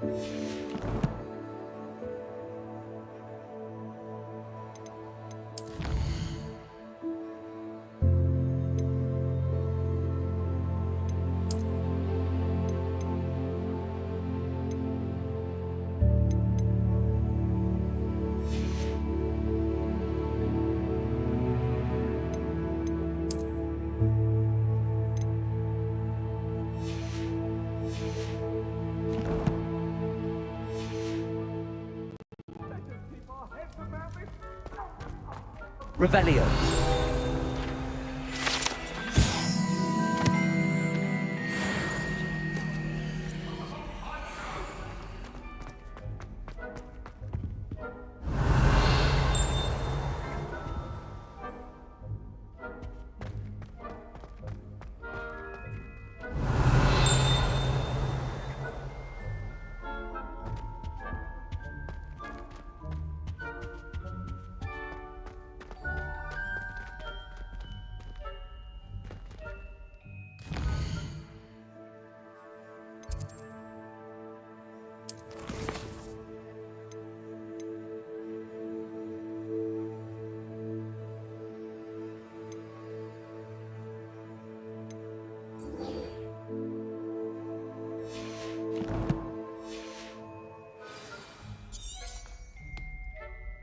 Revelio.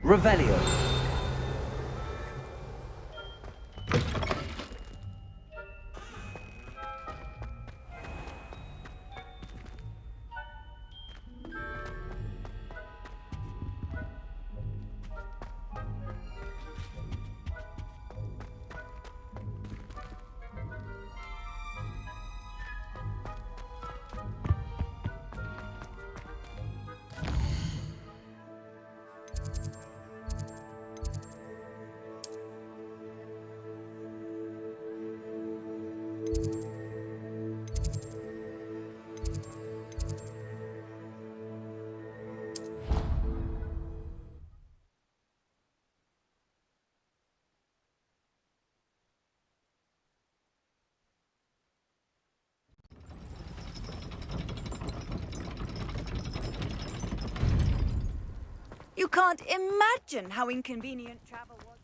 Revelio. You can't imagine how inconvenient travel was.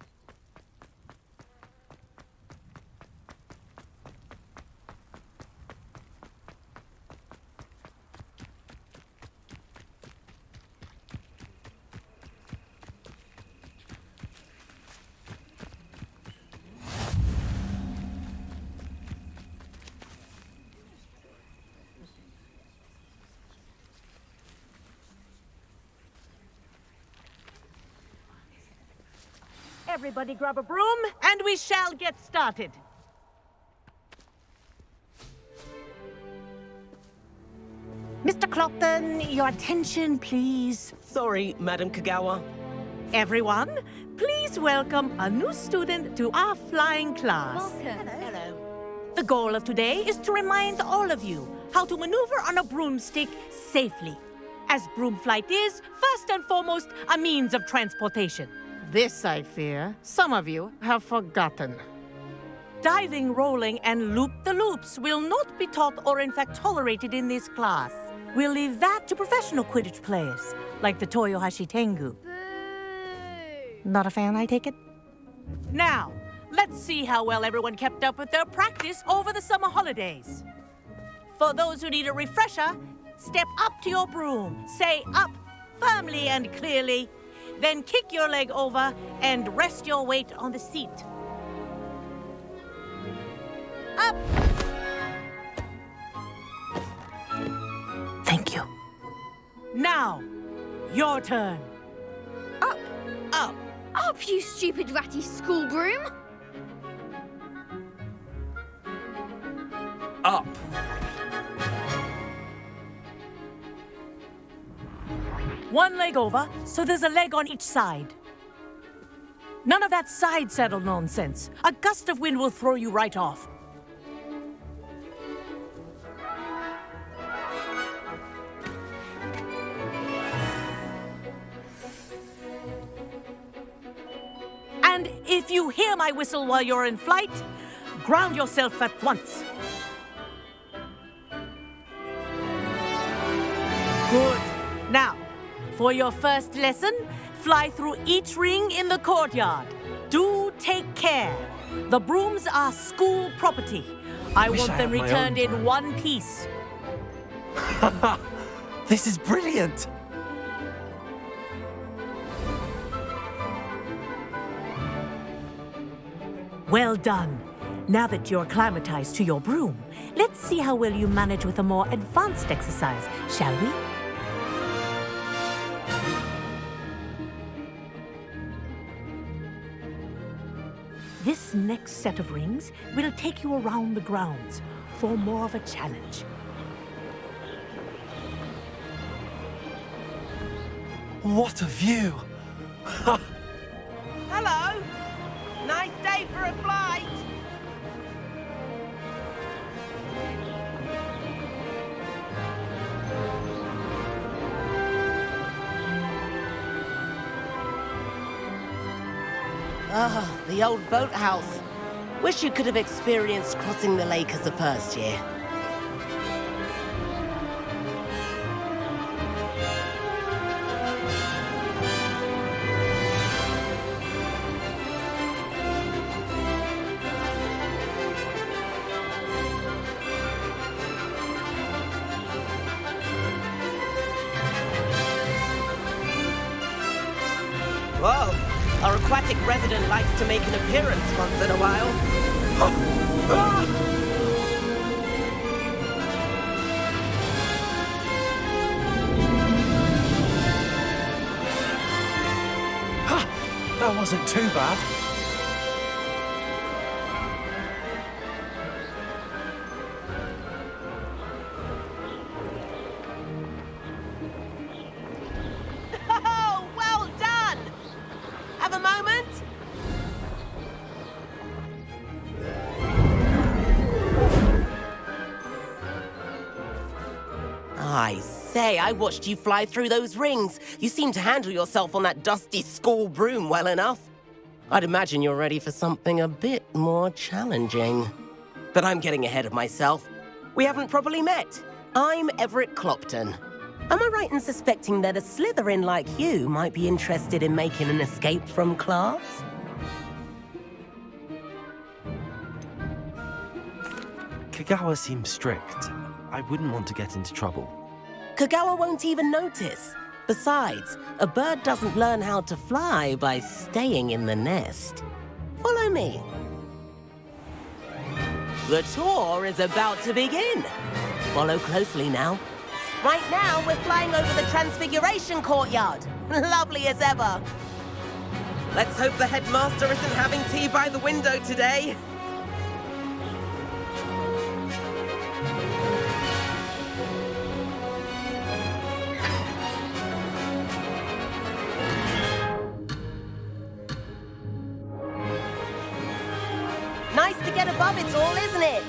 Everybody grab a broom, and we shall get started. Mr. Clopton, your attention, please. Sorry, Madam Kagawa. Everyone, please welcome a new student to our flying class. Welcome. Hello. The goal of today is to remind all of you how to maneuver on a broomstick safely, as broom flight is, first and foremost, a means of transportation. This, I fear, some of you have forgotten. Diving, rolling, and loop-the-loops will not be taught or in fact tolerated in this class. We'll leave that to professional Quidditch players, like the Toyohashi Tengu. Boo! Not a fan, I take it? Now, let's see how well everyone kept up with their practice over the summer holidays. For those who need a refresher, step up to your broom, say up firmly and clearly, then kick your leg over and rest your weight on the seat. Up! Thank you. Now, your turn. Up! Up! Up, you stupid ratty school broom! Up. One leg over, so there's a leg on each side. None of that side saddle nonsense. A gust of wind will throw you right off. And if you hear my whistle while you're in flight, ground yourself at once. Good. For your first lesson, fly through each ring in the courtyard. Do take care. The brooms are school property. I Wish want I them had my returned own in broom. one piece. This is brilliant! Well done. Now that you're acclimatized to your broom, let's see how well you manage with a more advanced exercise, shall we? This next set of rings will take you around the grounds for more of a challenge. What a view! Hello! Nice day for a flight! Ah, the old boathouse. Wish you could have experienced crossing the lake as a first year. Whoa! Our aquatic resident likes to make an appearance once in a while. That wasn't too bad. Oh, well done! Have a moment? I say, I watched you fly through those rings. You seem to handle yourself on that dusty school broom well enough. I'd imagine you're ready for something a bit more challenging. But I'm getting ahead of myself. We haven't properly met. I'm Everett Clopton. Am I right in suspecting that a Slytherin like you might be interested in making an escape from class? Kagawa seems strict. I wouldn't want to get into trouble. Kagawa won't even notice. Besides, a bird doesn't learn how to fly by staying in the nest. Follow me. The tour is about to begin. Follow closely now. Right now, we're flying over the Transfiguration Courtyard. Lovely as ever. Let's hope the headmaster isn't having tea by the window today. Nice to get above it all, isn't it?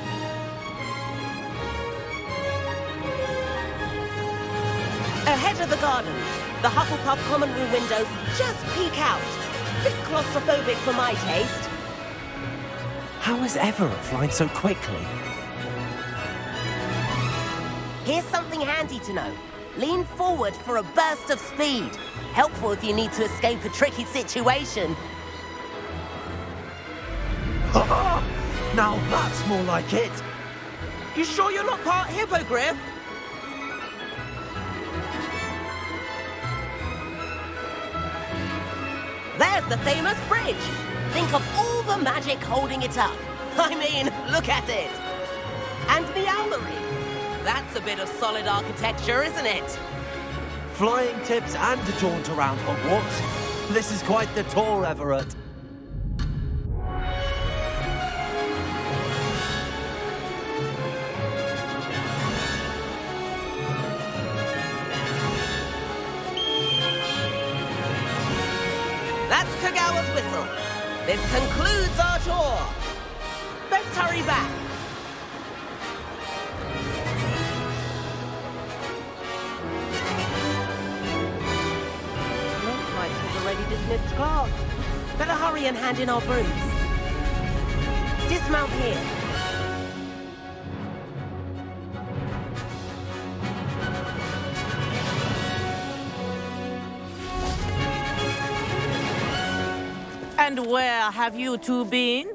Ahead of the gardens, the Hufflepuff common room windows just peek out. Bit claustrophobic for my taste. How is Everett flying so quickly? Here's something handy to know. Lean forward for a burst of speed. Helpful if you need to escape a tricky situation. Now that's more like it! You sure you're not part hippogriff? There's the famous bridge. Think of all the magic holding it up. I mean, look at it. And the owlery. That's a bit of solid architecture, isn't it? Flying tips and a jaunt around Hogwarts. This is quite the tour, Everett. That's Kagawa's whistle. This concludes our tour. Best hurry back. Looks like we've already dismissed class. Better hurry and hand in our brooms. Dismount here. And where have you two been?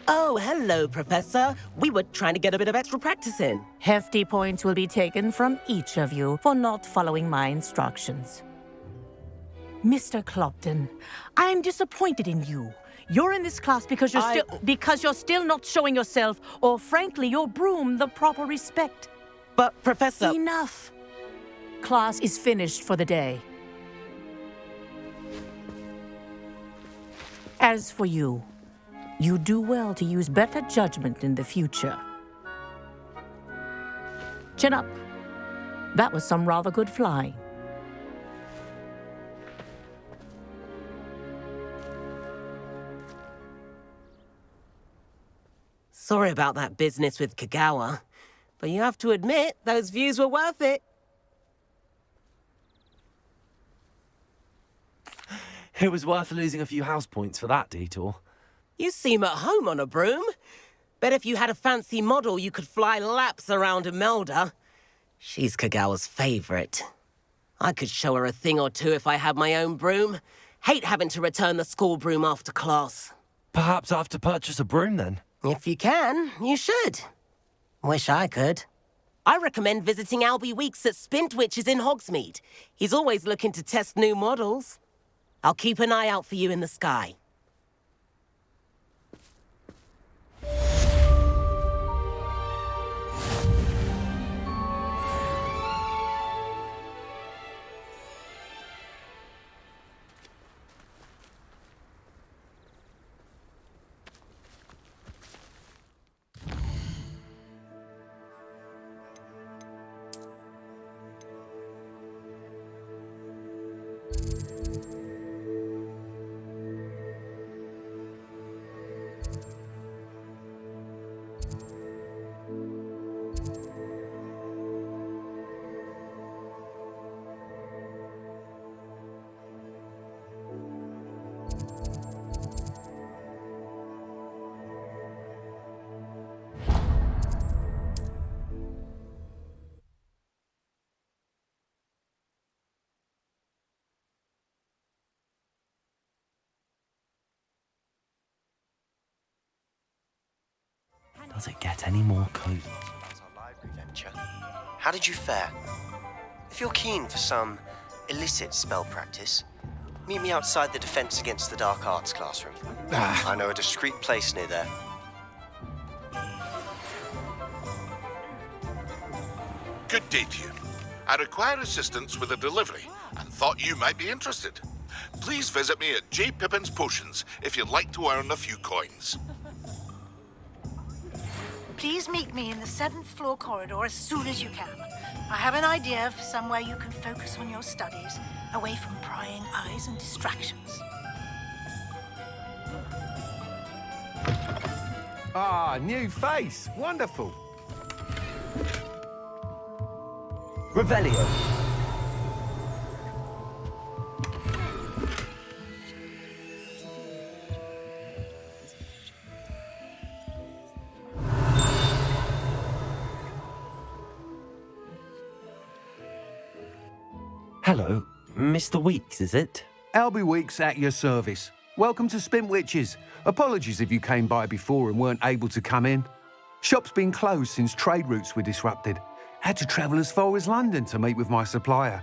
Oh, hello, Professor. We were trying to get a bit of extra practice in. Hefty points will be taken from each of you for not following my instructions. Mr. Clopton, I'm disappointed in you. You're in this class because you're still not showing yourself, or frankly, your broom the proper respect. But, Professor... Enough. Class is finished for the day. As for you, you do well to use better judgment in the future. Chin up. That was some rather good flying. Sorry about that business with Kagawa, but you have to admit, those views were worth it. It was worth losing a few house points for that detour. You seem at home on a broom. Bet if you had a fancy model, you could fly laps around Imelda. She's Kagawa's favorite. I could show her a thing or two if I had my own broom. Hate having to return the school broom after class. Perhaps I have to purchase a broom then. If you can, you should. Wish I could. I recommend visiting Albie Weeks at Spintwitches in Hogsmeade. He's always looking to test new models. I'll keep an eye out for you in the sky. Does it get any more cozy? Our library venture. How did you fare? If you're keen for some illicit spell practice, meet me outside the Defense Against the Dark Arts classroom. I know a discreet place near there. Good day to you. I require assistance with a delivery and thought you might be interested. Please visit me at J. Pippens Potions if you'd like to earn a few coins. Please meet me in the 7th floor corridor as soon as you can. I have an idea for somewhere you can focus on your studies, away from prying eyes and distractions. Ah, new face. Wonderful. Revelio. Hello, Mr. Weeks, is it? Albie Weeks at your service. Welcome to Spintwitches. Apologies if you came by before and weren't able to come in. Shop's been closed since trade routes were disrupted. Had to travel as far as London to meet with my supplier.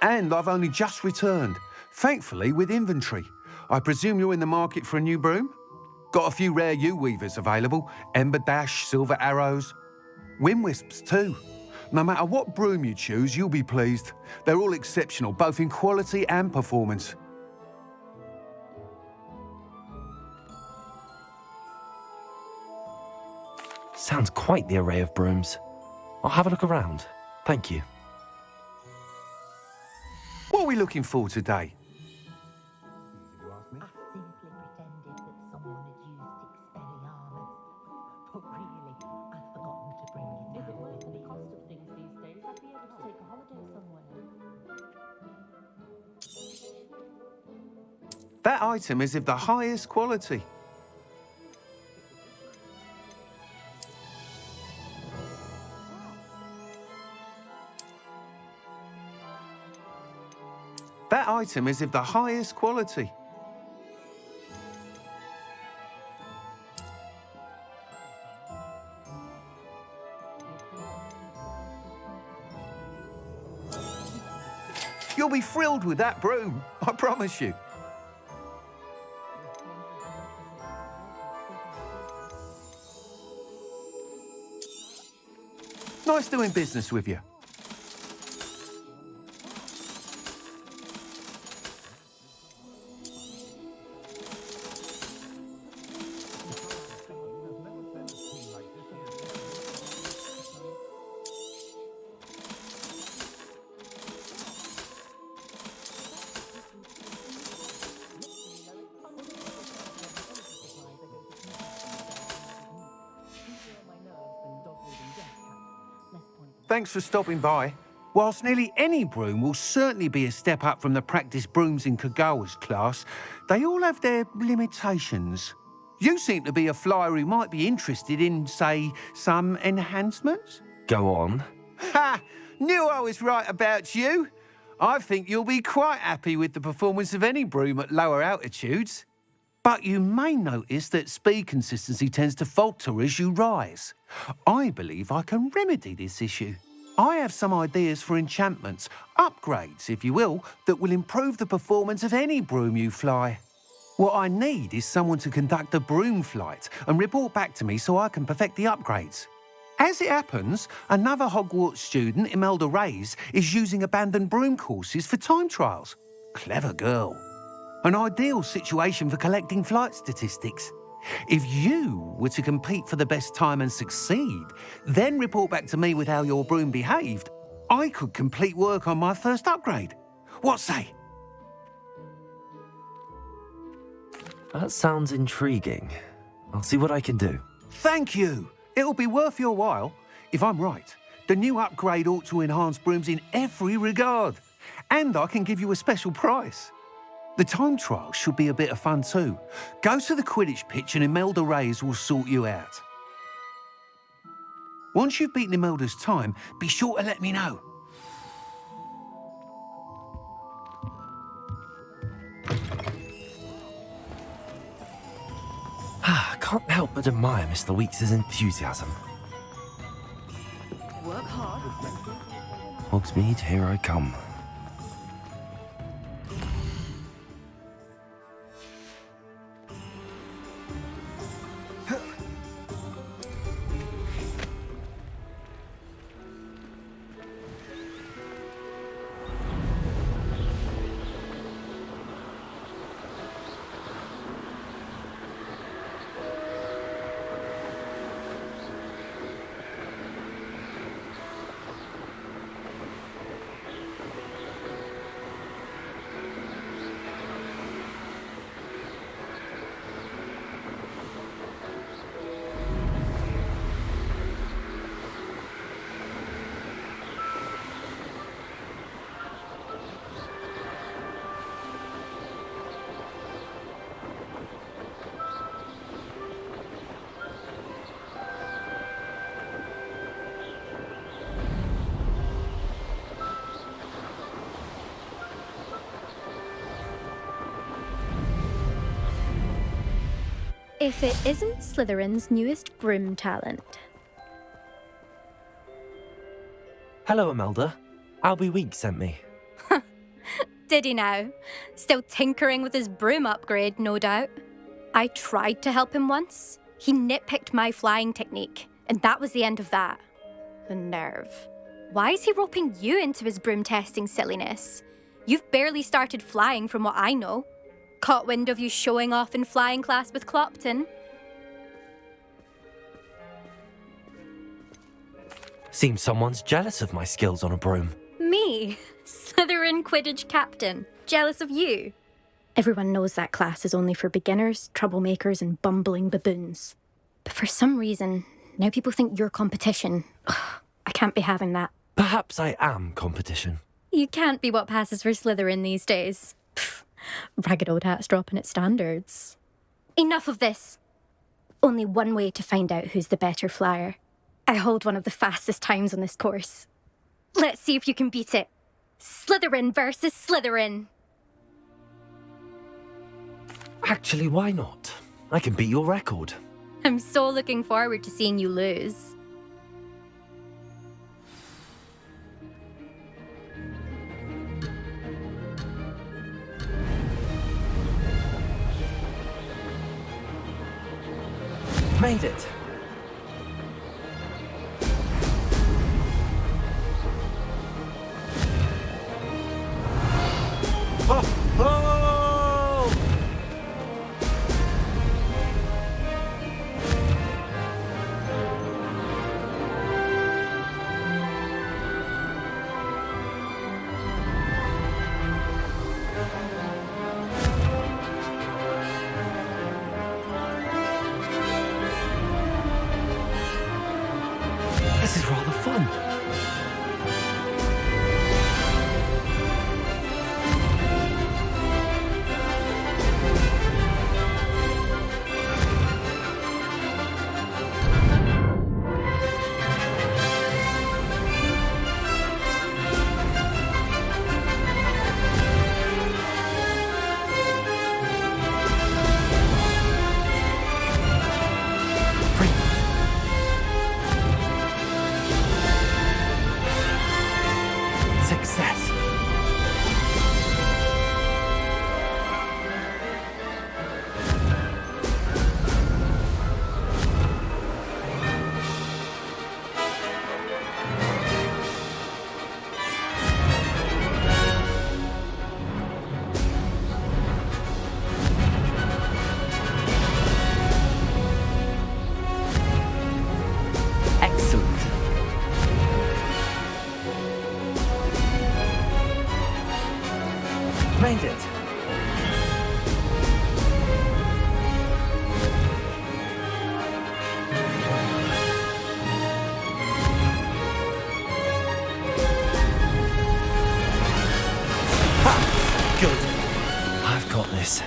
And I've only just returned, thankfully with inventory. I presume you're in the market for a new broom? Got a few rare U-weavers available, Ember Dash, Silver Arrows, Wind Wisps too. No matter what broom you choose, you'll be pleased. They're all exceptional, both in quality and performance. Sounds quite the array of brooms. I'll have a look around. Thank you. What are we looking for today? That item is of the highest quality. That item is of the highest quality. You'll be thrilled with that broom, I promise you. Nice doing business with you. Thanks for stopping by. Whilst nearly any broom will certainly be a step up from the practice brooms in Kagawa's class, they all have their limitations. You seem to be a flyer who might be interested in, say, some enhancements? Go on. Ha! Knew I was right about you. I think you'll be quite happy with the performance of any broom at lower altitudes. But you may notice that speed consistency tends to falter as you rise. I believe I can remedy this issue. I have some ideas for enchantments, upgrades, if you will, that will improve the performance of any broom you fly. What I need is someone to conduct a broom flight and report back to me so I can perfect the upgrades. As it happens, another Hogwarts student, Imelda Reyes, is using abandoned broom courses for time trials. Clever girl. An ideal situation for collecting flight statistics. If you were to compete for the best time and succeed, then report back to me with how your broom behaved, I could complete work on my first upgrade. What say? That sounds intriguing. I'll see what I can do. Thank you. It'll be worth your while. If I'm right, the new upgrade ought to enhance brooms in every regard. And I can give you a special price. The time trial should be a bit of fun too. Go to the Quidditch pitch and Imelda Reyes will sort you out. Once you've beaten Imelda's time, be sure to let me know. Can't help but admire Mr. Weeks' enthusiasm. Work hard. Hogsmeade, here I come. If it isn't Slytherin's newest broom talent. Hello, Imelda. Albie Weeks sent me. Did he now? Still tinkering with his broom upgrade, no doubt. I tried to help him once. He nitpicked my flying technique, and that was the end of that. The nerve. Why is he roping you into his broom testing silliness? You've barely started flying from what I know. Caught wind of you showing off in flying class with Clopton. Seems someone's jealous of my skills on a broom. Me? Slytherin Quidditch captain. Jealous of you? Everyone knows that class is only for beginners, troublemakers, and bumbling baboons. But for some reason, now people think you're competition. Ugh, I can't be having that. Perhaps I am competition. You can't be what passes for Slytherin these days. Pfft, ragged old hat's dropping its standards. Enough of this. Only one way to find out who's the better flyer. I hold one of the fastest times on this course. Let's see if you can beat it. Slytherin versus Slytherin. Actually, why not? I can beat your record. I'm so looking forward to seeing you lose. Made it. This is rather fun. Success. Excellent. Made it. Ha! Good. I've got this.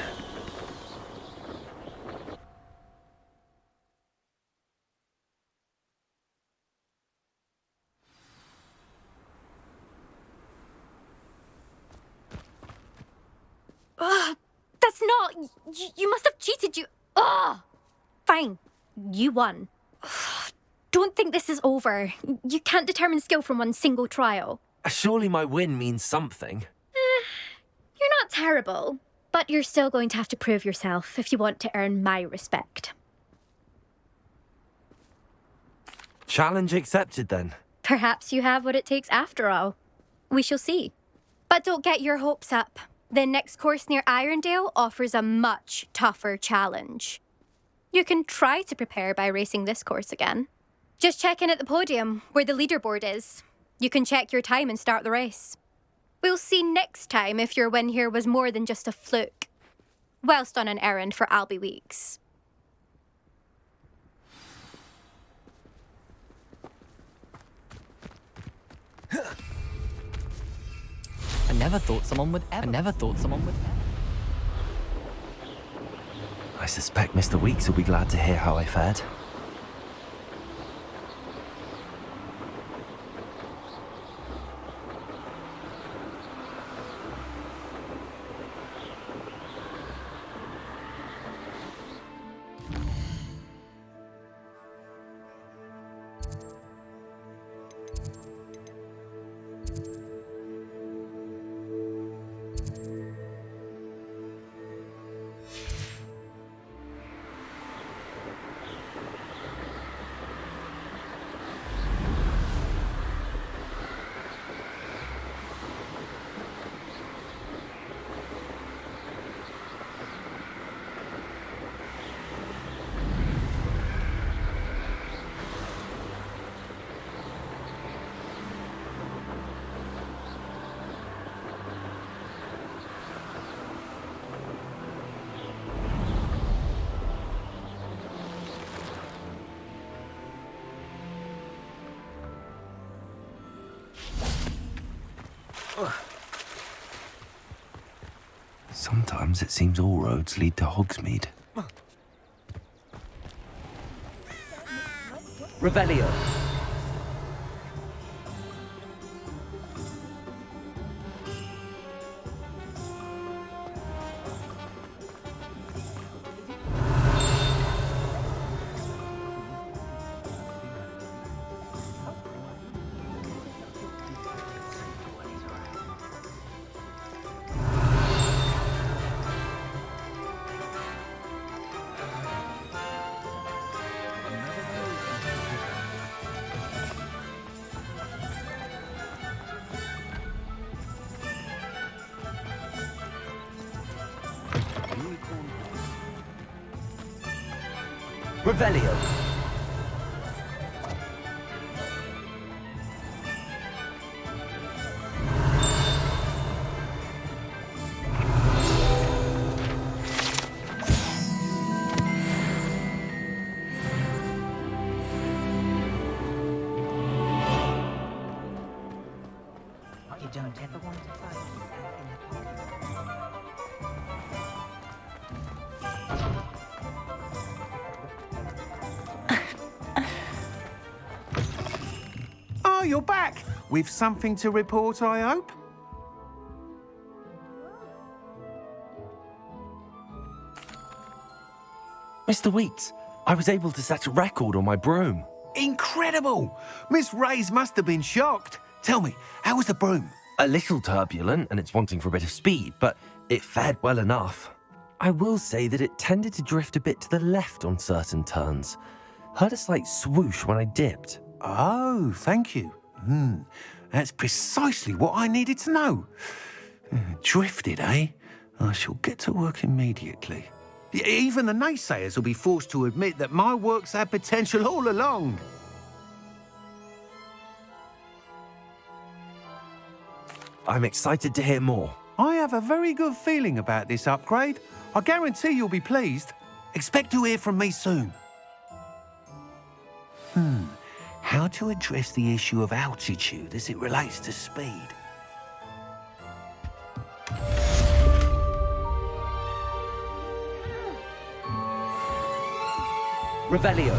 That's not... You must have cheated, you... Ugh! Fine. You won. Don't think this is over. You can't determine skill from one single trial. Surely my win means something. You're not terrible, but you're still going to have to prove yourself if you want to earn my respect. Challenge accepted then. Perhaps you have what it takes after all. We shall see. But don't get your hopes up. The next course near Irondale offers a much tougher challenge. You can try to prepare by racing this course again. Just check in at the podium, where the leaderboard is. You can check your time and start the race. We'll see next time if your win here was more than just a fluke, whilst on an errand for Albie Weeks. I never thought someone would ever. I suspect Mr. Weeks will be glad to hear how I fared. Sometimes it seems all roads lead to Hogsmeade. Revelio. Revelio. You don't ever want to find yourself in the Oh, you're back! With something to report, I hope? Mr. Weeks, I was able to set a record on my broom. Incredible! Miss Reyes must have been shocked. Tell me, how was the broom? A little turbulent, and it's wanting for a bit of speed, but it fared well enough. I will say that it tended to drift a bit to the left on certain turns. Heard a slight swoosh when I dipped. Oh, thank you. That's precisely what I needed to know. Drifted, eh? I shall get to work immediately. Even the naysayers will be forced to admit that my work's had potential all along. I'm excited to hear more. I have a very good feeling about this upgrade. I guarantee you'll be pleased. Expect to hear from me soon. How to address the issue of altitude as it relates to speed? Revelio.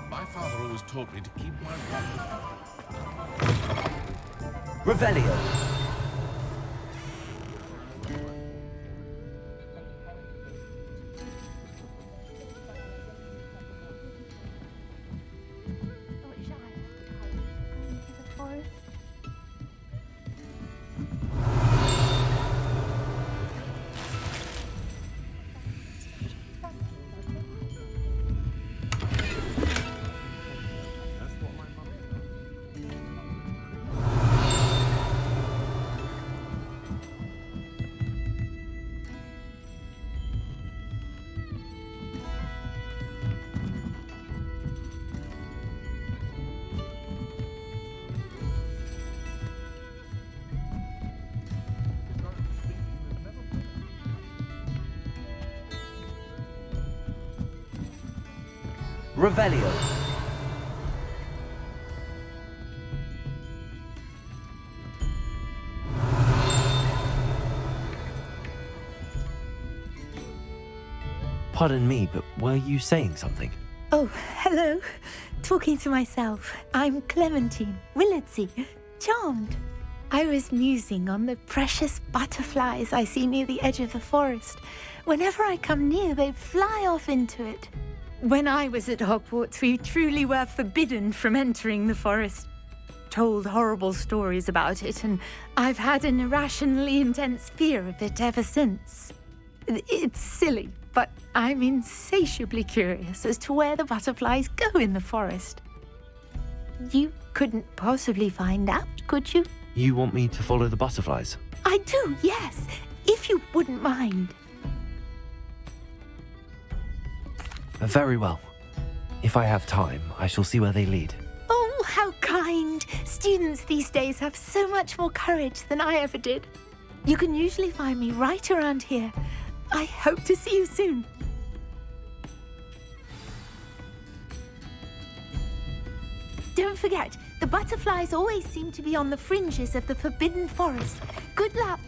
My father always taught me to keep my word. Revelio. Revelio. Pardon me, but were you saying something? Oh, hello. Talking to myself. I'm Clementine, Willardsey. Charmed. I was musing on the precious butterflies I see near the edge of the forest. Whenever I come near, they fly off into it. When I was at Hogwarts, we truly were forbidden from entering the forest. Told horrible stories about it, and I've had an irrationally intense fear of it ever since. It's silly, but I'm insatiably curious as to where the butterflies go in the forest. You couldn't possibly find out, could you? You want me to follow the butterflies? I do, yes, if you wouldn't mind. Very well. If I have time, I shall see where they lead. Oh, how kind. Students these days have so much more courage than I ever did. You can usually find me right around here. I hope to see you soon. Don't forget, the butterflies always seem to be on the fringes of the Forbidden Forest. Good luck.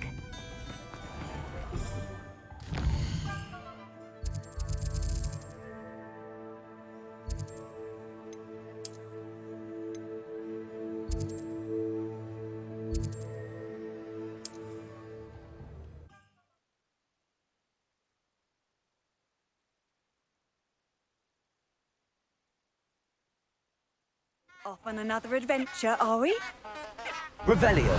Off on another adventure, are we? Revelio.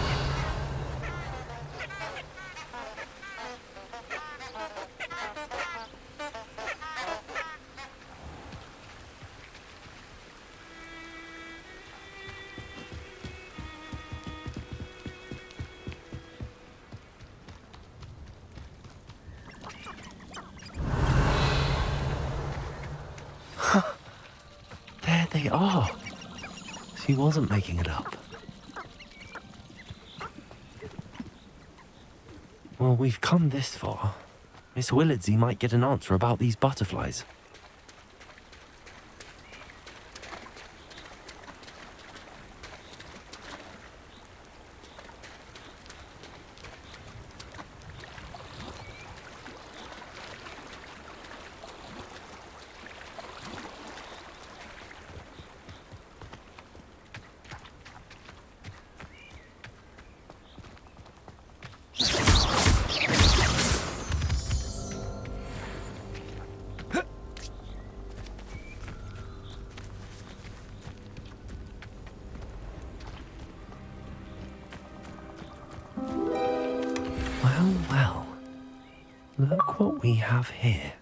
There they are. She wasn't making it up. Well, we've come this far. Miss Willardsey might get an answer about these butterflies. Well. Look what we have here.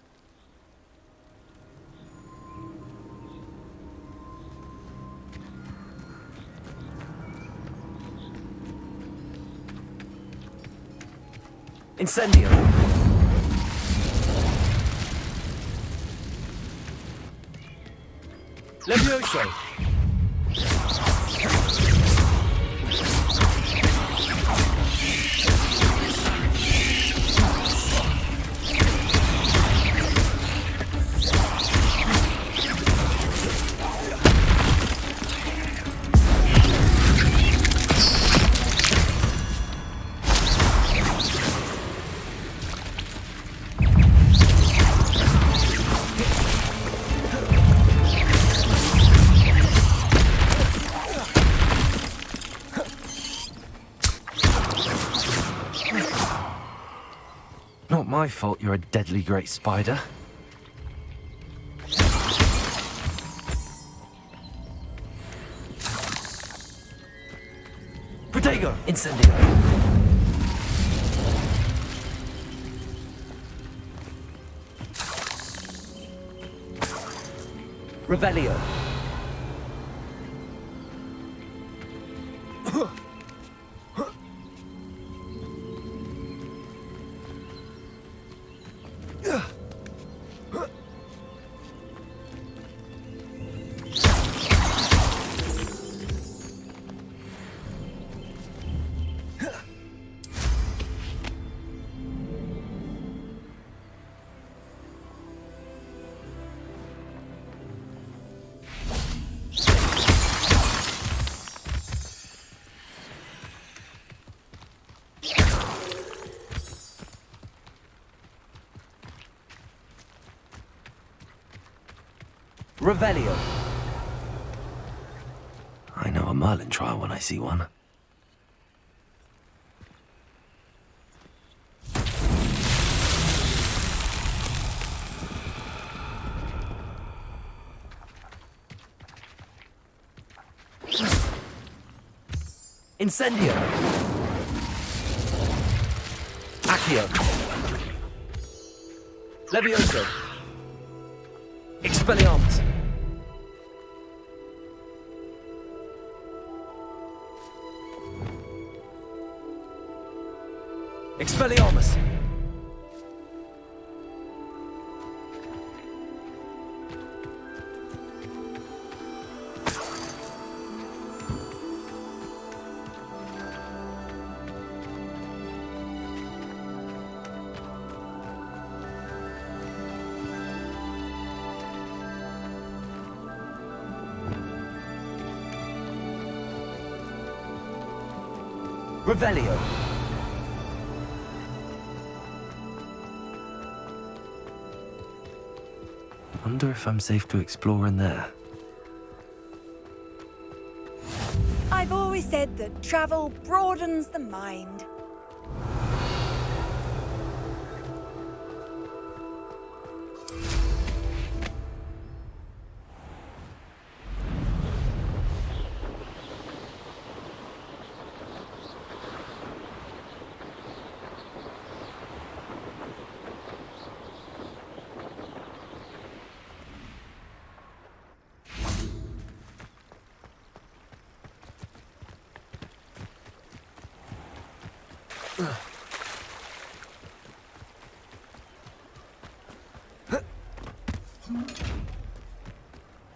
Incendio. Levioso. Not my fault you're a deadly great spider. Protego. Incendio. Revelio. Revelio. I know a Merlin trial when I see one. Incendio. Accio. Levioso. Expelliarmus. Expelliarmus. Revelio. Wonder if I'm safe to explore in there. I've always said that travel broadens the mind.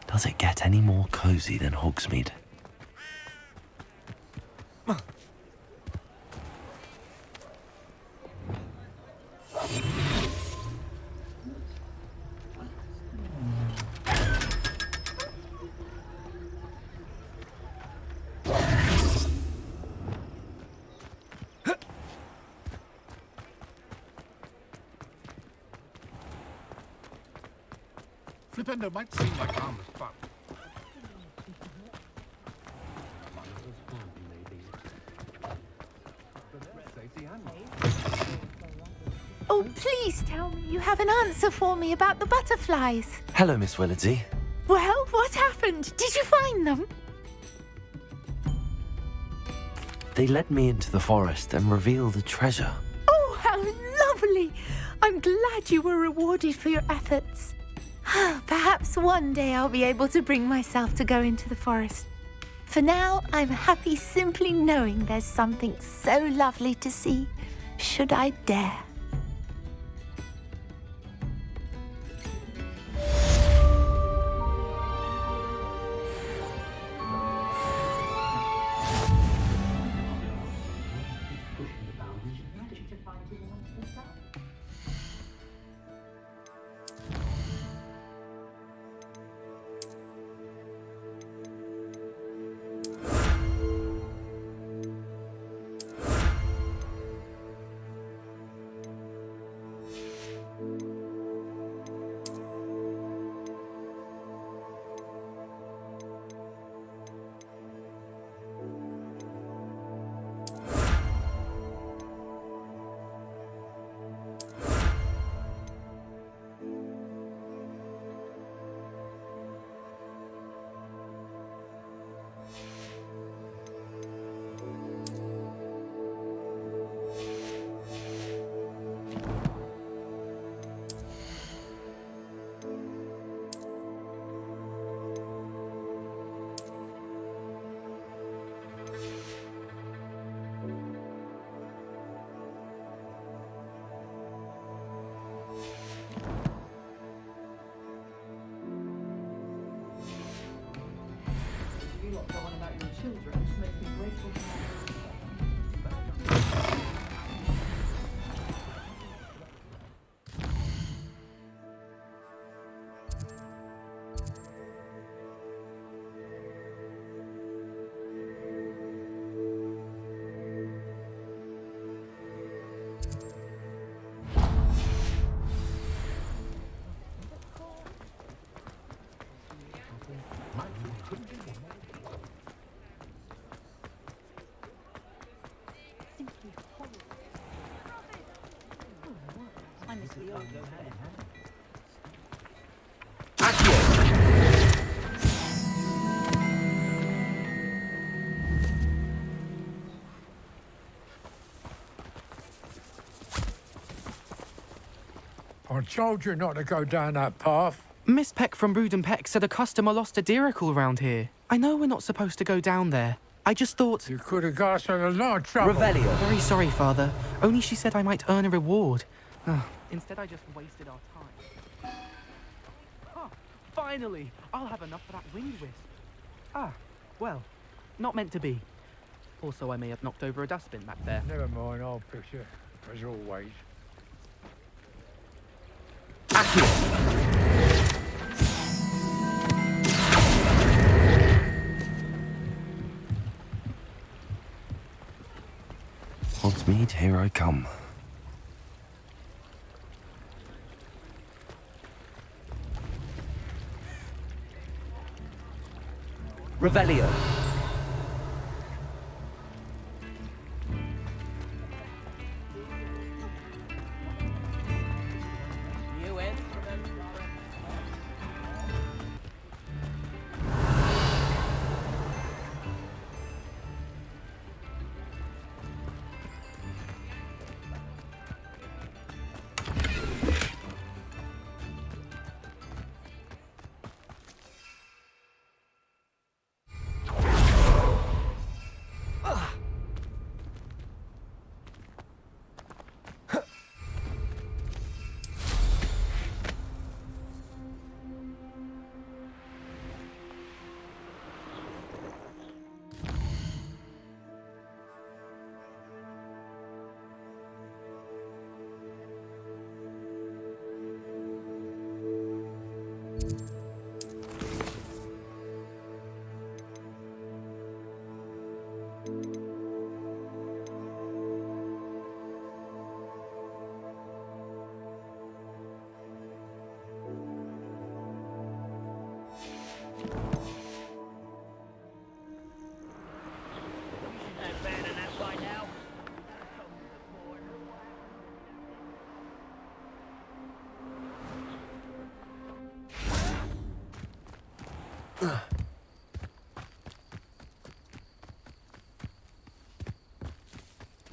Does it get any more cozy than Hogsmeade? Flipendo might seem like harmless fun. Oh, please tell me you have an answer for me about the butterflies. Hello, Miss Willardsey. Well, what happened? Did you find them? They led me into the forest and revealed a treasure. Oh, how lovely! I'm glad you were rewarded for your efforts. Perhaps one day I'll be able to bring myself to go into the forest. For now, I'm happy simply knowing there's something so lovely to see, should I dare. I told you not to go down that path. Miss Peck from Brood and Peck said a customer lost a diricle around here. I know we're not supposed to go down there. I just thought... You could have got us in a lot of trouble. Revelio. Very sorry, Father. Only she said I might earn a reward. Instead, I just wasted our time. Finally! I'll have enough for that winged wisp. Well, not meant to be. Also, I may have knocked over a dustbin back there. Never mind, I'll fix you, as always. Hogsmeade, here I come. Revelio.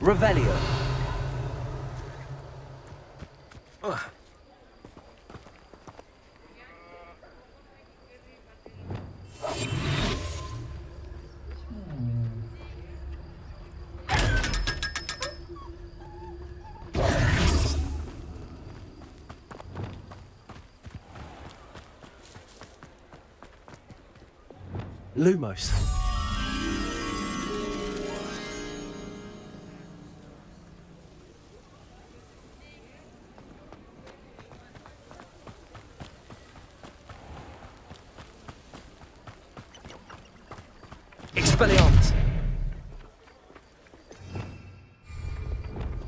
Revelio. Lumos. Expelliarmus.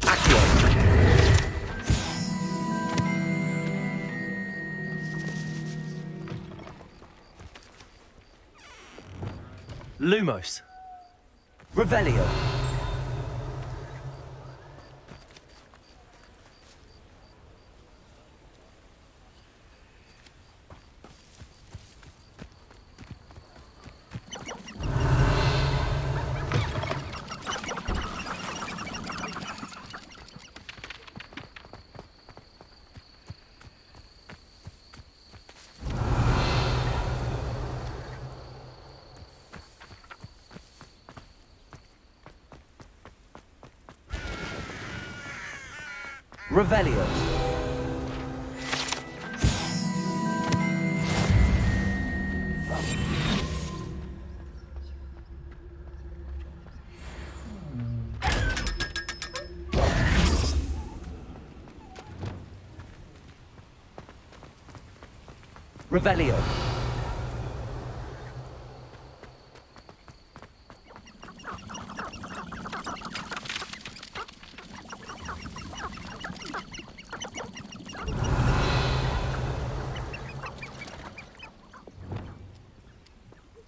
Accio. Lumos. Revelio. Revelio. Revelio.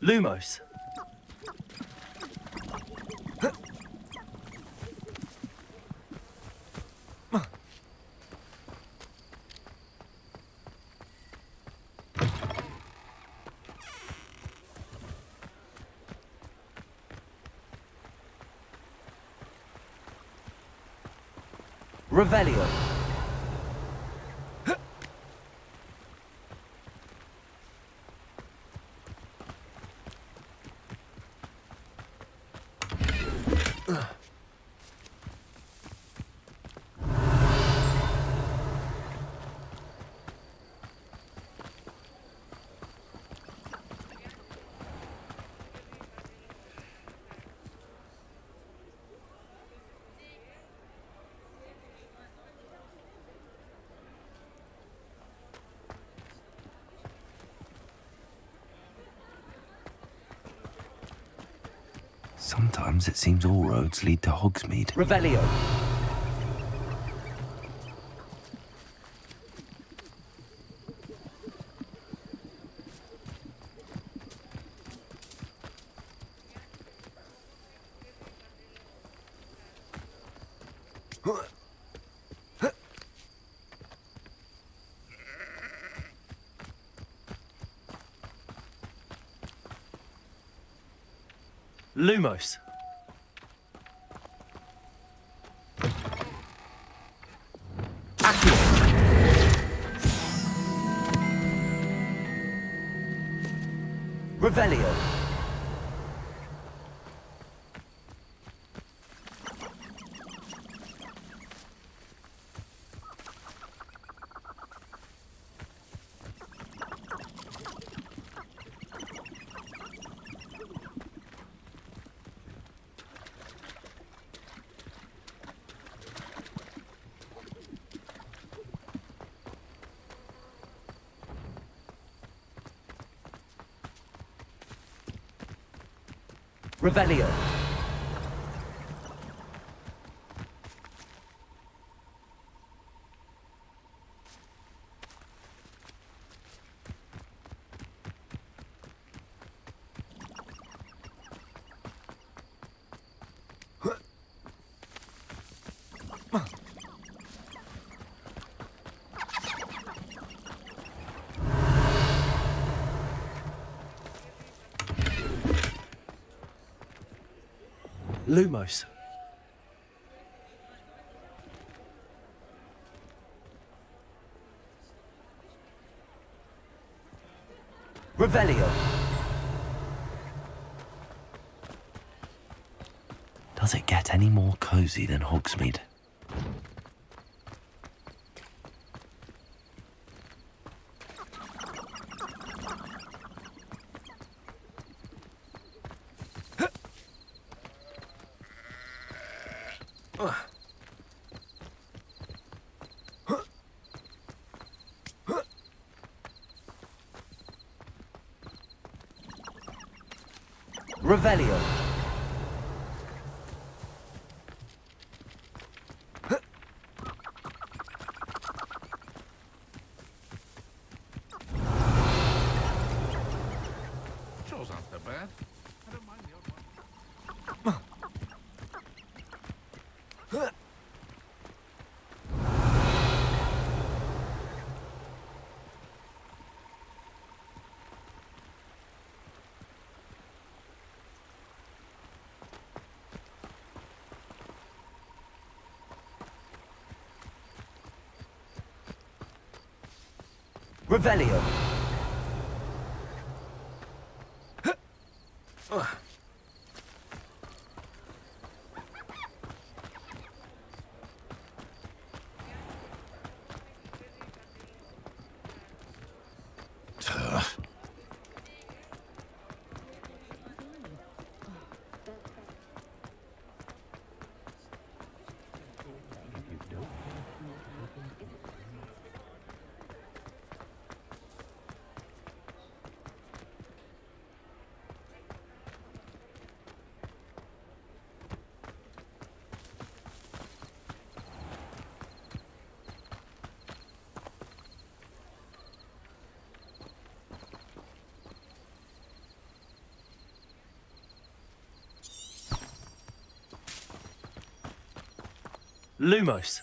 Lumos. Revelio. Sometimes it seems all roads lead to Hogsmeade. Revelio. Lumos. Accio. Revelio. Revelio. Lumos. Revelio. Does it get any more cozy than Hogsmeade? Revelio. Chores aren't so bad. I don't mind the odd one. Revelio. Lumos.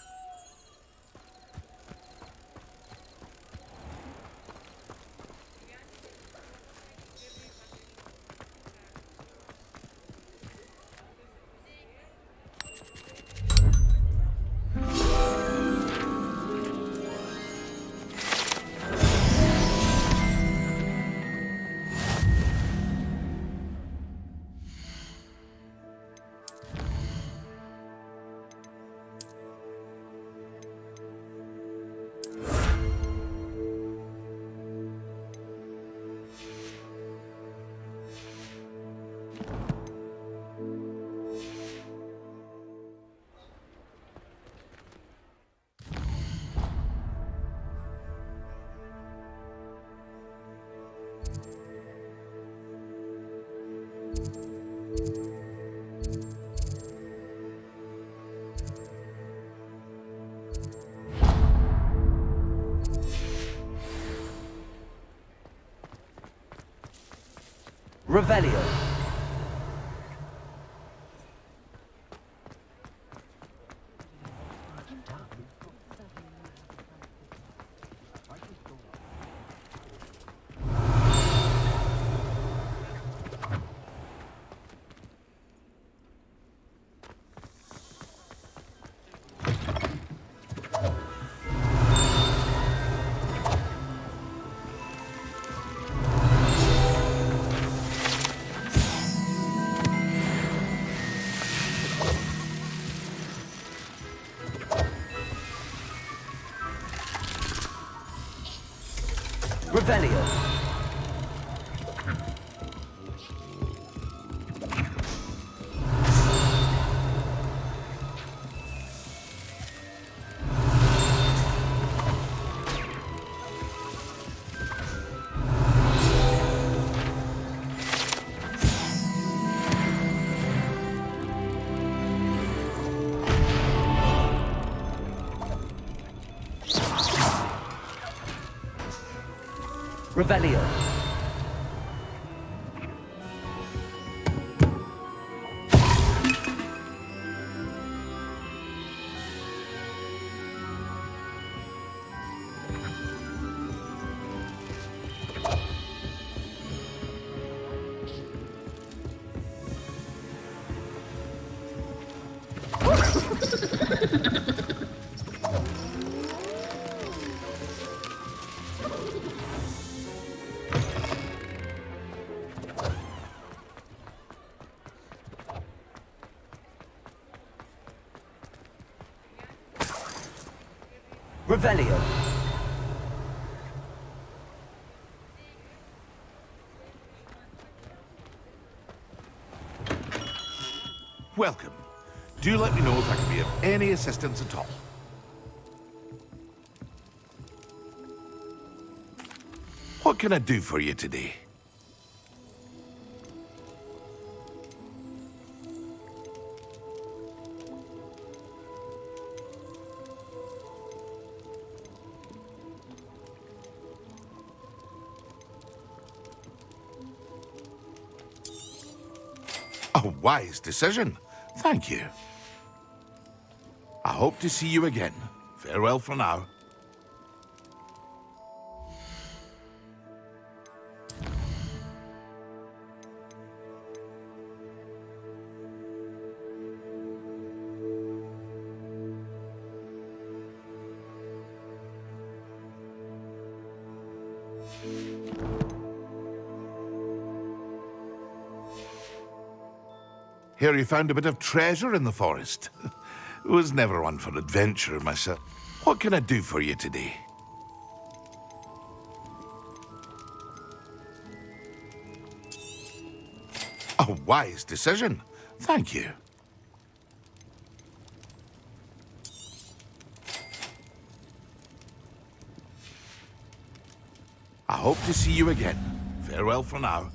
Revelio. Revelio. Revelio. Revelio. Welcome. Do let me know if I can be of any assistance at all. What can I do for you today? A wise decision. Thank you. I hope to see you again. Farewell for now. Hear you found a bit of treasure in the forest. Was never one for adventure myself. What can I do for you today? A wise decision. Thank you. I hope to see you again. Farewell for now.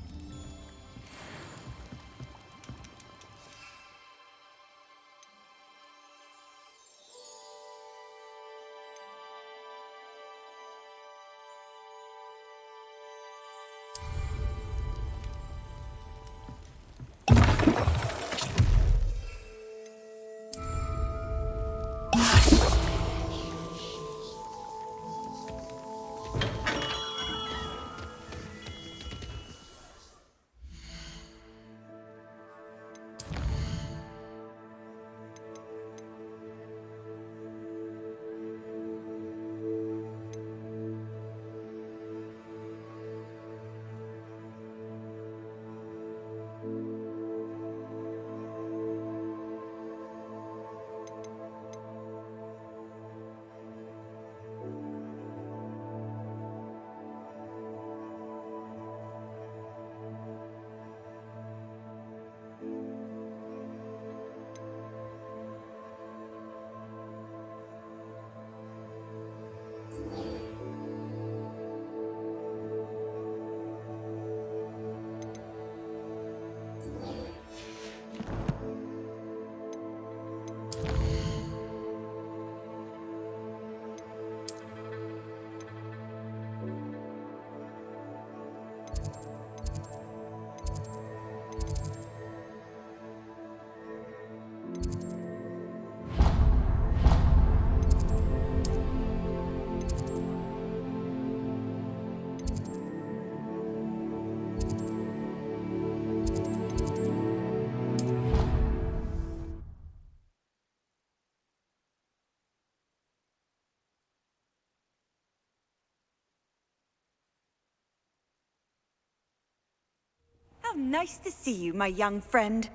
How nice to see you, my young friend.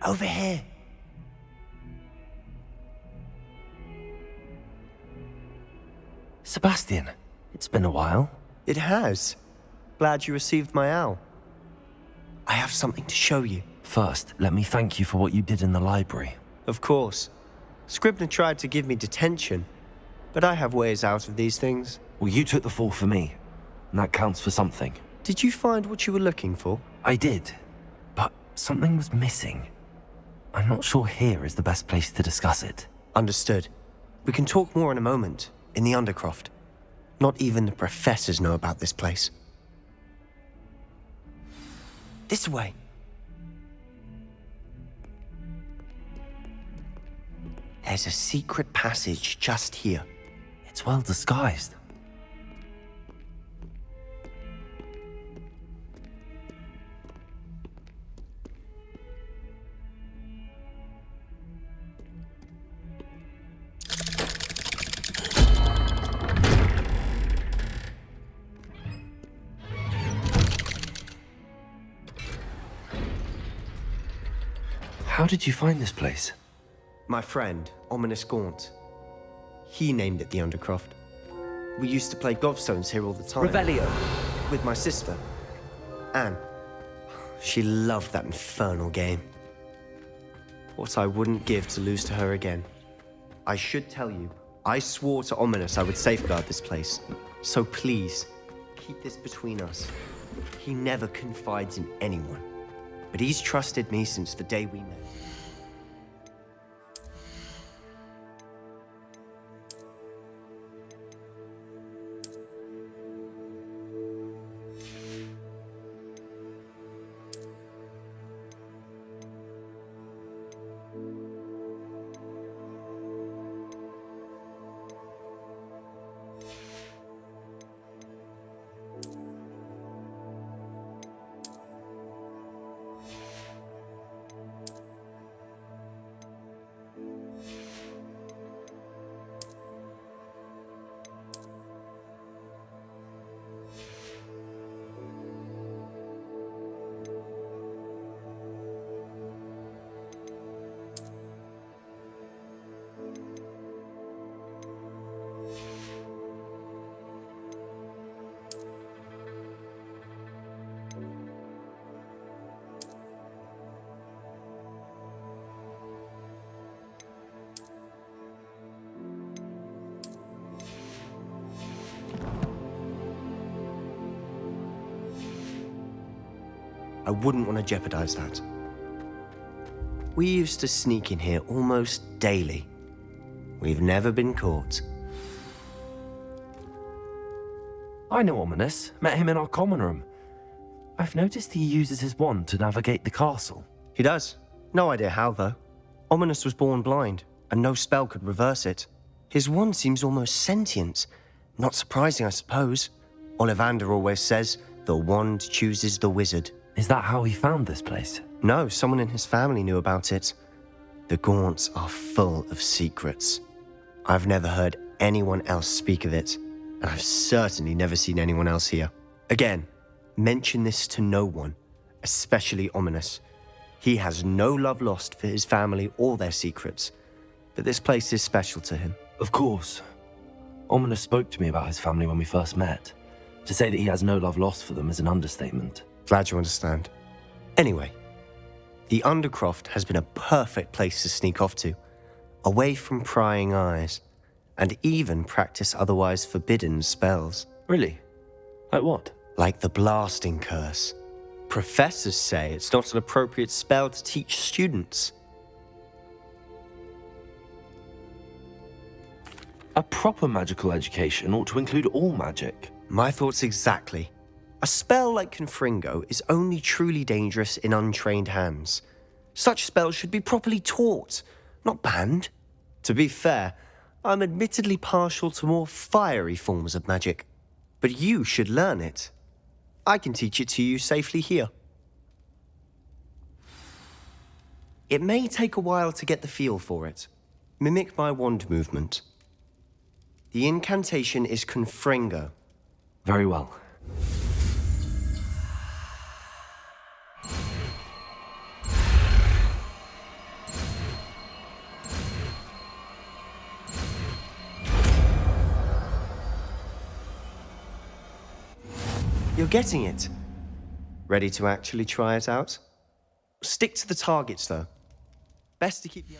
Over here. Sebastian, it's been a while. It has. Glad you received my owl. I have something to show you. First, let me thank you for what you did in the library. Of course. Scribner tried to give me detention, but I have ways out of these things. Well, you took the fall for me, and that counts for something. Did you find what you were looking for? I did, but something was missing. I'm not sure here is the best place to discuss it. Understood. We can talk more in a moment, in the Undercroft. Not even the professors know about this place. This way. There's a secret passage just here. It's well disguised. How did you find this place? My friend, Ominous Gaunt. He named it the Undercroft. We used to play Gobstones here all the time. Revelio. With my sister, Anne. She loved that infernal game. What I wouldn't give to lose to her again. I should tell you, I swore to Ominous I would safeguard this place. So please, keep this between us. He never confides in anyone. But he's trusted me since the day we met. I wouldn't want to jeopardize that. We used to sneak in here almost daily. We've never been caught. I know Ominous. Met him in our common room. I've noticed he uses his wand to navigate the castle. He does. No idea how, though. Ominous was born blind, and no spell could reverse it. His wand seems almost sentient. Not surprising, I suppose. Ollivander always says, the wand chooses the wizard. Is that how he found this place? No, someone in his family knew about it. The Gaunts are full of secrets. I've never heard anyone else speak of it, and I've certainly never seen anyone else here. Again, mention this to no one, especially Ominous. He has no love lost for his family or their secrets, but this place is special to him. Of course. Ominous spoke to me about his family when we first met. To say that he has no love lost for them is an understatement. Glad you understand. Anyway, the Undercroft has been a perfect place to sneak off to, away from prying eyes, and even practice otherwise forbidden spells. Really? Like what? Like the blasting curse. Professors say it's not an appropriate spell to teach students. A proper magical education ought to include all magic. My thoughts exactly. A spell like Confringo is only truly dangerous in untrained hands. Such spells should be properly taught, not banned. To be fair, I'm admittedly partial to more fiery forms of magic. But you should learn it. I can teach it to you safely here. It may take a while to get the feel for it. Mimic my wand movement. The incantation is Confringo. Very well. You're getting it. Ready to actually try it out? Stick to the targets, though. Best to keep the...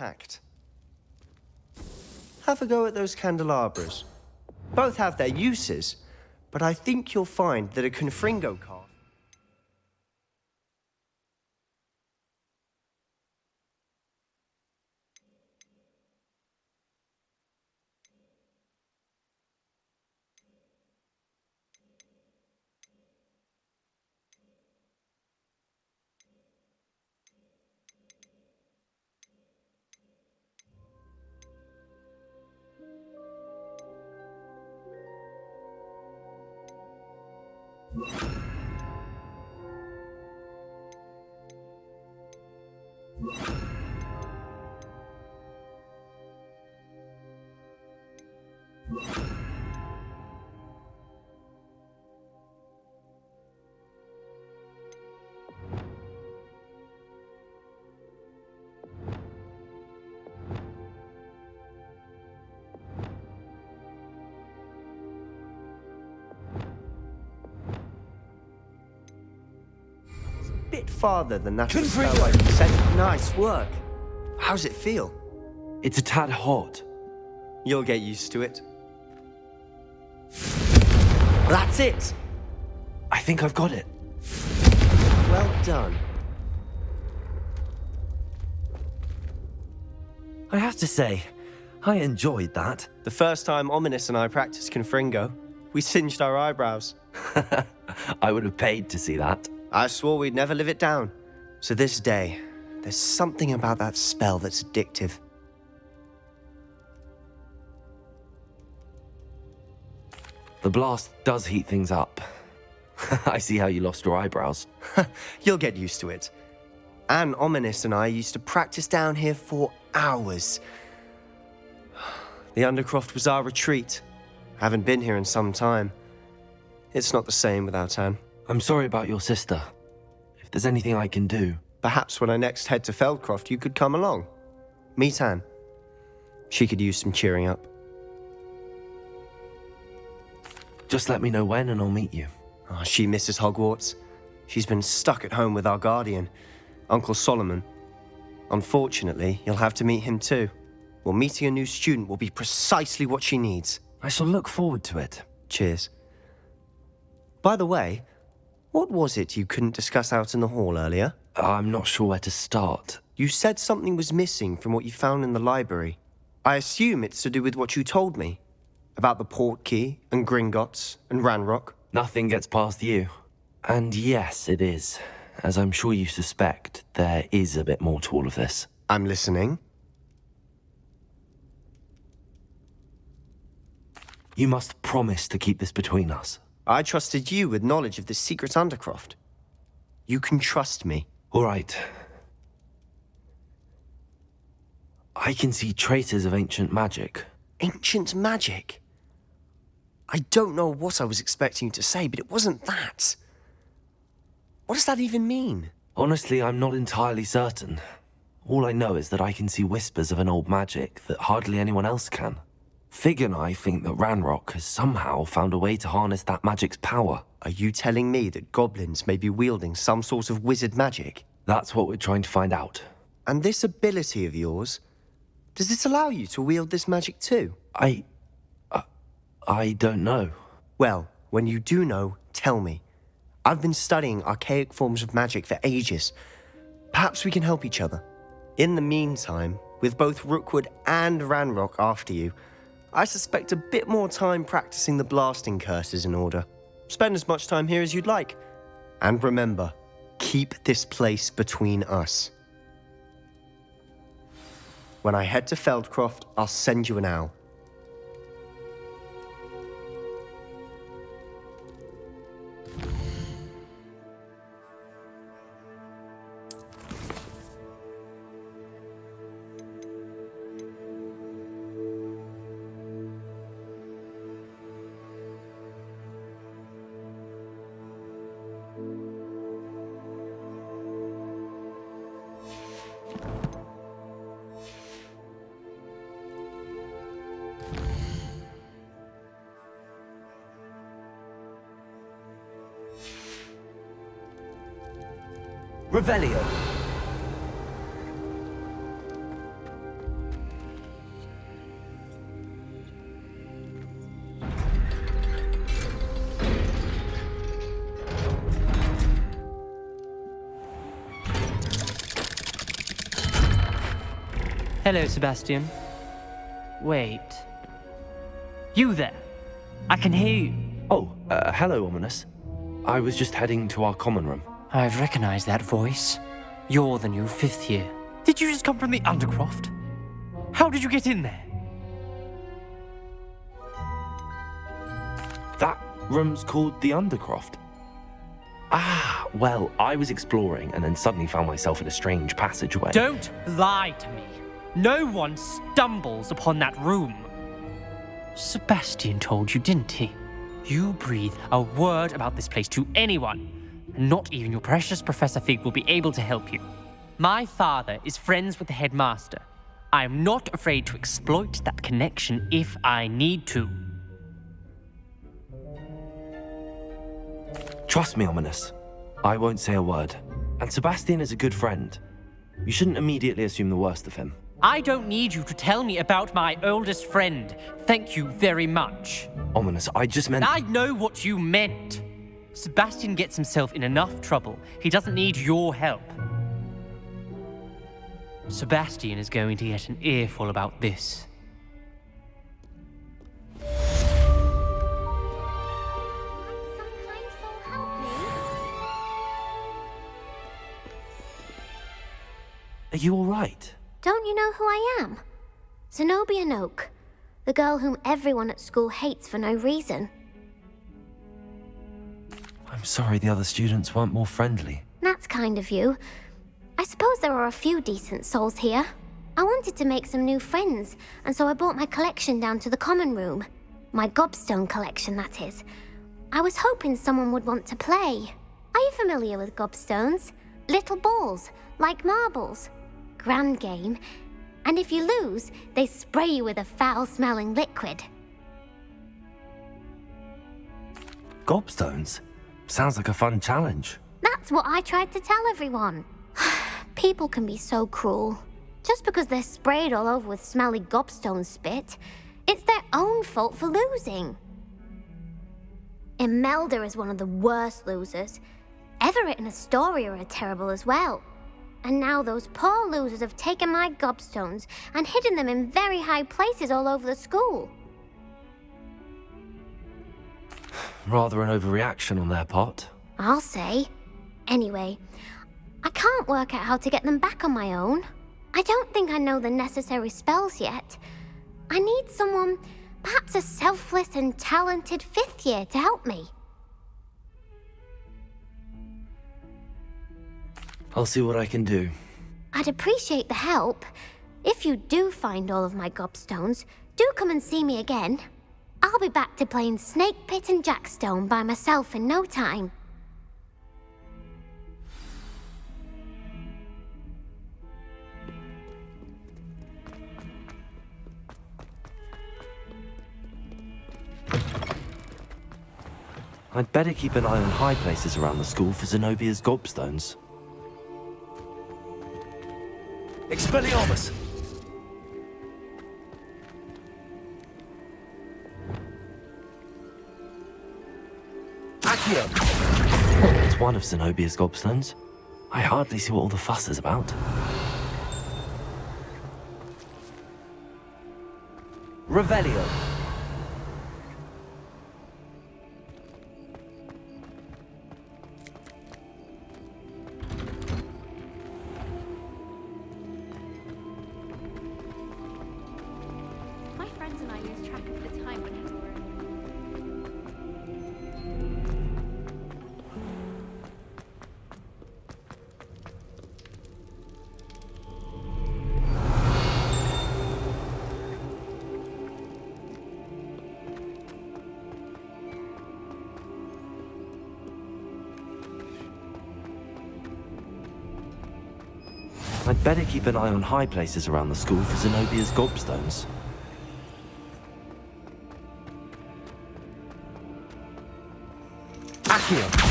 packed. Have a go at those candelabras. Both have their uses, but I think you'll find that a Confringo card... bit farther than that spell I sent. Nice work. How's it feel? It's a tad hot. You'll get used to it. That's it! I think I've got it. Well done. I have to say, I enjoyed that. The first time Ominous and I practiced Confringo, we singed our eyebrows. I would have paid to see that. I swore we'd never live it down. So this day, there's something about that spell that's addictive. The blast does heat things up. I see how you lost your eyebrows. You'll get used to it. Anne, Ominous and I used to practice down here for hours. The Undercroft was our retreat. Haven't been here in some time. It's not the same without Anne. I'm sorry about your sister. If there's anything I can do... Perhaps when I next head to Feldcroft, you could come along. Meet Anne. She could use some cheering up. Just let me know when and I'll meet you. Oh, she misses Hogwarts. She's been stuck at home with our guardian, Uncle Solomon. Unfortunately, you'll have to meet him too. Well, meeting a new student will be precisely what she needs. I shall look forward to it. Cheers. By the way, what was it you couldn't discuss out in the hall earlier? I'm not sure where to start. You said something was missing from what you found in the library. I assume it's to do with what you told me. About the Portkey, and Gringotts, and Ranrock. Nothing gets past you. And yes, it is. As I'm sure you suspect, there is a bit more to all of this. I'm listening. You must promise to keep this between us. I trusted you with knowledge of the secret Undercroft. You can trust me. All right. I can see traces of ancient magic. Ancient magic? I don't know what I was expecting you to say, but it wasn't that. What does that even mean? Honestly, I'm not entirely certain. All I know is that I can see whispers of an old magic that hardly anyone else can. Fig and I think that Ranrock has somehow found a way to harness that magic's power. Are you telling me that goblins may be wielding some sort of wizard magic? That's what we're trying to find out. And this ability of yours, does it allow you to wield this magic too? I don't know. Well, when you do know, tell me. I've been studying archaic forms of magic for ages. Perhaps we can help each other. In the meantime, with both Rookwood and Ranrock after you, I suspect a bit more time practicing the blasting curse is in order. Spend as much time here as you'd like. And remember, keep this place between us. When I head to Feldcroft, I'll send you an owl. Revelio. Hello, Sebastian. Wait. You there? I can hear you. Oh, hello, Ominous. I was just heading to our common room. I've recognized that voice. You're the new 5th year. Did you just come from the Undercroft? How did you get in there? That room's called the Undercroft. Ah, well, I was exploring and then suddenly found myself in a strange passageway. Don't lie to me. No one stumbles upon that room. Sebastian told you, didn't he? You breathe a word about this place to anyone, and not even your precious Professor Fig will be able to help you. My father is friends with the headmaster. I am not afraid to exploit that connection if I need to. Trust me, Ominous. I won't say a word. And Sebastian is a good friend. You shouldn't immediately assume the worst of him. I don't need you to tell me about my oldest friend. Thank you very much. Ominous, I just meant... I know what you meant. Sebastian gets himself in enough trouble. He doesn't need your help. Sebastian is going to get an earful about this. Are you all right? Don't you know who I am? Zenobia Noke, the girl whom everyone at school hates for no reason. I'm sorry the other students weren't more friendly. That's kind of you. I suppose there are a few decent souls here. I wanted to make some new friends, and so I brought my collection down to the common room. My Gobstone collection, that is. I was hoping someone would want to play. Are you familiar with Gobstones? Little balls, like marbles. Grand game. And if you lose, they spray you with a foul-smelling liquid. Gobstones? Sounds like a fun challenge. That's what I tried to tell everyone. People can be so cruel. Just because they're sprayed all over with smelly gobstone spit, it's their own fault for losing. Imelda is one of the worst losers. Everett and Astoria are terrible as well. And now those poor losers have taken my gobstones and hidden them in very high places all over the school. Rather an overreaction on their part. I'll say. Anyway, I can't work out how to get them back on my own. I don't think I know the necessary spells yet. I need someone, perhaps a selfless and talented 5th year to help me. I'll see what I can do. I'd appreciate the help. If you do find all of my gobstones, do come and see me again. I'll be back to playing Snake Pit and Jackstone by myself in no time. I'd better keep an eye on high places around the school for Zenobia's gobstones. Expelliarmus! Accio! It's one of Zenobia's gobstones. I hardly see what all the fuss is about. Revelio. My friends and I lose track of the time when we were I'd better keep an eye on high places around the school for Zenobia's gobstones. Accio!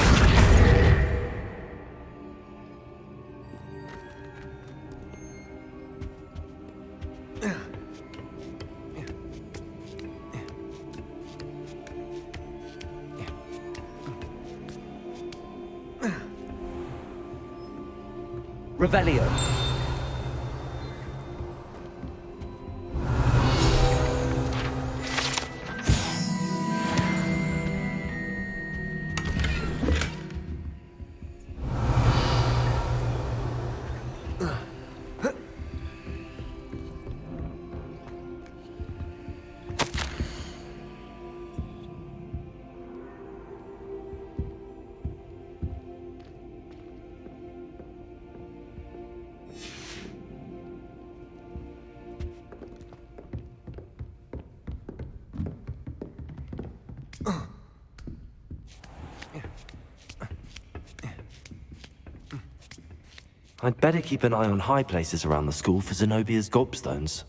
Revelio. I'd better keep an eye on high places around the school for Zenobia's Gobstones.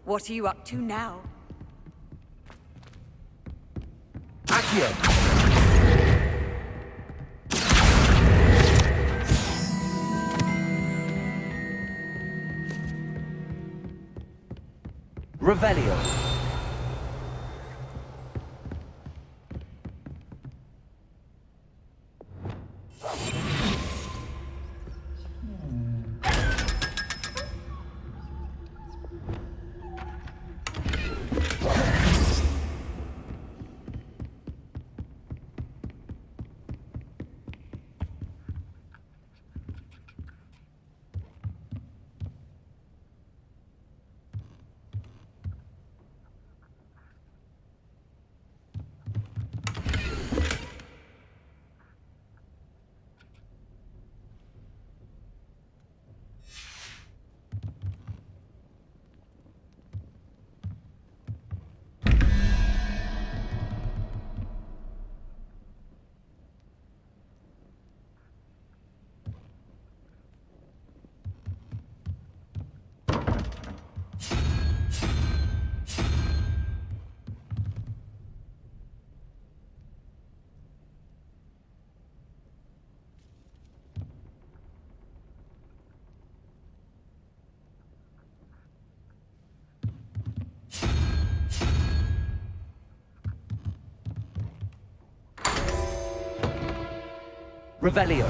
What are you up to now? Accio! Revelio. Revelio.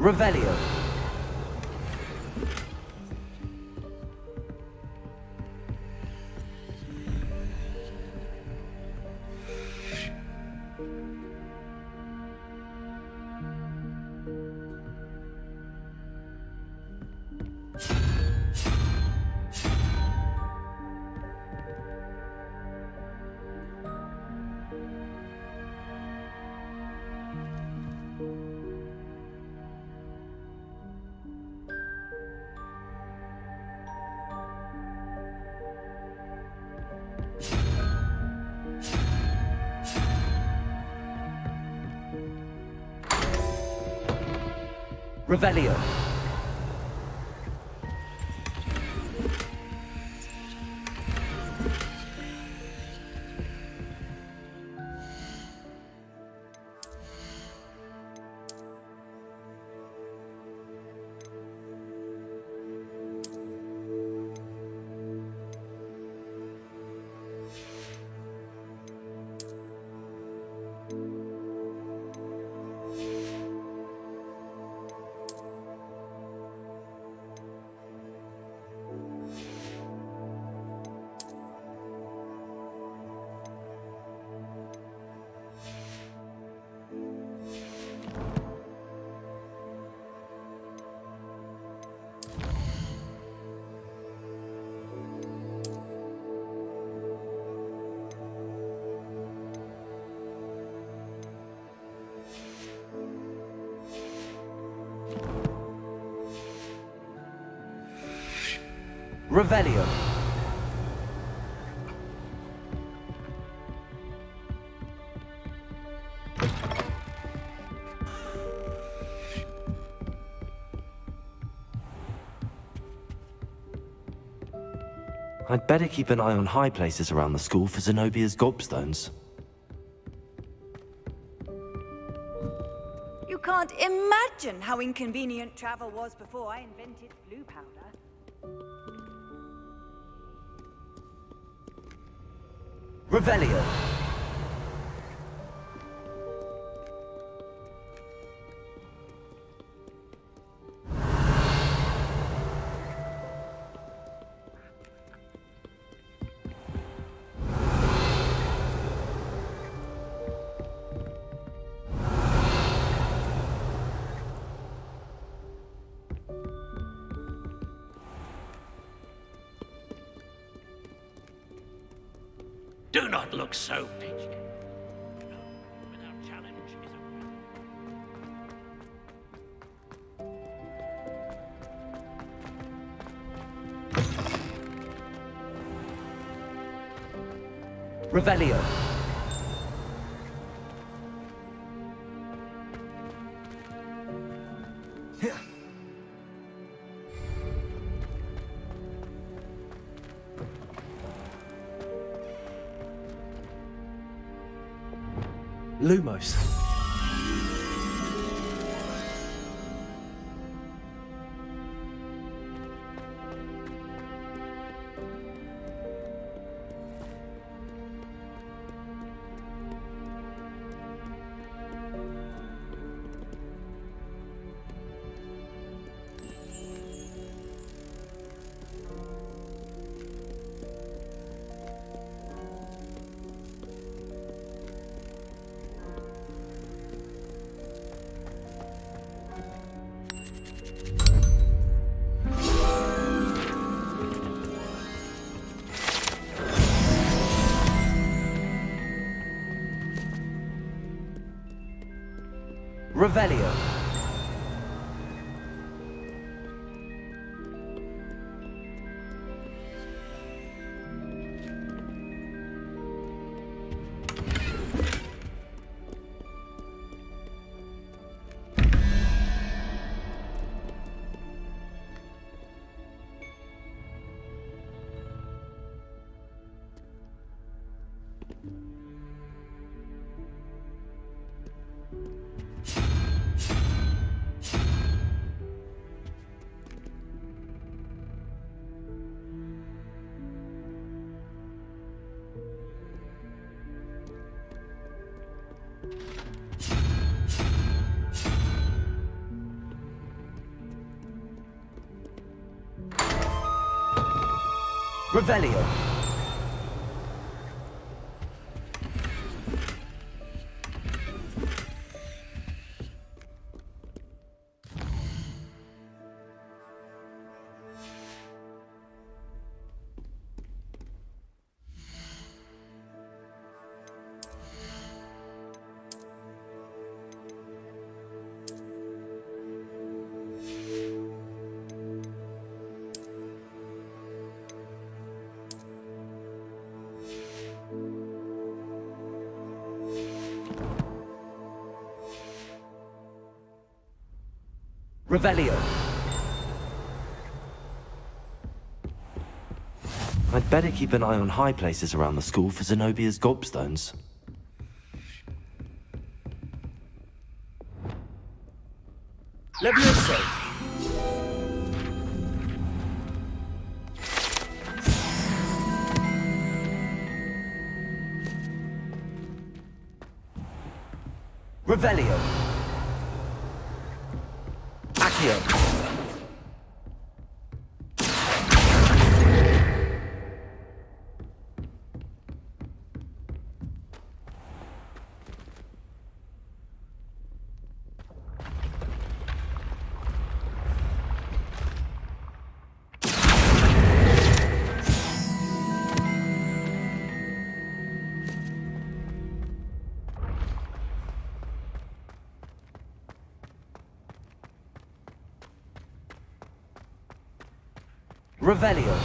Revelio. Revelio. Revelio. I'd better keep an eye on high places around the school for Zenobia's Gobstones. You can't imagine how inconvenient travel was before I invented blue powder. Revelio. Do not look so pitched. Revelio. Lumos. Revelio. Revelio. Revelio. I'd better keep an eye on high places around the school for Zenobia's Gobstones. Levioso. Revelio. Accio. Revelio.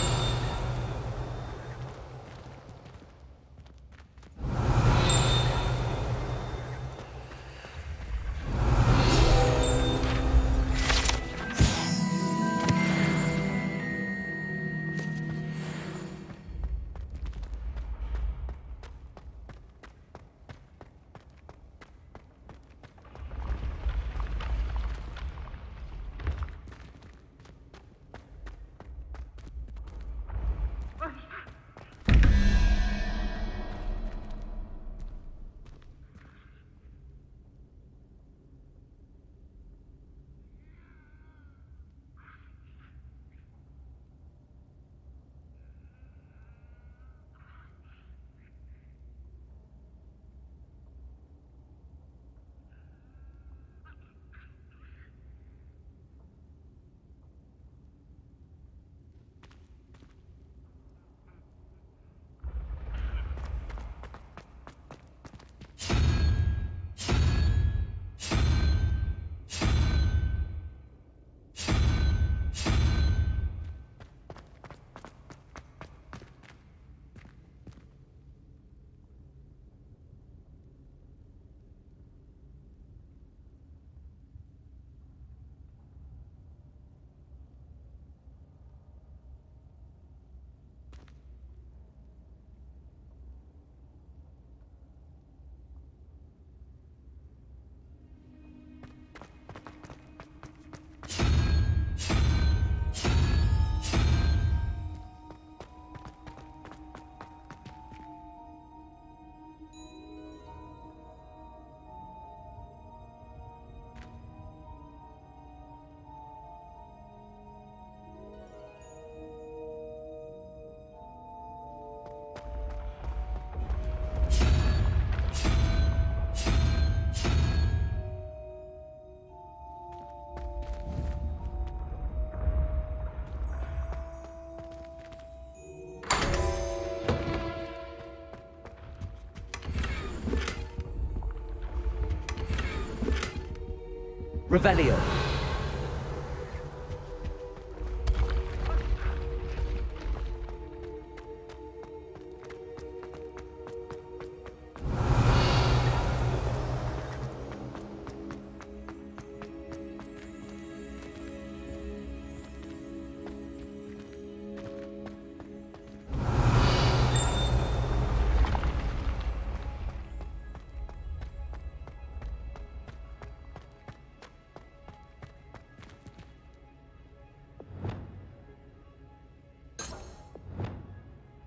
Revelio.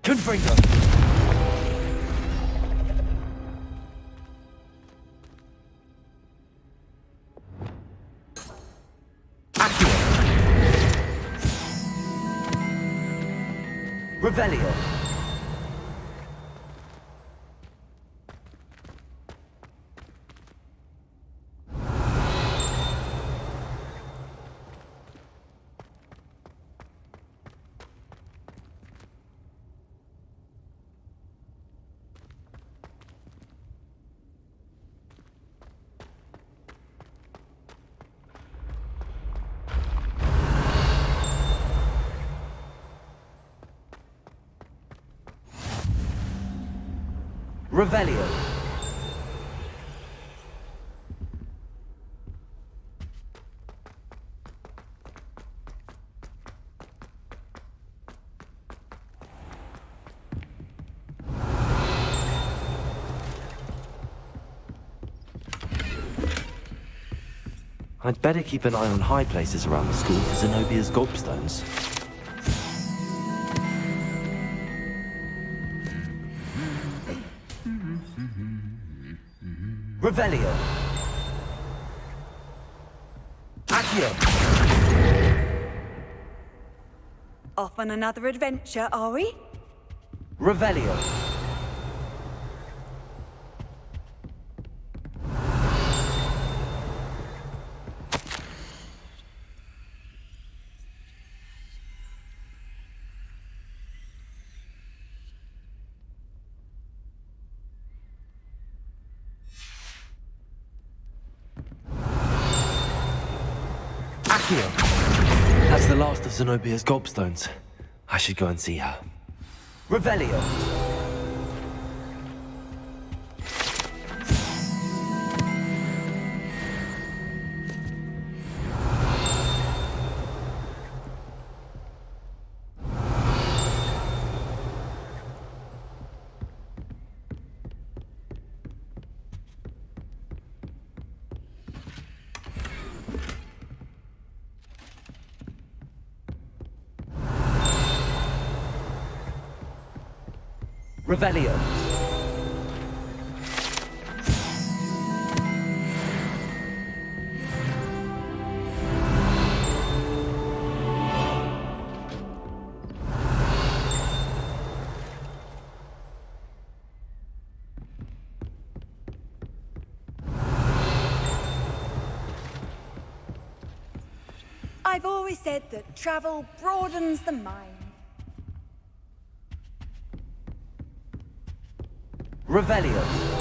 Confringo. Accio. Revelio. Revelio. I'd better keep an eye on high places around the school for Zenobia's Gobstones. Revelio. Accio. Off on another adventure, are we? Revelio. That's the last of Zenobia's Gobstones. I should go and see her. Revelio. Revelio. I've always said that travel broadens the mind. Revelio.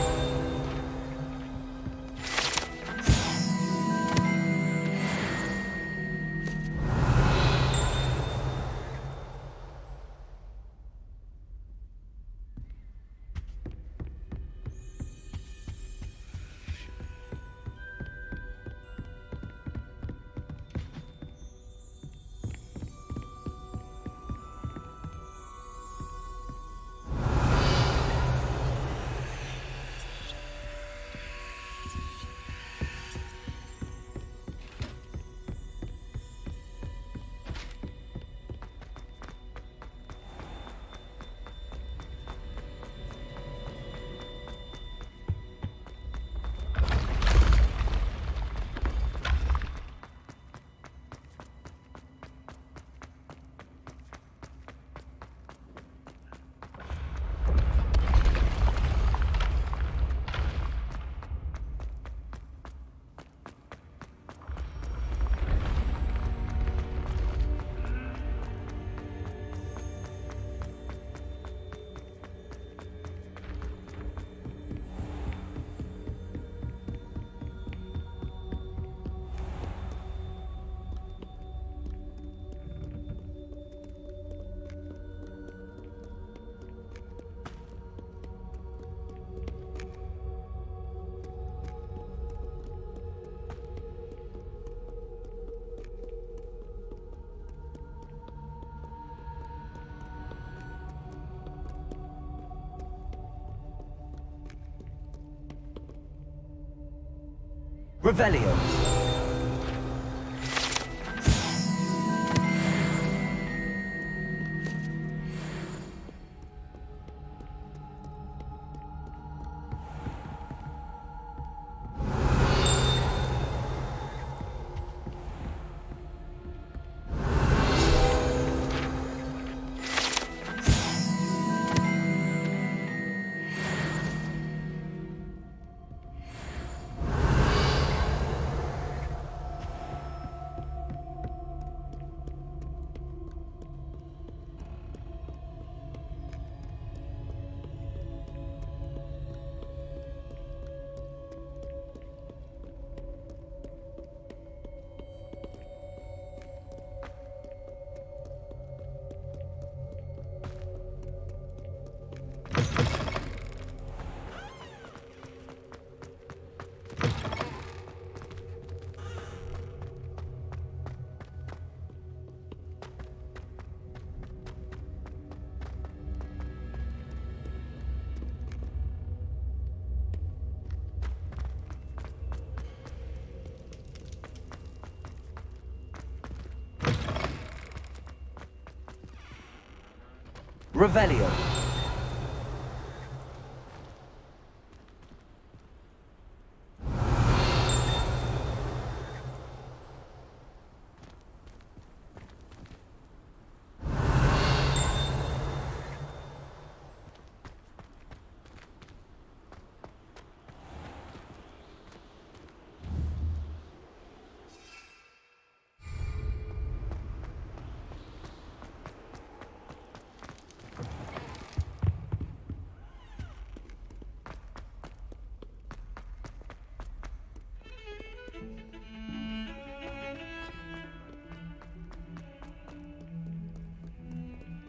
Revelio. Revelio.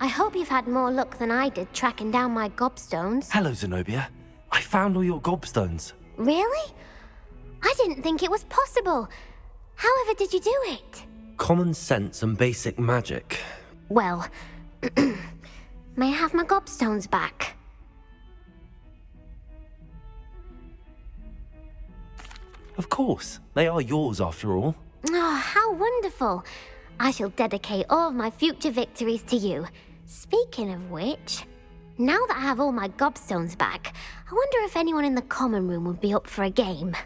I hope you've had more luck than I did tracking down my gobstones. Hello, Zenobia. I found all your gobstones. Really? I didn't think it was possible. However did you do it? Common sense and basic magic. Well, may I have my gobstones back? Of course. They are yours after all. Oh, how wonderful. I shall dedicate all of my future victories to you. Speaking of which, now that I have all my gobstones back, I wonder if anyone in the common room would be up for a game.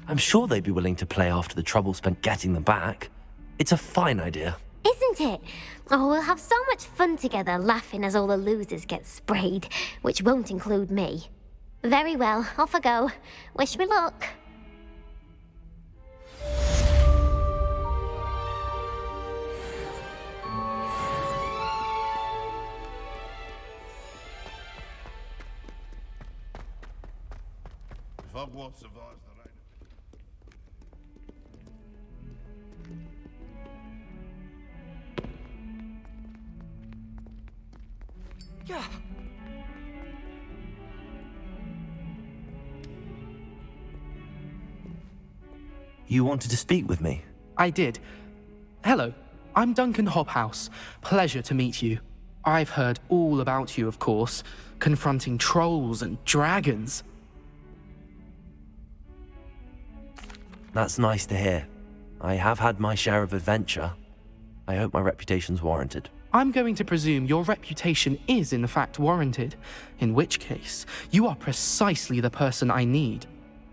I'm sure they'd be willing to play after the trouble spent getting them back. It's a fine idea. Isn't it? Oh, we'll have so much fun together laughing as all the losers get sprayed, which won't include me. Very well, off I go. Wish me luck. If Hogwarts survives the rain. Yeah. You wanted to speak with me? I did. Hello, I'm Duncan Hobhouse. Pleasure to meet you. I've heard all about you, of course, confronting trolls and dragons. That's nice to hear. I have had my share of adventure. I hope my reputation's warranted. I'm going to presume your reputation is in fact warranted, in which case, you are precisely the person I need.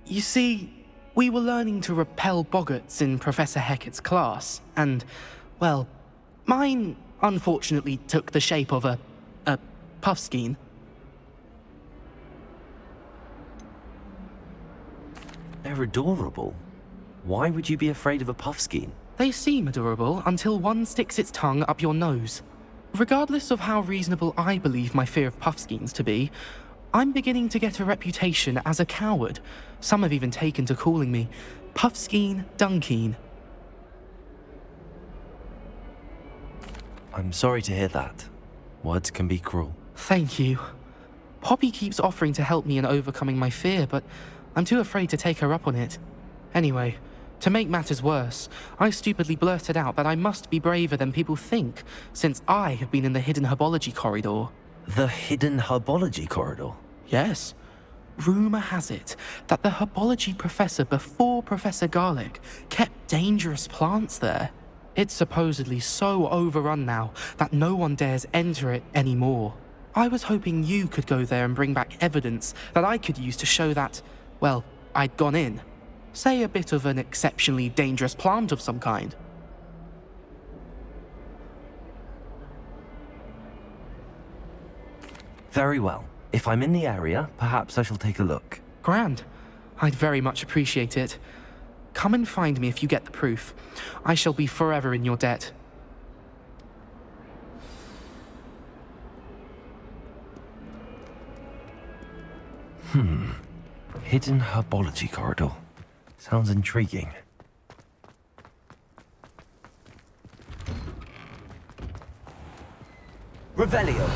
You see, we were learning to repel boggarts in Professor Hecat's class, and, well, mine unfortunately took the shape of a puffskein. They're adorable. Why would you be afraid of a puffskein? They seem adorable until one sticks its tongue up your nose. Regardless of how reasonable I believe my fear of puffskeins to be, I'm beginning to get a reputation as a coward. Some have even taken to calling me Puffskein Duncan. I'm sorry to hear that. Words can be cruel. Thank you. Poppy keeps offering to help me in overcoming my fear, but I'm too afraid to take her up on it. Anyway, to make matters worse, I stupidly blurted out that I must be braver than people think, since I have been in the hidden Herbology corridor. The hidden Herbology corridor? Yes. Rumour has it that the Herbology professor before Professor Garlic kept dangerous plants there. It's supposedly so overrun now that no one dares enter it anymore. I was hoping you could go there and bring back evidence that I could use to show that, well, I'd gone in. Say a bit of an exceptionally dangerous plant of some kind. Very well. If I'm in the area, perhaps I shall take a look. Grand. I'd very much appreciate it. Come and find me if you get the proof. I shall be forever in your debt. Hidden Herbology corridor. Sounds intriguing. Revelio.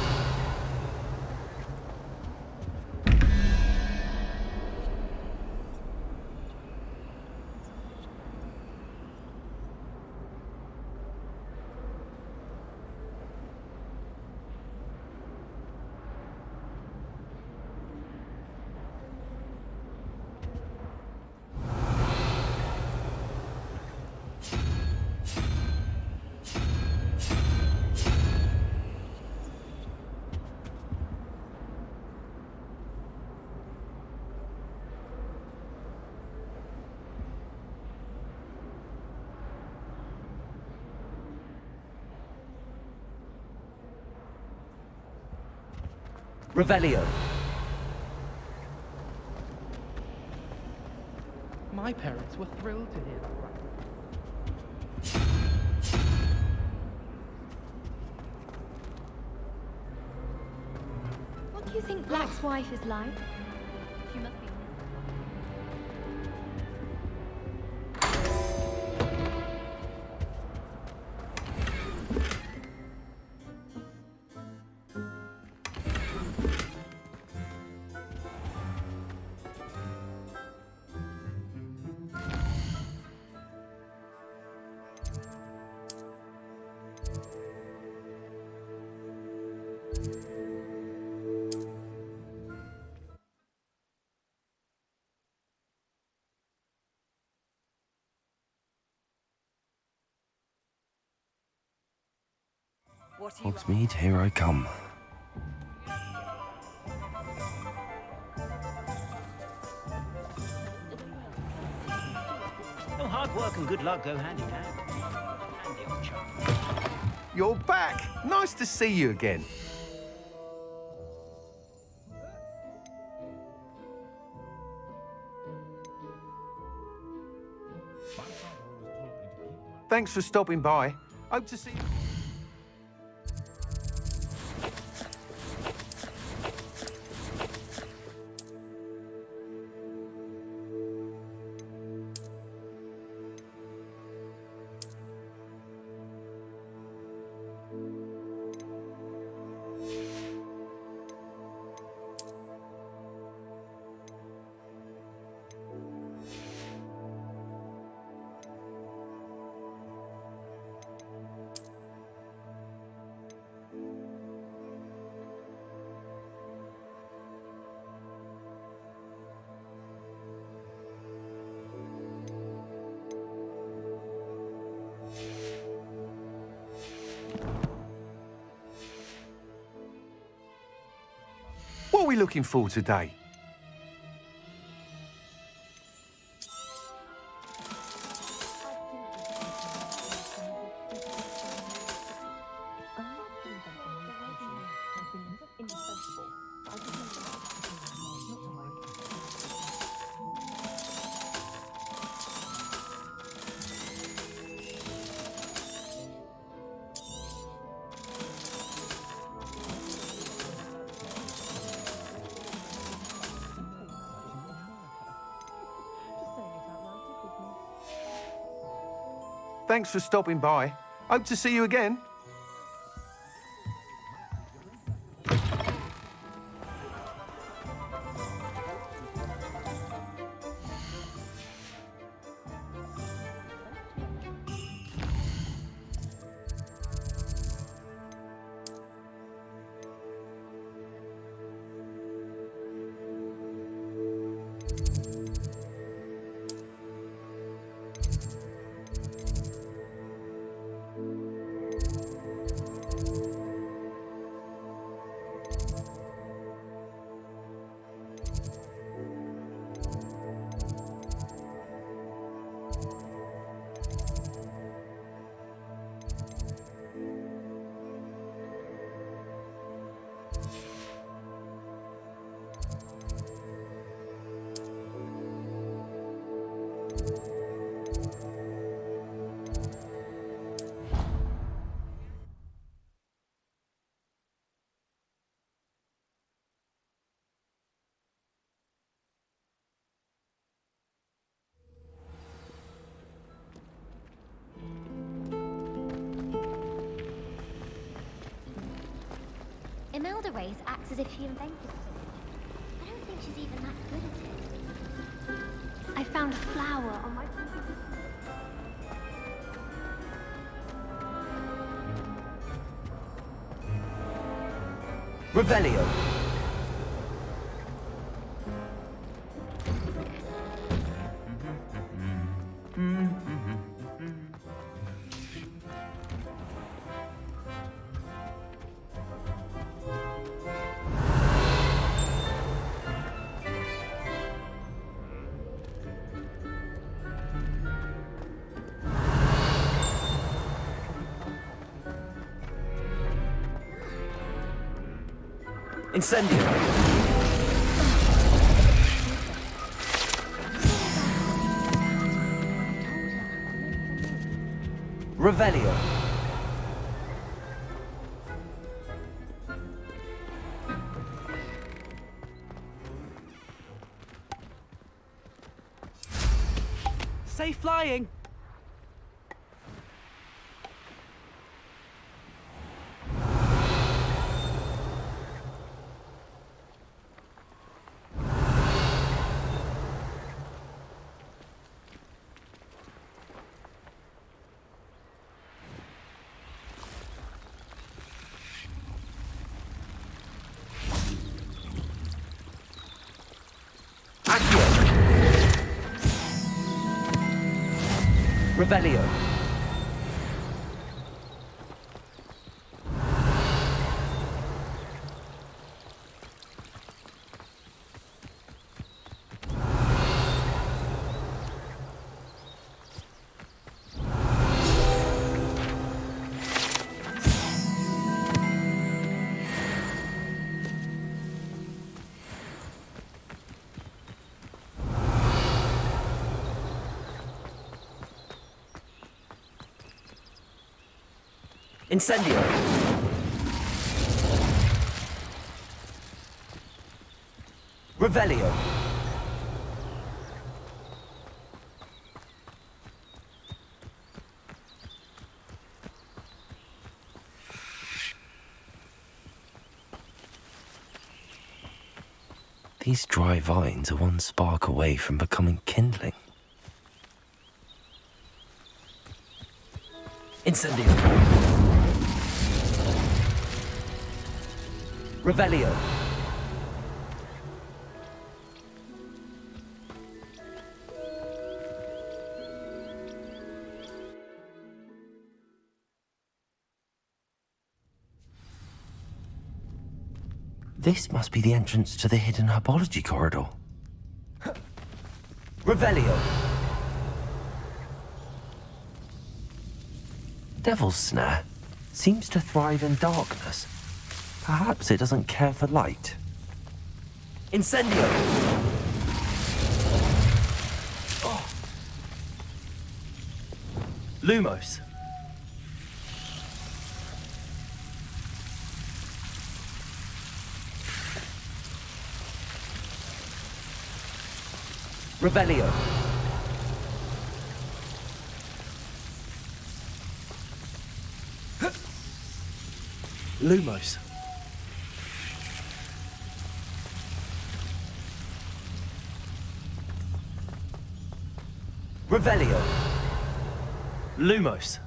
Revelio. My parents were thrilled to hear that. What do you think Black's wife is like? She must be. Hogsmeade, here I come. Oh, hard work and good luck go hand in hand. And the old chap. You're back. Nice to see you again. Thanks for stopping by. Hope to see you. What are we looking for today? Thanks for stopping by. Hope to see you again. rays acts as if she invented it. I don't think she's even that good at it. I found a flower on my... Revelio. Incendio. Revelio. Safe flying. Revelio. Incendio. Revelio. These dry vines are one spark away from becoming kindling. Incendio. Revelio. This must be the entrance to the hidden Herbology corridor. Revelio. Devil's Snare seems to thrive in darkness. Perhaps it doesn't care for light. Incendio. Oh. Lumos. Revelio. Lumos. Revelio. Lumos.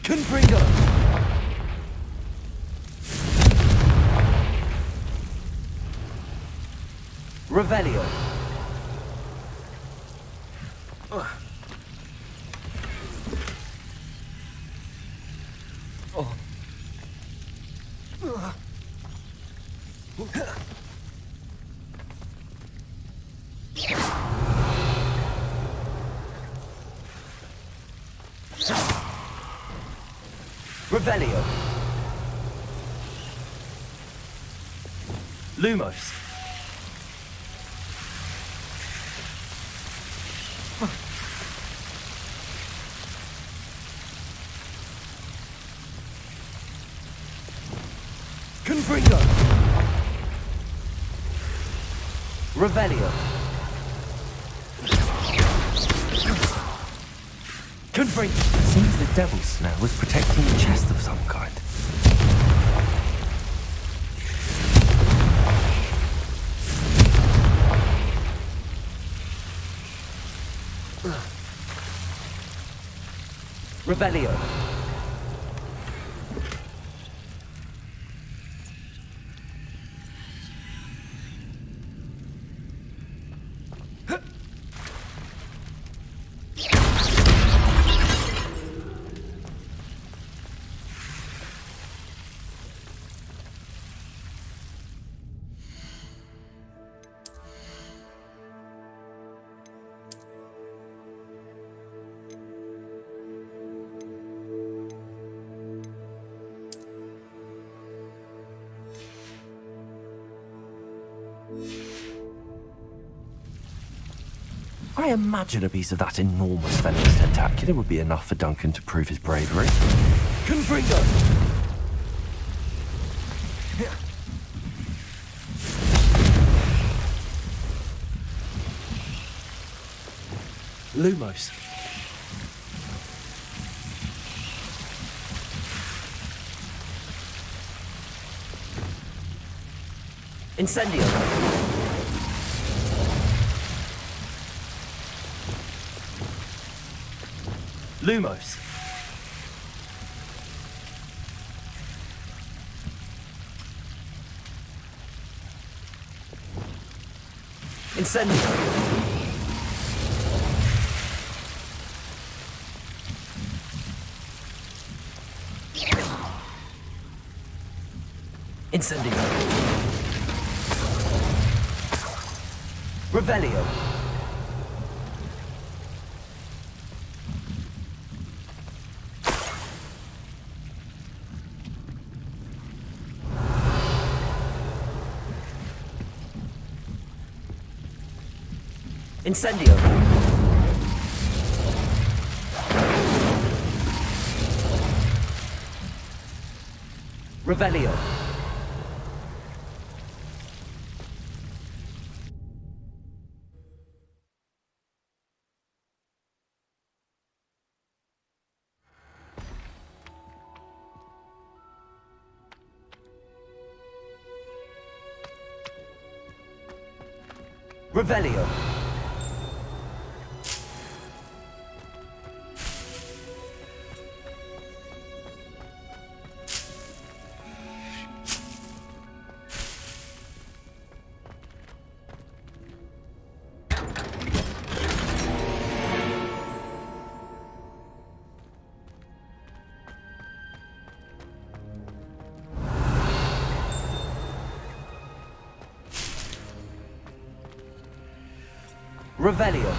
Confringo. Revelio. Revelio. Lumos. Confringo. Revelio. Seems the devil's snare was protecting the chest of some kind. Revelio. I imagine a piece of that enormous Venomous tentacular would be enough for Duncan to prove his bravery. Confringo. Lumos. Incendio. Lumos. Incendio. Incendio. Revelio. Incendio. Revelio. Revelio. Revelio.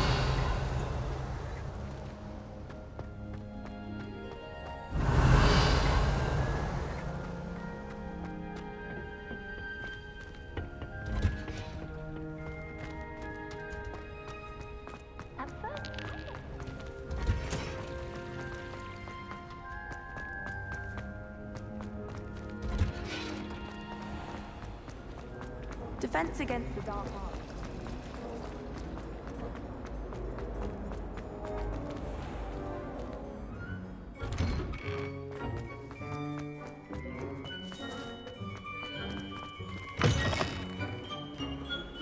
Defense against the dark arts.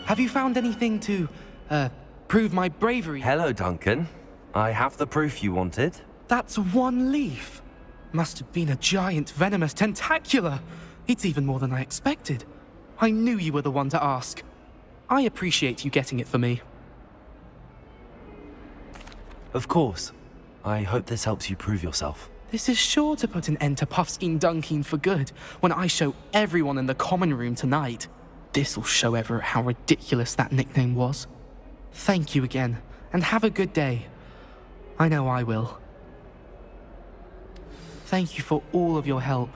Have you found anything to, prove my bravery? Hello, Duncan. I have the proof you wanted. That's one leaf. Must have been a giant venomous tentacular. It's even more than I expected. I knew you were the one to ask. I appreciate you getting it for me. Of course. I hope this helps you prove yourself. This is sure to put an end to Puffskein Duncan for good when I show everyone in the common room tonight. This'll show Everett how ridiculous that nickname was. Thank you again, and have a good day. I know I will. Thank you for all of your help.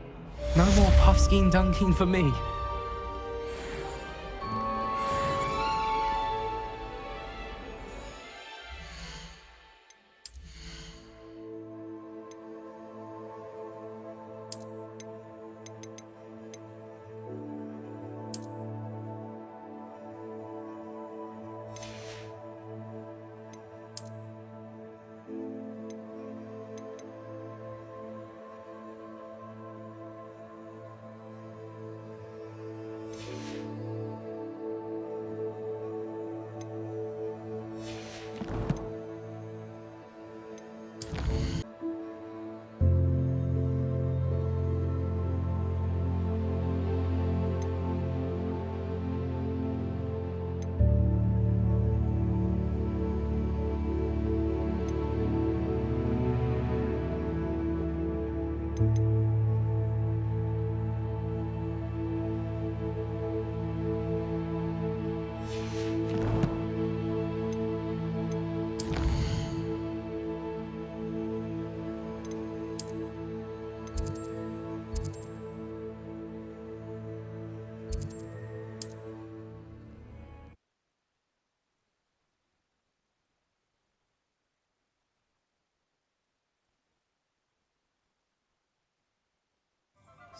No more Puffskein Duncan for me.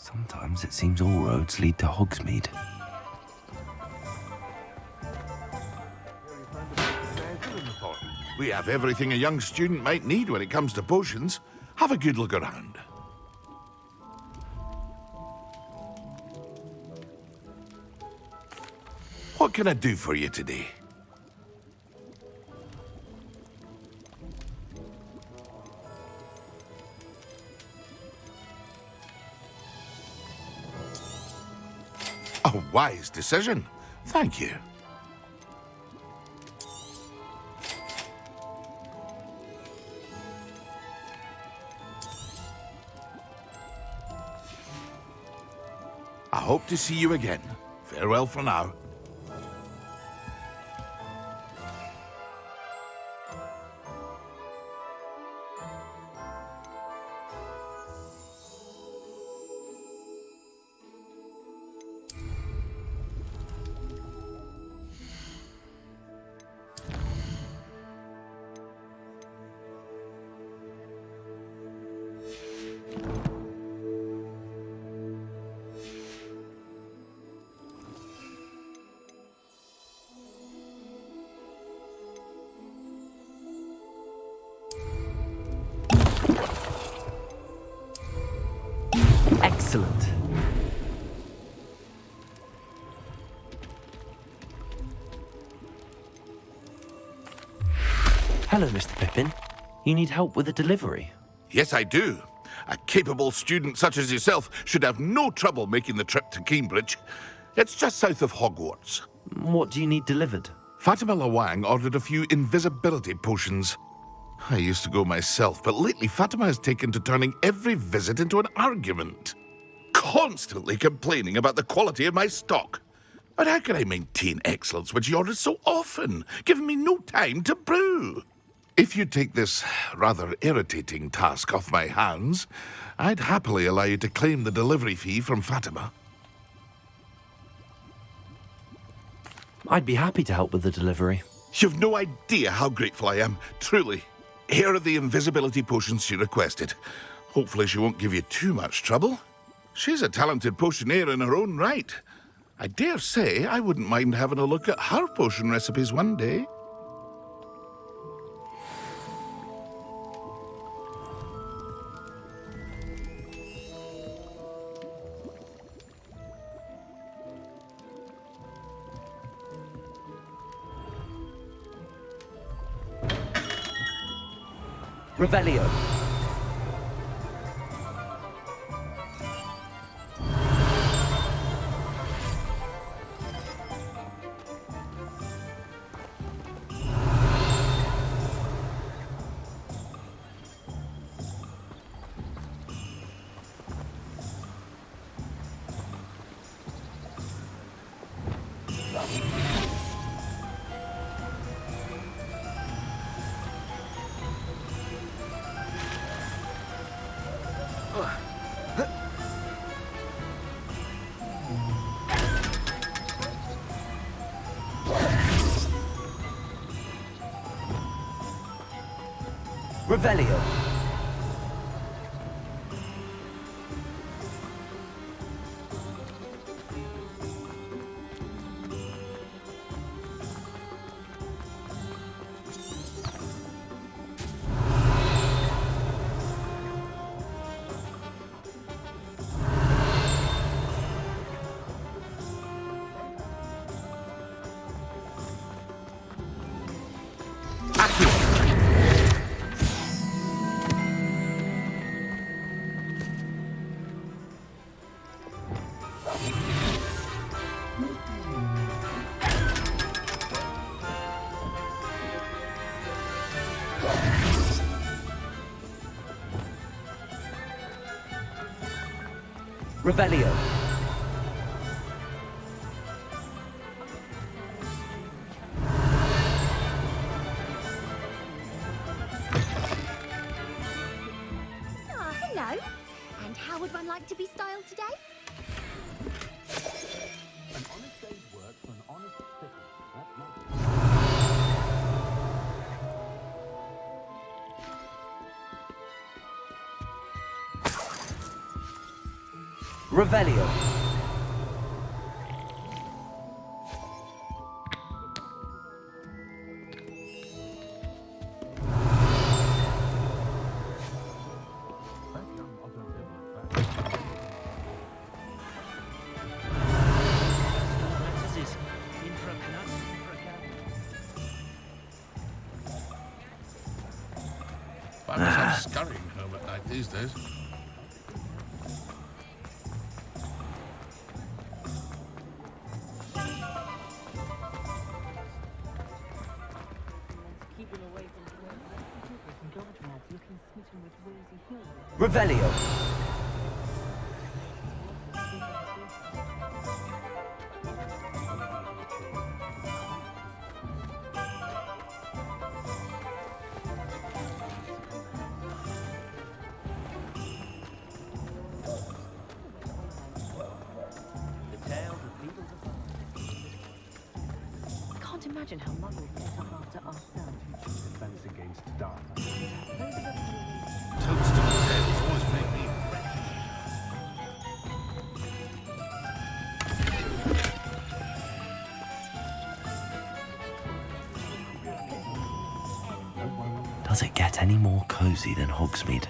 Sometimes it seems all roads lead to Hogsmeade. We have everything a young student might need when it comes to potions. Have a good look around. What can I do for you today? A wise decision. Thank you. I hope to see you again. Farewell for now. Excellent. Hello, Mr. Pippin. You need help with a delivery? Yes, I do. A capable student such as yourself should have no trouble making the trip to Cambridge. It's just south of Hogwarts. What do you need delivered? Fatima Lawang ordered a few invisibility potions. I used to go myself, but lately Fatima has taken to turning every visit into an argument. Constantly complaining about the quality of my stock. But how can I maintain excellence when she orders so often, giving me no time to brew? If you take this rather irritating task off my hands, I'd happily allow you to claim the delivery fee from Fatima. I'd be happy to help with the delivery. You've no idea how grateful I am, truly. Here are the invisibility potions she requested. Hopefully she won't give you too much trouble. She's a talented potioneer in her own right. I dare say I wouldn't mind having a look at her potion recipes one day. Revelio. Revelio. Revelio. Hello. And how would one like to be styled today? An honest day's work for an honest pickle. That's not... Revelio. I must have scurrying home at night these days. Revelio. Can't imagine how much we've set up after ourselves. Defense against darkness. Toadstool tales always make me Does it get any more cozy than Hogsmeade?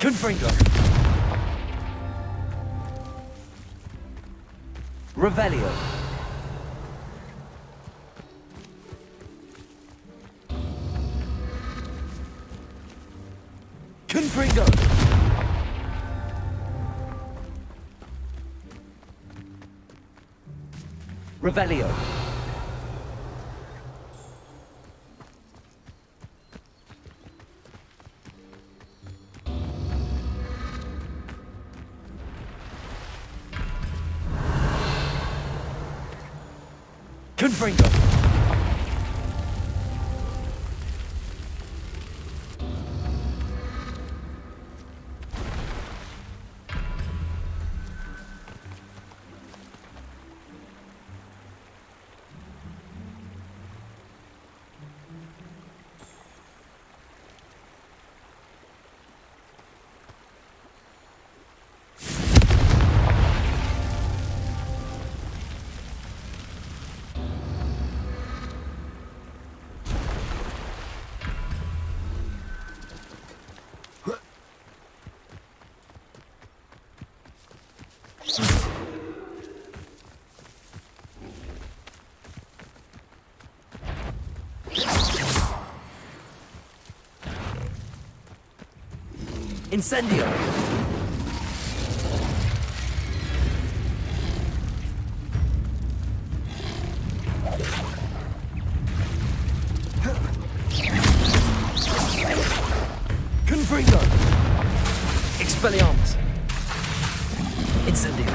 Confringo. Revelio. Confringo. Revelio. Confringo. Incendio! Confringo! Expelliarmus! Incendio!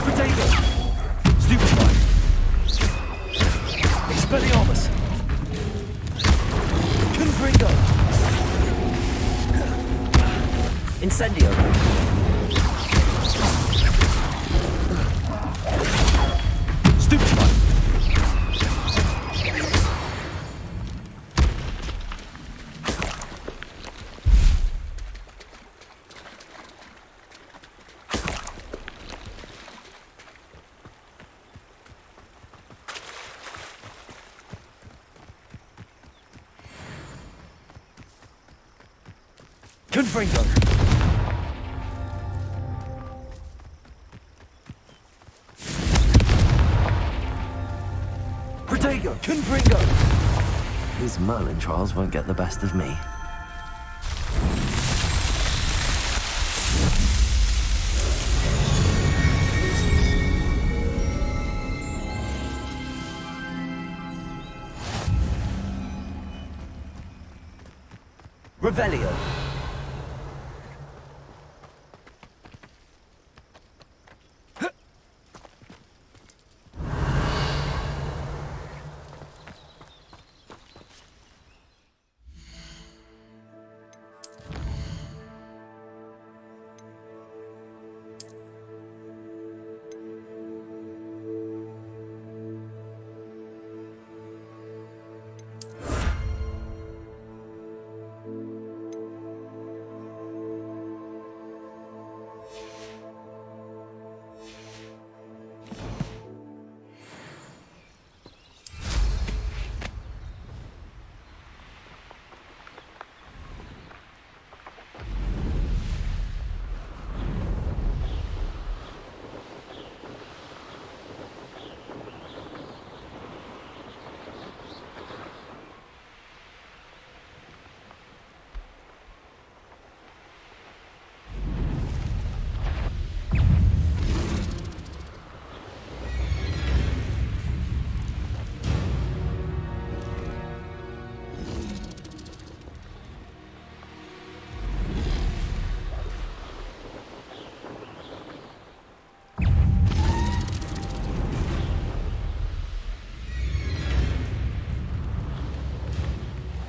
Potato! Stupefy! Expelliarmus! Confringo! Incendio! Stupefy! Confringo! Protego! Confringo! These Merlin Trials won't get the best of me. Revelio!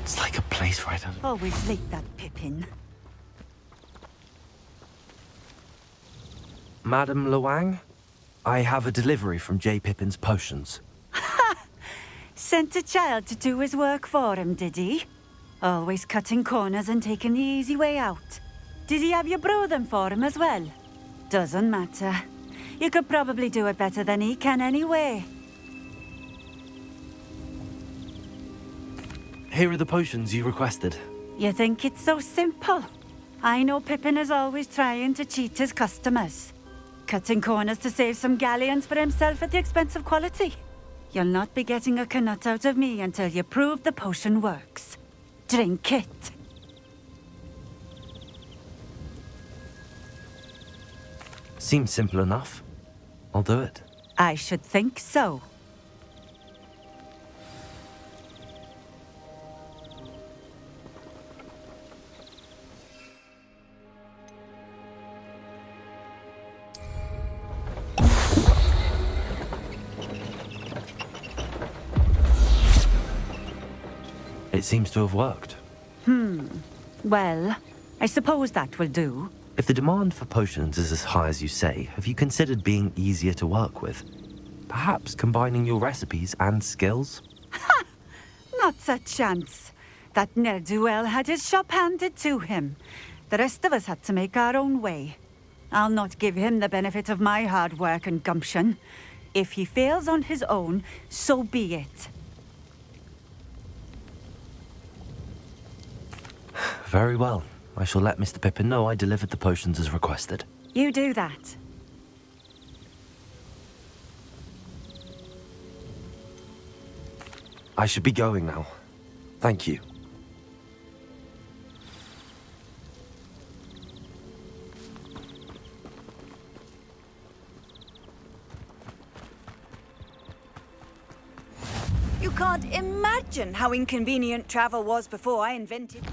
It's like a place right under... Always late, that Pippin. Madam Luang, I have a delivery from J. Pippin's Potions. Sent a child to do his work for him, did he? Always cutting corners and taking the easy way out. Did he have you brew them for him as well? Doesn't matter. You could probably do it better than he can anyway. Here are the potions you requested. You think it's so simple? I know Pippin is always trying to cheat his customers. Cutting corners to save some galleons for himself at the expense of quality. You'll not be getting a canut out of me until you prove the potion works. Drink it. Seems simple enough. I'll do it. I should think so. It seems to have worked. Well, I suppose that will do. If the demand for potions is as high as you say, have you considered being easier to work with? Perhaps combining your recipes and skills? Not a chance. That ne'er-do-well had his shop handed to him. The rest of us had to make our own way. I'll not give him the benefit of my hard work and gumption. If he fails on his own, so be it. Very well. I shall let Mr. Pippin know I delivered the potions as requested. You do that. I should be going now. Thank you. You can't imagine how inconvenient travel was before I invented...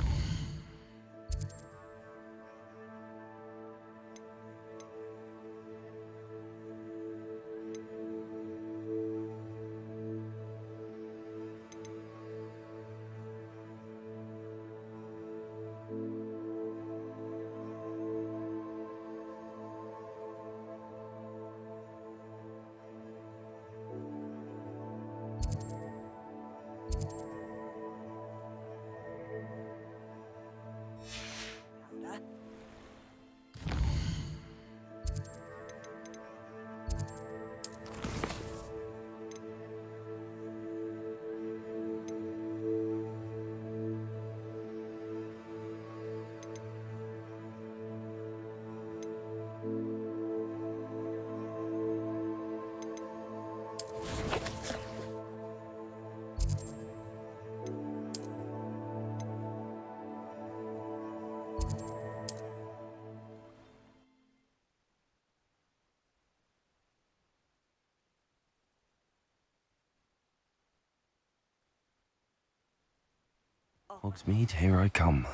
Hogsmeade, here I come.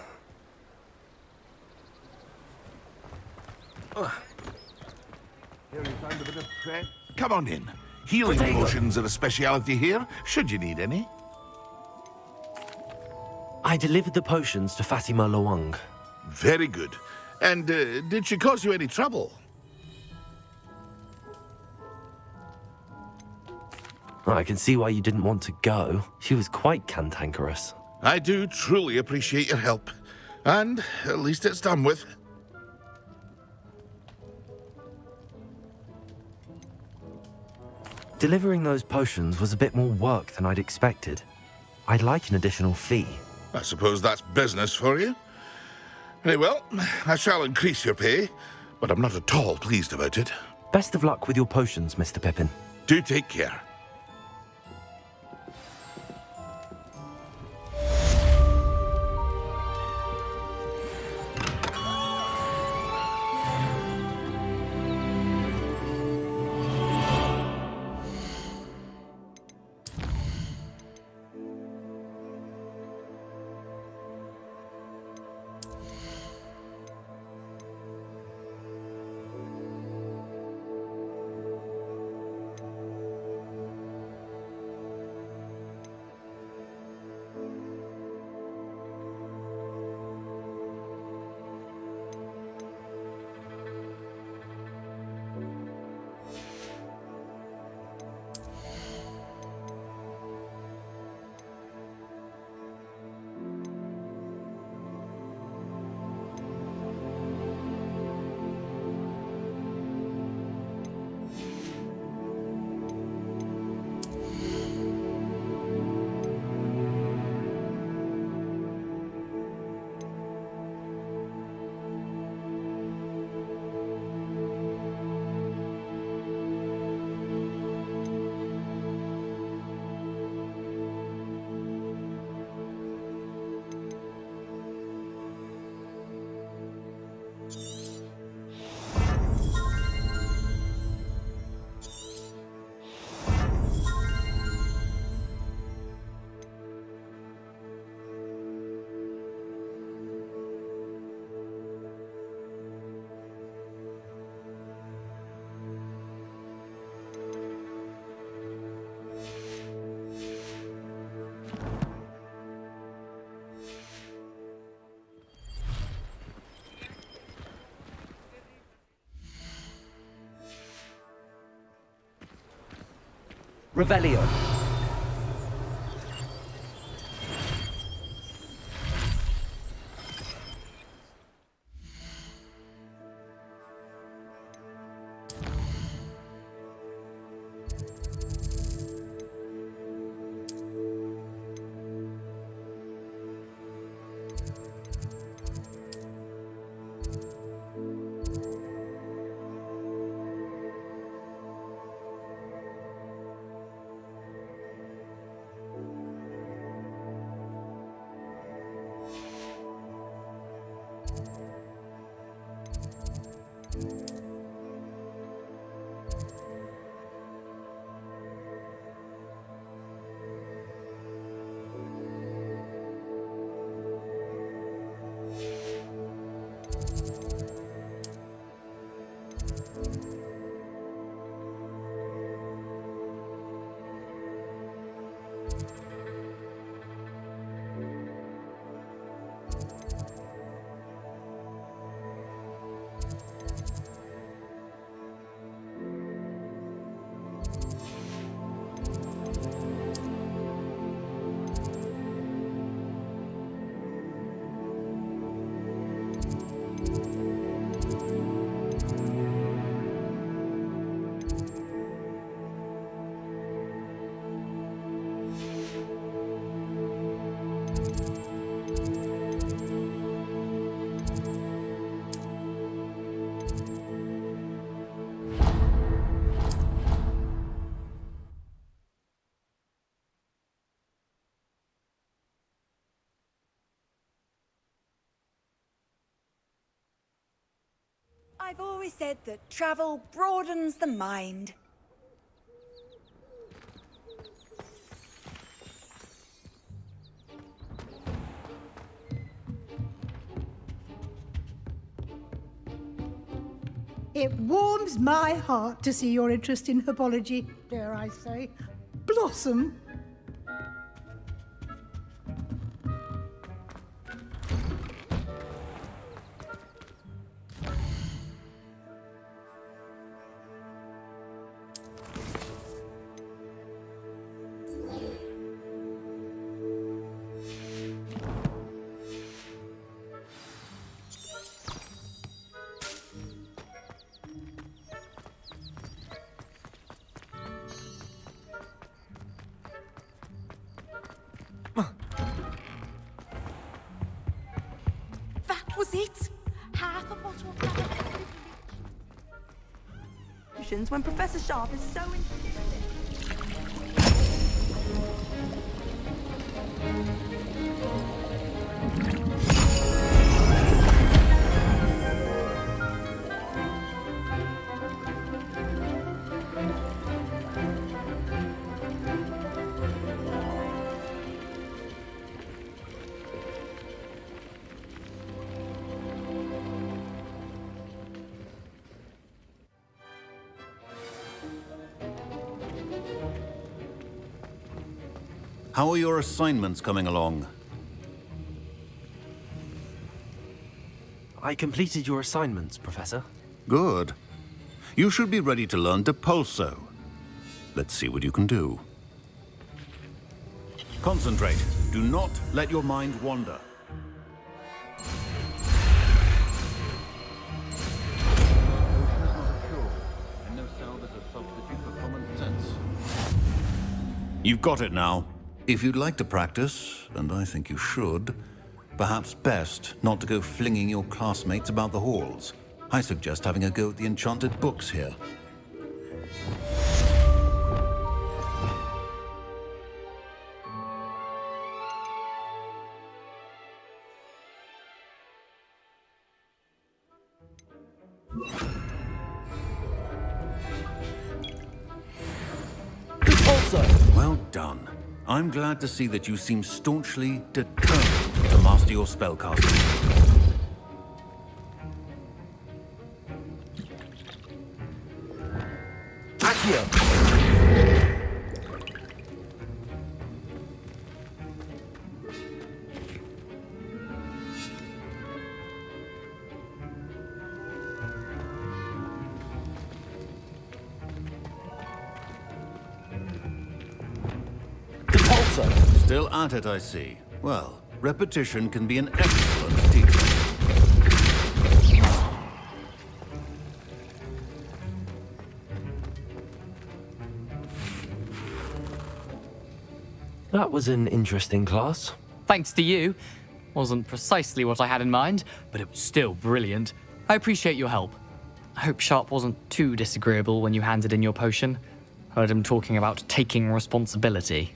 Come on in. Healing potions are a speciality here, should you need any. I delivered the potions to Fatima Loang. Very good. And did she cause you any trouble? I can see why you didn't want to go. She was quite cantankerous. I do truly appreciate your help. And at least it's done with. Delivering those potions was a bit more work than I'd expected. I'd like an additional fee. I suppose that's business for you. Very well, I shall increase your pay, but I'm not at all pleased about it. Best of luck with your potions, Mr. Pippen. Do take care. Revelio. I've always said that travel broadens the mind. It warms my heart to see your interest in herbology, dare I say, blossom. That was it! Half a bottle of when Professor Sharp is so How are your assignments coming along? I completed your assignments, Professor. Good. You should be ready to learn Depulso. Let's see what you can do. Concentrate. Do not let your mind wander. You've got it now. If you'd like to practice, and I think you should, perhaps best not to go flinging your classmates about the halls. I suggest having a go at the enchanted books here. Well done. I'm glad to see that you seem staunchly determined to master your spellcasting. Still at it, I see. Well, repetition can be an excellent teacher. That was an interesting class. Thanks to you. Wasn't precisely what I had in mind, but it was still brilliant. I appreciate your help. I hope Sharp wasn't too disagreeable when you handed in your potion. Heard him talking about taking responsibility.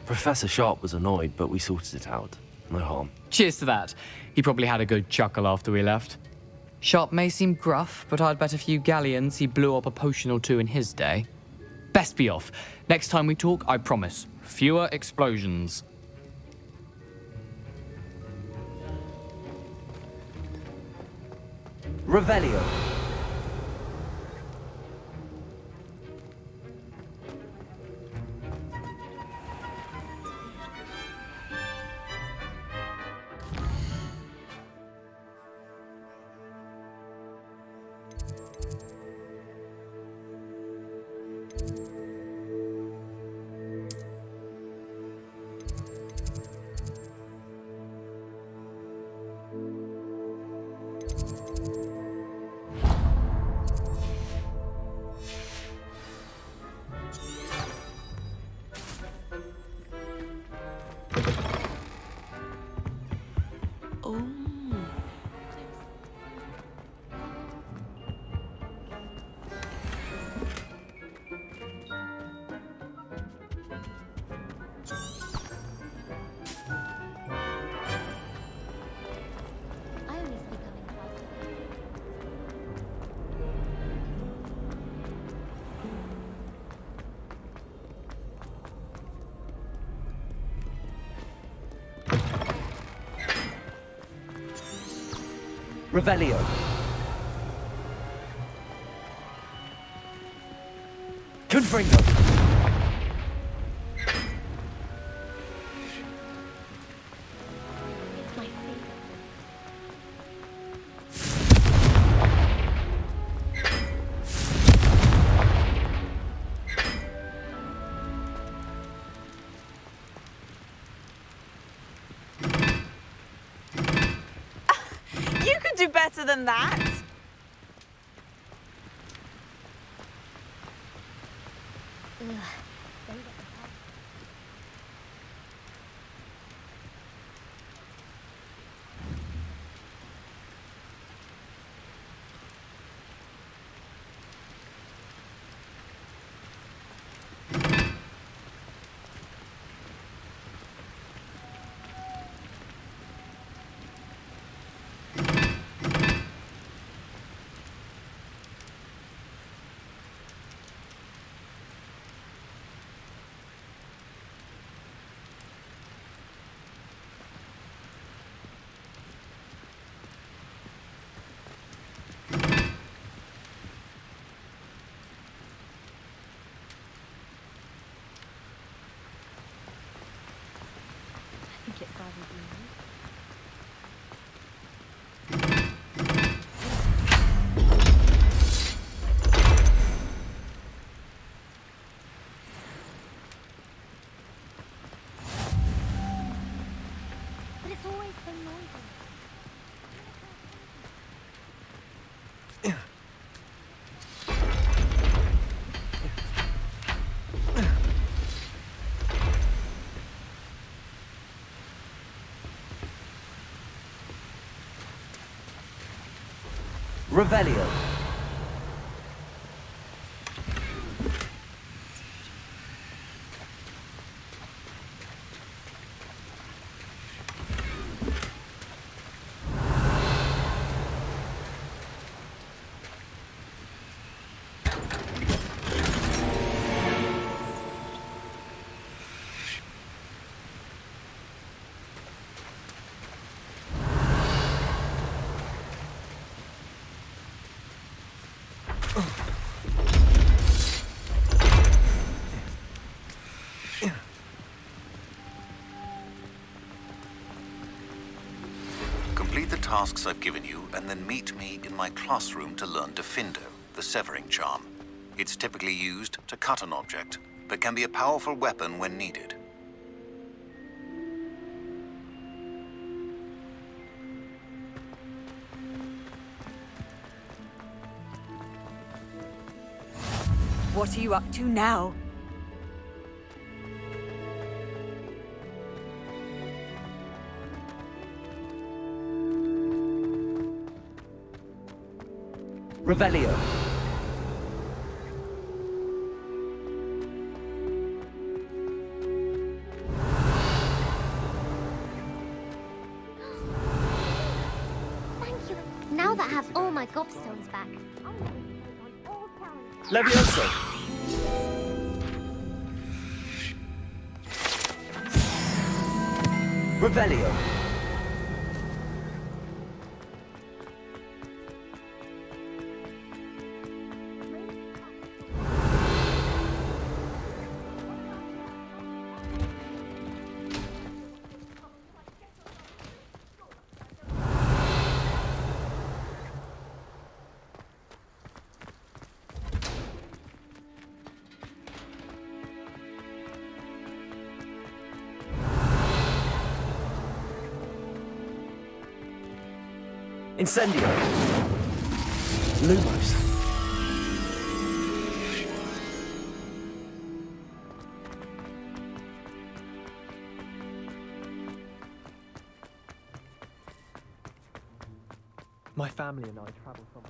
Professor Sharp was annoyed, but we sorted it out. No harm. Cheers to that. He probably had a good chuckle after we left. Sharp may seem gruff, but I'd bet a few galleons he blew up a potion or two in his day. Best be off. Next time we talk, I promise, fewer explosions. Revelio. Revelio. Confringo. You could do better than that. But it's always so noisy. Revelio. Complete the tasks I've given you, and then meet me in my classroom to learn Defindo, the severing charm. It's typically used to cut an object, but can be a powerful weapon when needed. What are you up to now? Revelio. Thank you. Now that I have all my Gobstones back, Levioso. Revelio. Incendio. Lumos. My family and I travel from...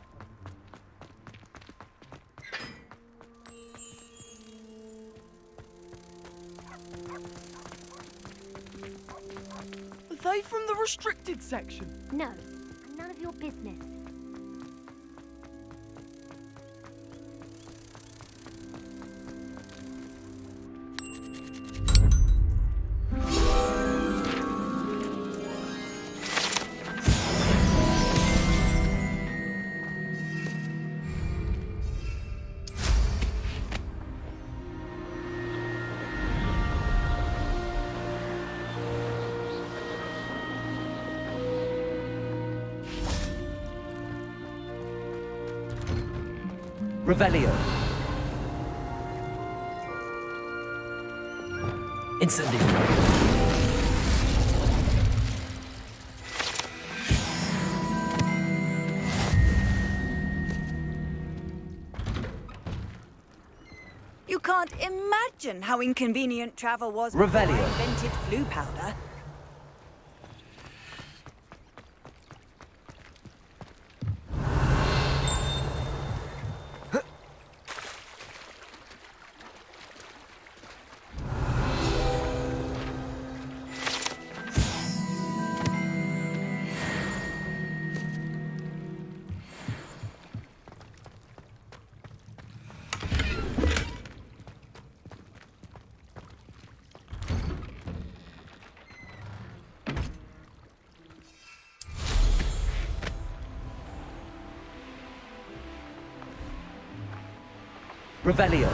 Are they from the restricted section? No, none of your business. Revelio. Incendio. You can't imagine how inconvenient travel was Revelio. before I invented flu powder. Revelio.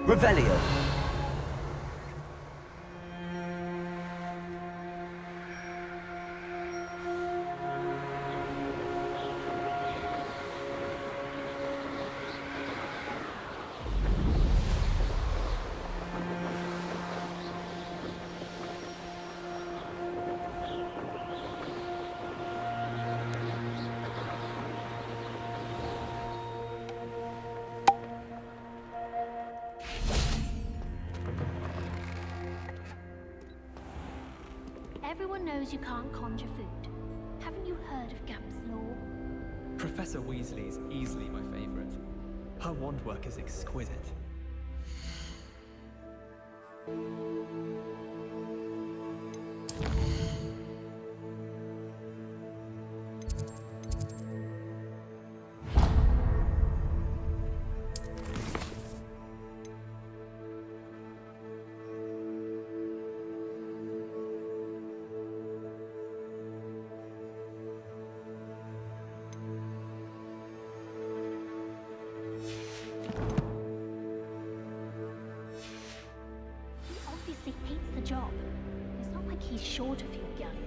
Revelio. Everyone knows you can't conjure food. Haven't you heard of Gamp's law? Professor Weasley is easily my favorite. Her wand work is exquisite. Hates the job. It's not like he's short a few galleons.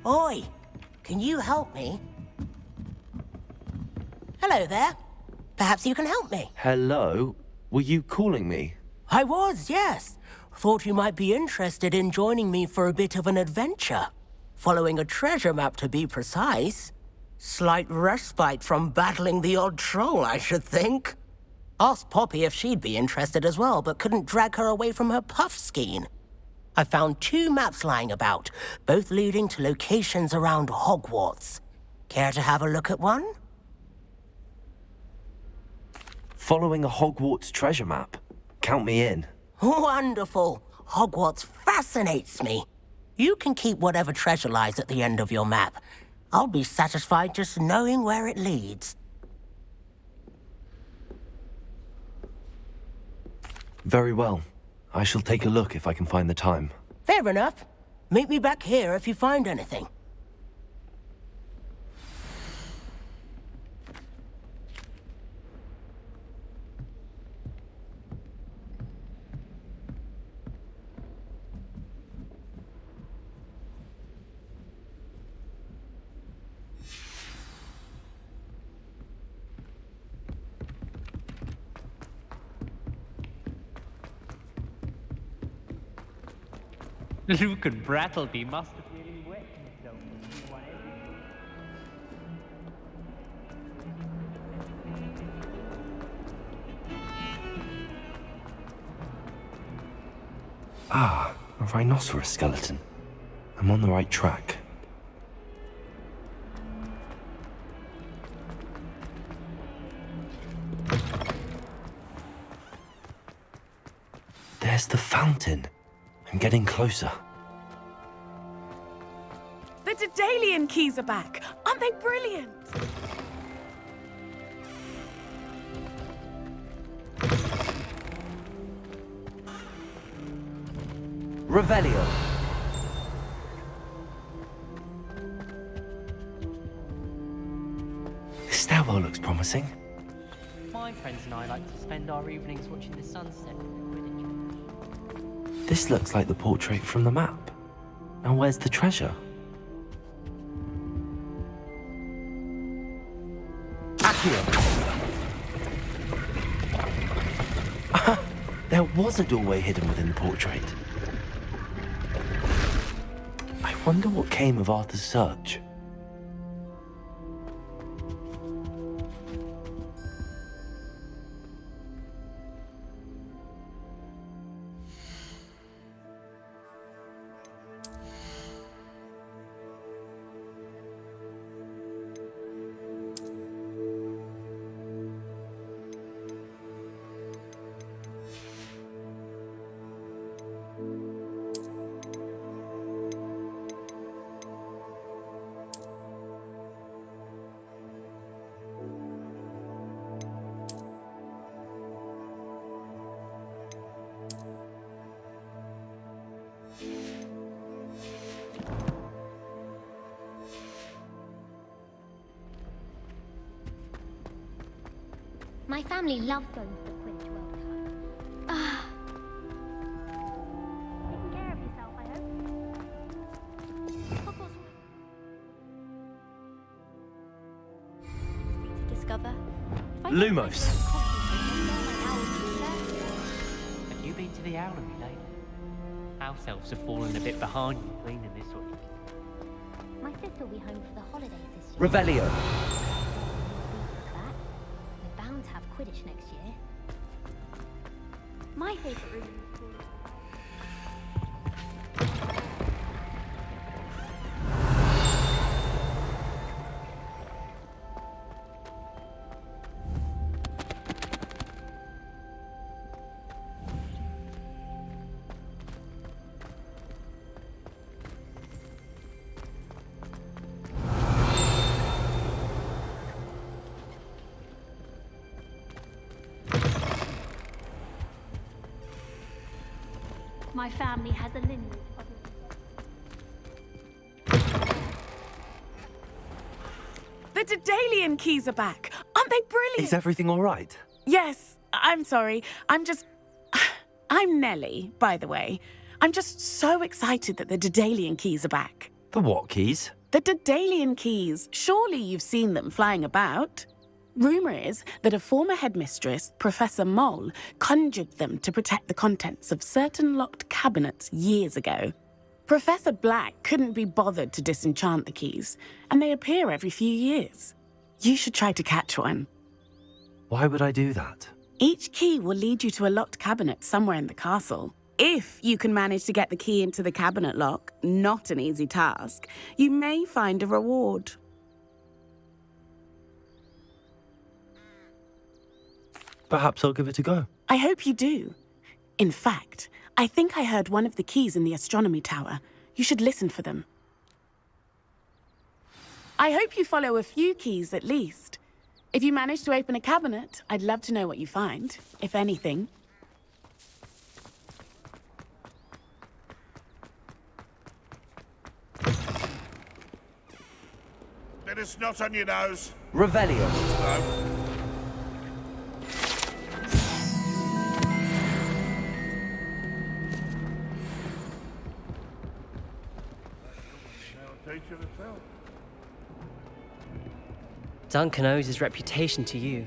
Oi, can you help me? Hello there. Perhaps you can help me. Hello? Were you calling me? I was, yes. Thought you might be interested in joining me for a bit of an adventure. Following a treasure map, to be precise. Slight respite from battling the odd troll, I should think. Asked Poppy if she'd be interested as well, but couldn't drag her away from her puff skein. I found 2 maps lying about, both leading to locations around Hogwarts. Care to have a look at one? Following a Hogwarts treasure map? Count me in. Wonderful. Hogwarts fascinates me. You can keep whatever treasure lies at the end of your map. I'll be satisfied just knowing where it leads. Very well. I shall take a look if I can find the time. Fair enough. Meet me back here if you find anything. Luke and Brattleby must have really wet themselves. Ah, a rhinoceros skeleton. I'm on the right track. There's the fountain. I'm getting closer. The Daedalian Keys are back. Aren't they brilliant? Revelio. This stairwell looks promising. My friends and I like to spend our evenings watching the sunset with Quidditch. This looks like the portrait from the map. Now where's the treasure? There was a doorway hidden within the portrait. I wonder what came of Arthur's search. My family loved going to the Quidditch World Cup. Taking care of yourself, I hope. To discover. Lumos. Have you been to the Owlery lately? House elves have fallen a bit behind you cleaning this week. My sister will be home for the holidays this year. Revelio. We're bound to have Quidditch next year. My favourite room in the school. My family has a lineage of... The Daedalian Keys are back. Aren't they brilliant? Is everything all right? Yes, I'm sorry. I'm Nellie, by the way. I'm just so excited that the Daedalian Keys are back. The what keys? The Daedalian Keys. Surely you've seen them flying about. Rumour is that a former headmistress, Professor Moll, conjured them to protect the contents of certain locked cabinets years ago. Professor Black couldn't be bothered to disenchant the keys, and they appear every few years. You should try to catch one. Why would I do that? Each key will lead you to a locked cabinet somewhere in the castle. If you can manage to get the key into the cabinet lock, not an easy task, you may find a reward. Perhaps I'll give it a go. I hope you do. In fact, I think I heard one of the keys in the astronomy tower. You should listen for them. I hope you follow a few keys at least. If you manage to open a cabinet, I'd love to know what you find, if anything. Bit of snot on your nose. Revelio. Duncan owes his reputation to you.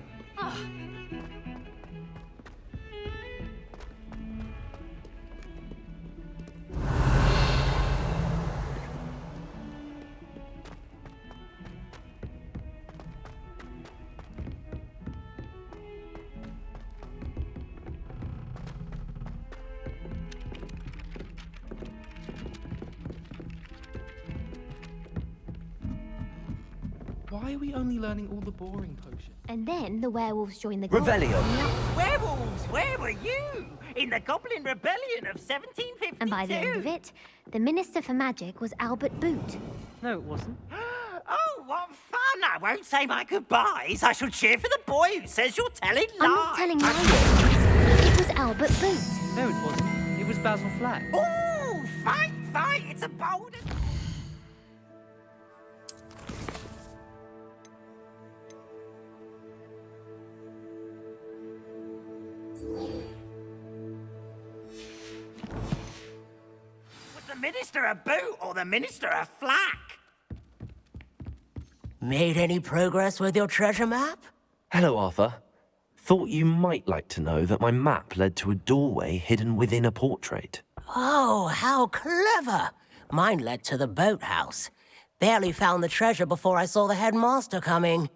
Why are we only learning all the boring potions? And then the werewolves joined the Gobs. Revelio. Werewolves, where were you? In the Goblin Rebellion of 1752. And by the end of it, the Minister for Magic was Albert Boot. No, it wasn't. Oh, what fun! I won't say my goodbyes. I shall cheer for the boy who says you're telling lies. I'm not telling lies. It was Albert Boot. No, it wasn't. It was Basil Flack. Oh, fight, fight! It's a bold... Was the Minister a boot or the Minister a flack? Made any progress with your treasure map? Hello, Arthur. Thought you might like to know that my map led to a doorway hidden within a portrait. Oh, how clever! Mine led to the boathouse. Barely found the treasure before I saw the headmaster coming.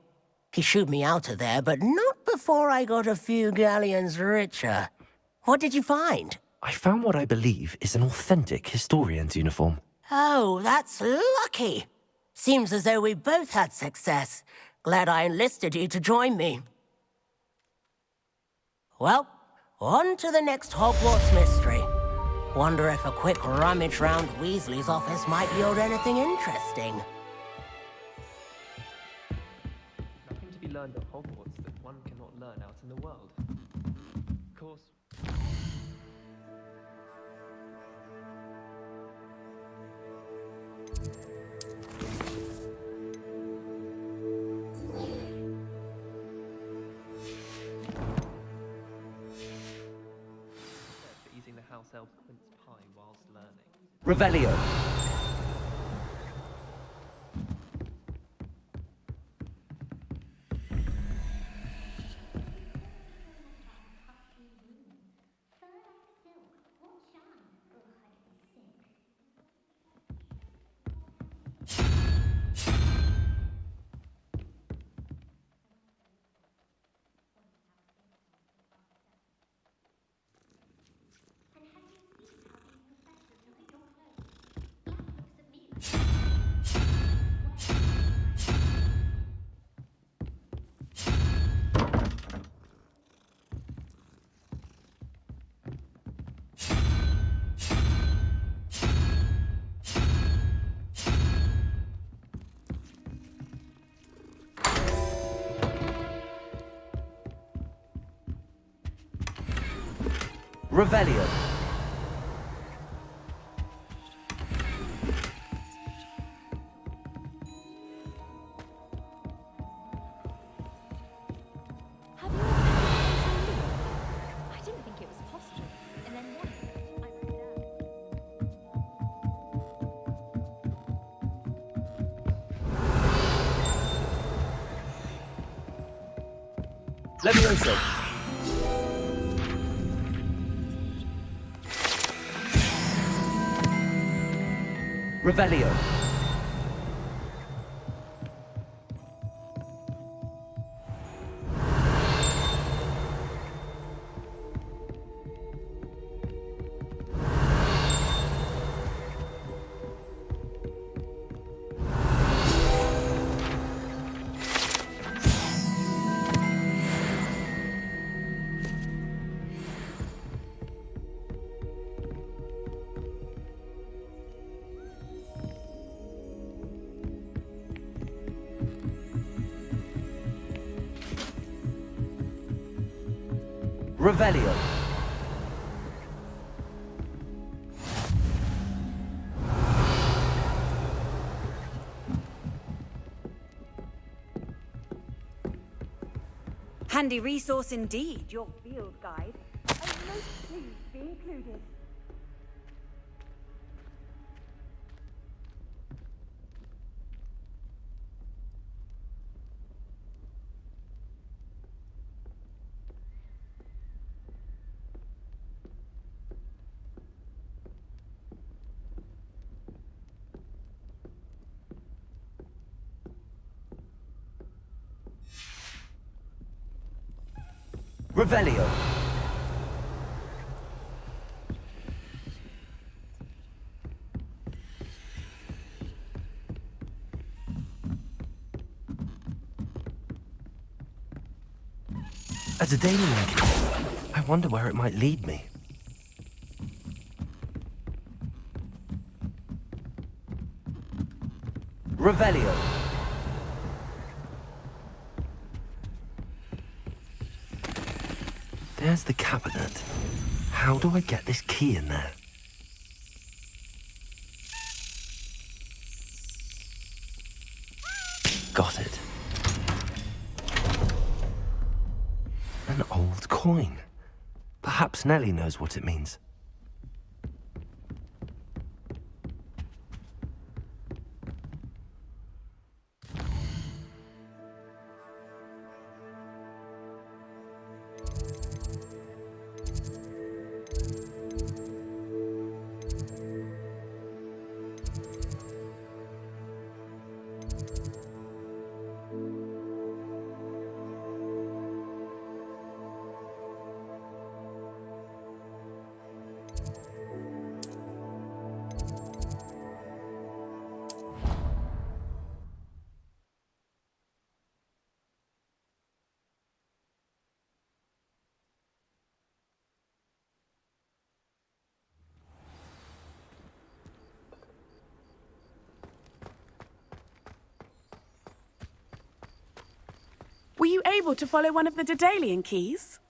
He shooed me out of there, but not before I got a few galleons richer. What did you find? I found what I believe is an authentic historian's uniform. Oh, that's lucky. Seems as though we both had success. Glad I enlisted you to join me. Well, on to the next Hogwarts mystery. Wonder if a quick rummage round Weasley's office might yield anything interesting. Nothing to be learned at Hogwarts that one cannot learn out in the world. Of course. For eating the house elf mince pie whilst learning. Revelio. Revelio. I didn't think it was possible. And then one I wrote it down. Levioso. Revelio. Revelio. Handy resource indeed, your field guide. I'm most pleased to be included. Revelio. A Daedalian Key. I wonder where it might lead me. Revelio. There's the cabinet. How do I get this key in there? Got it. An old coin. Perhaps Nellie knows what it means. Were you able to follow one of the Daedalian keys?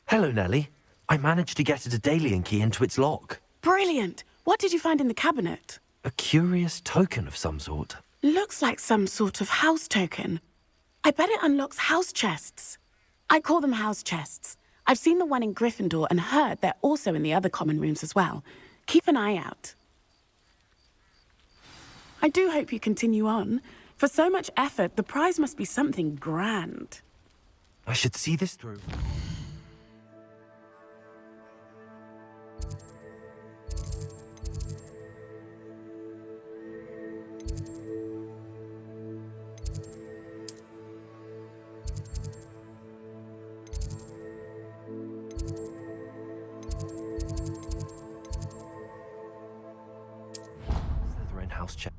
Hello, Nellie. I managed to get a Daedalian key into its lock. Brilliant! What did you find in the cabinet? A curious token of some sort. Looks like some sort of house token. I bet it unlocks house chests. I call them house chests. I've seen the one in Gryffindor and heard they're also in the other common rooms as well. Keep an eye out. I do hope you continue on. For so much effort, the prize must be something grand. I should see this through. Slytherin house check.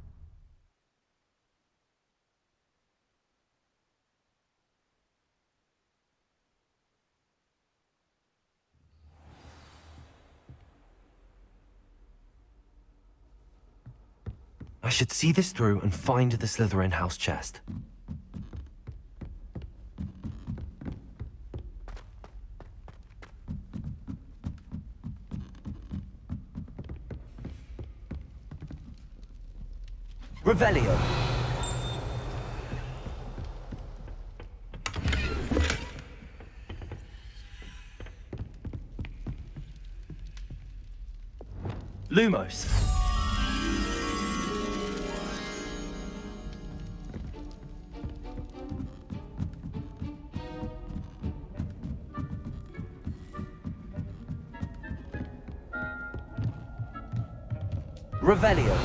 I should see this through and find the Slytherin house chest. Revelio. Lumos. Revelio.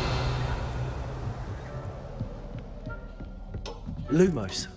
Lumos.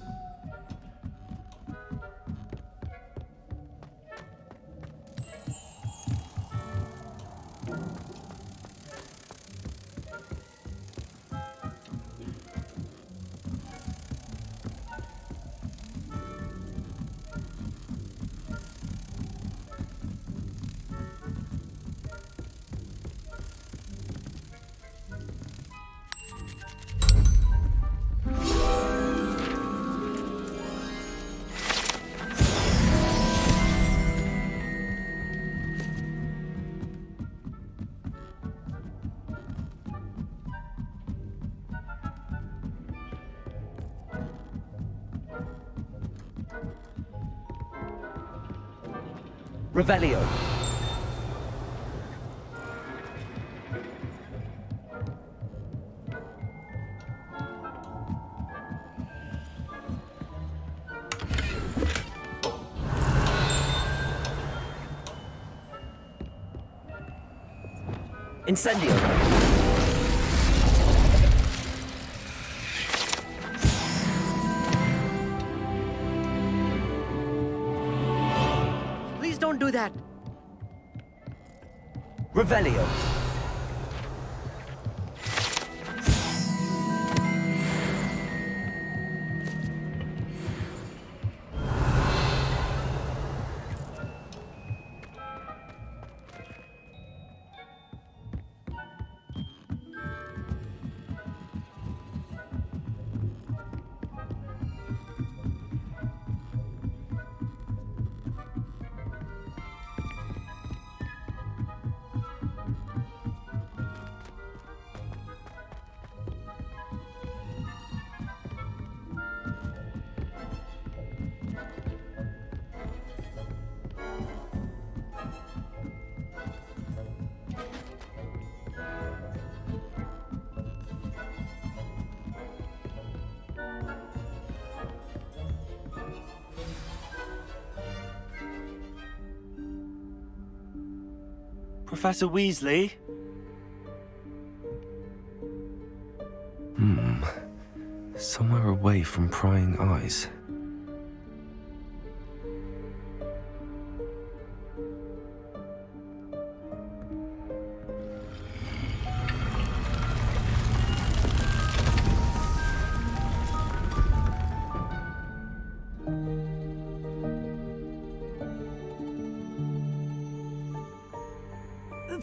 Revelio. Incendio. Please don't do that. Revelio. Professor Weasley? Somewhere away from prying eyes.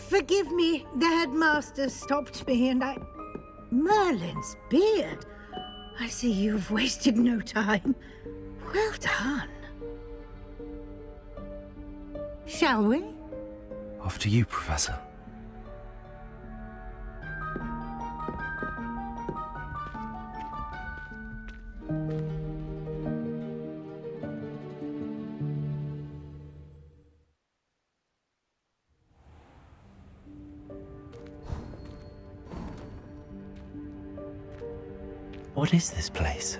Forgive me, the headmaster stopped me and I... Merlin's beard. I see you've wasted no time. Well done. Shall we? After you, Professor. What is this place?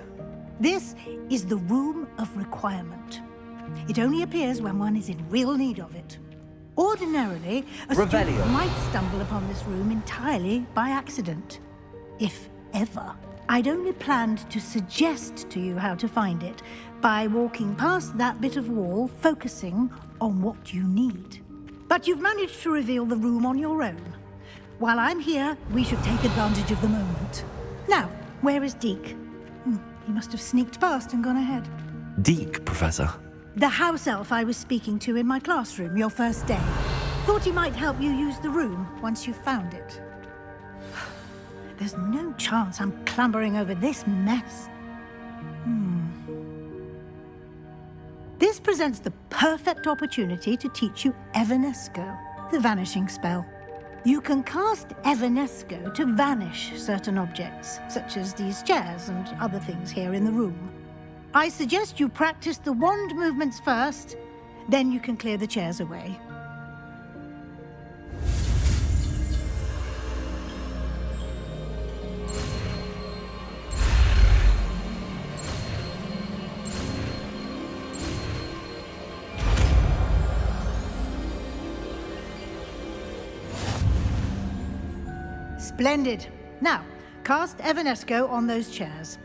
This is the Room of Requirement. It only appears when one is in real need of it. Ordinarily, a student might stumble upon this room entirely by accident. If ever. I'd only planned to suggest to you how to find it by walking past that bit of wall, focusing on what you need. But you've managed to reveal the room on your own. While I'm here, we should take advantage of the moment. Now, where is Deke? He must have sneaked past and gone ahead. Deke, Professor. The house elf I was speaking to in my classroom your first day. Thought he might help you use the room once you've found it. There's no chance I'm clambering over this mess. This presents the perfect opportunity to teach you Evanesco, the vanishing spell. You can cast Evanesco to vanish certain objects, such as these chairs and other things here in the room. I suggest you practice the wand movements first, then you can clear the chairs away. Splendid. Now, cast Evanesco on those chairs.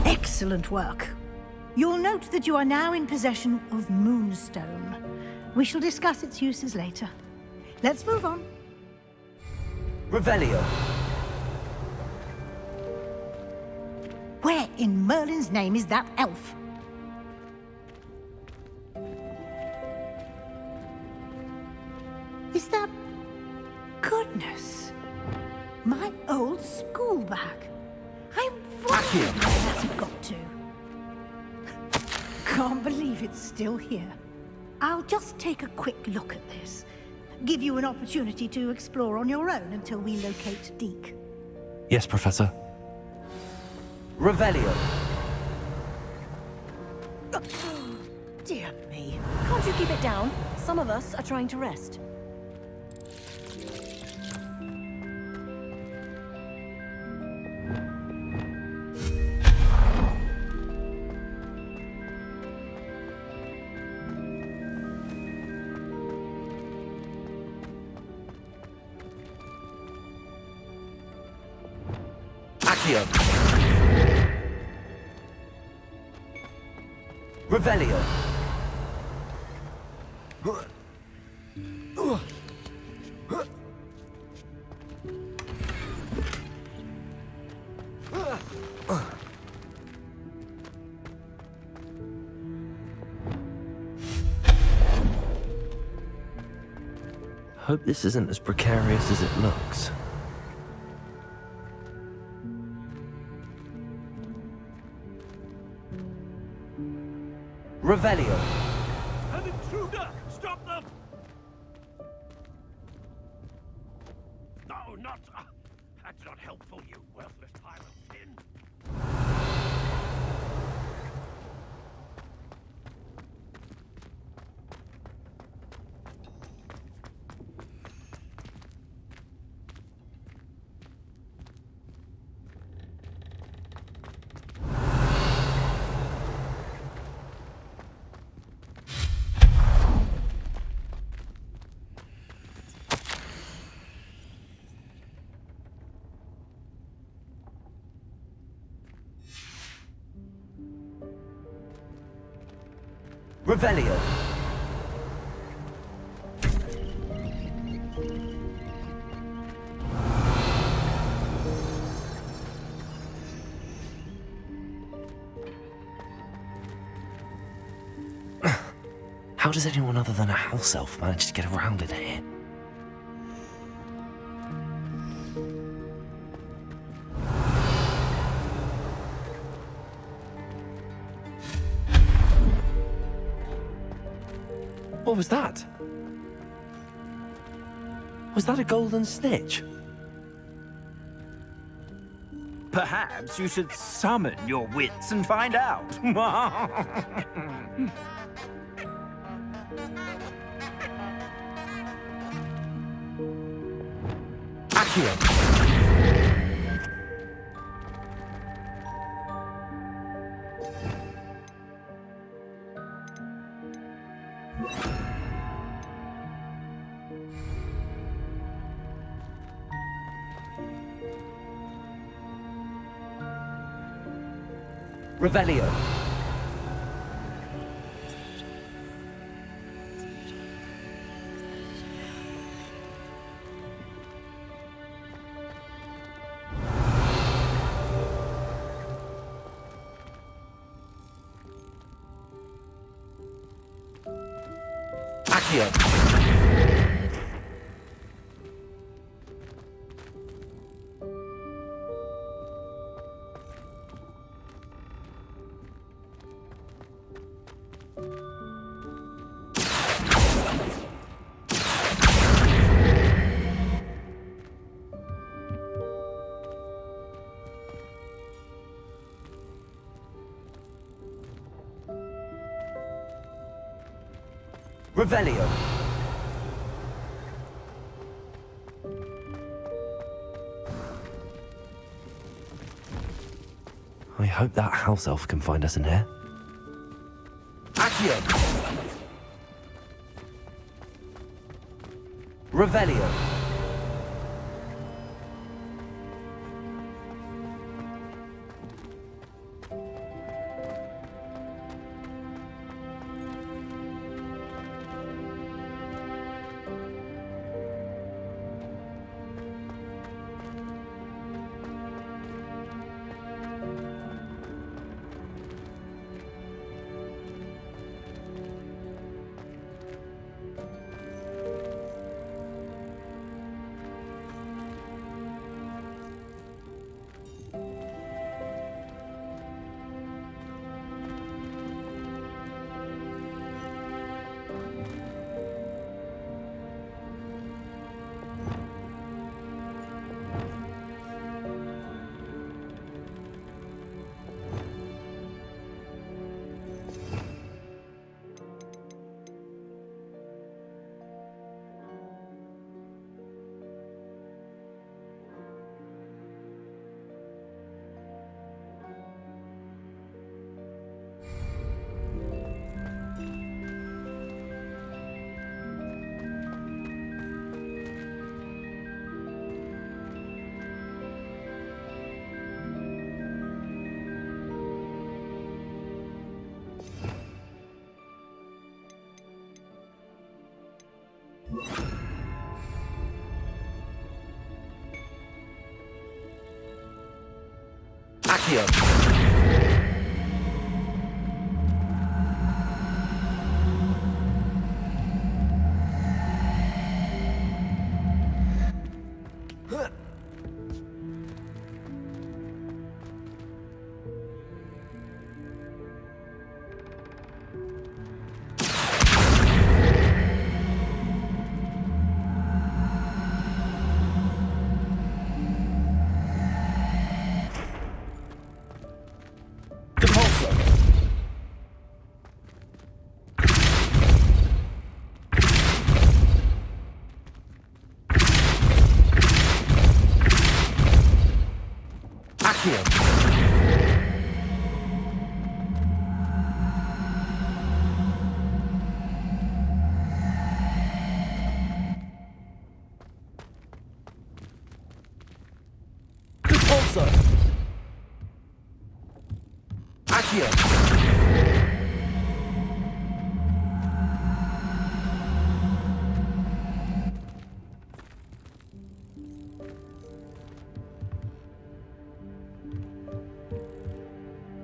Excellent work. You'll note that you are now in possession of Moonstone. We shall discuss its uses later. Let's move on. Revelio. Where in Merlin's name is that elf? Is that... Goodness. My old school bag. I wonder where that's got to. Can't believe it's still here. I'll just take a quick look at this. Give you an opportunity to explore on your own until we locate Deke. Yes, Professor. Revelio. Dear me. Can't you keep it down? Some of us are trying to rest. Revelio. Hope this isn't as precarious as it looks. Revelio. An intruder! Stop them! No, not... that's not helpful, you worthless pirate tin. Revelio. How does anyone other than a house elf manage to get around in here? What was that? Was that a golden snitch? Perhaps you should summon your wits and find out. Revelio. Accio. Revelio. I hope that house elf can find us in here. Accio. Revelio. Accio.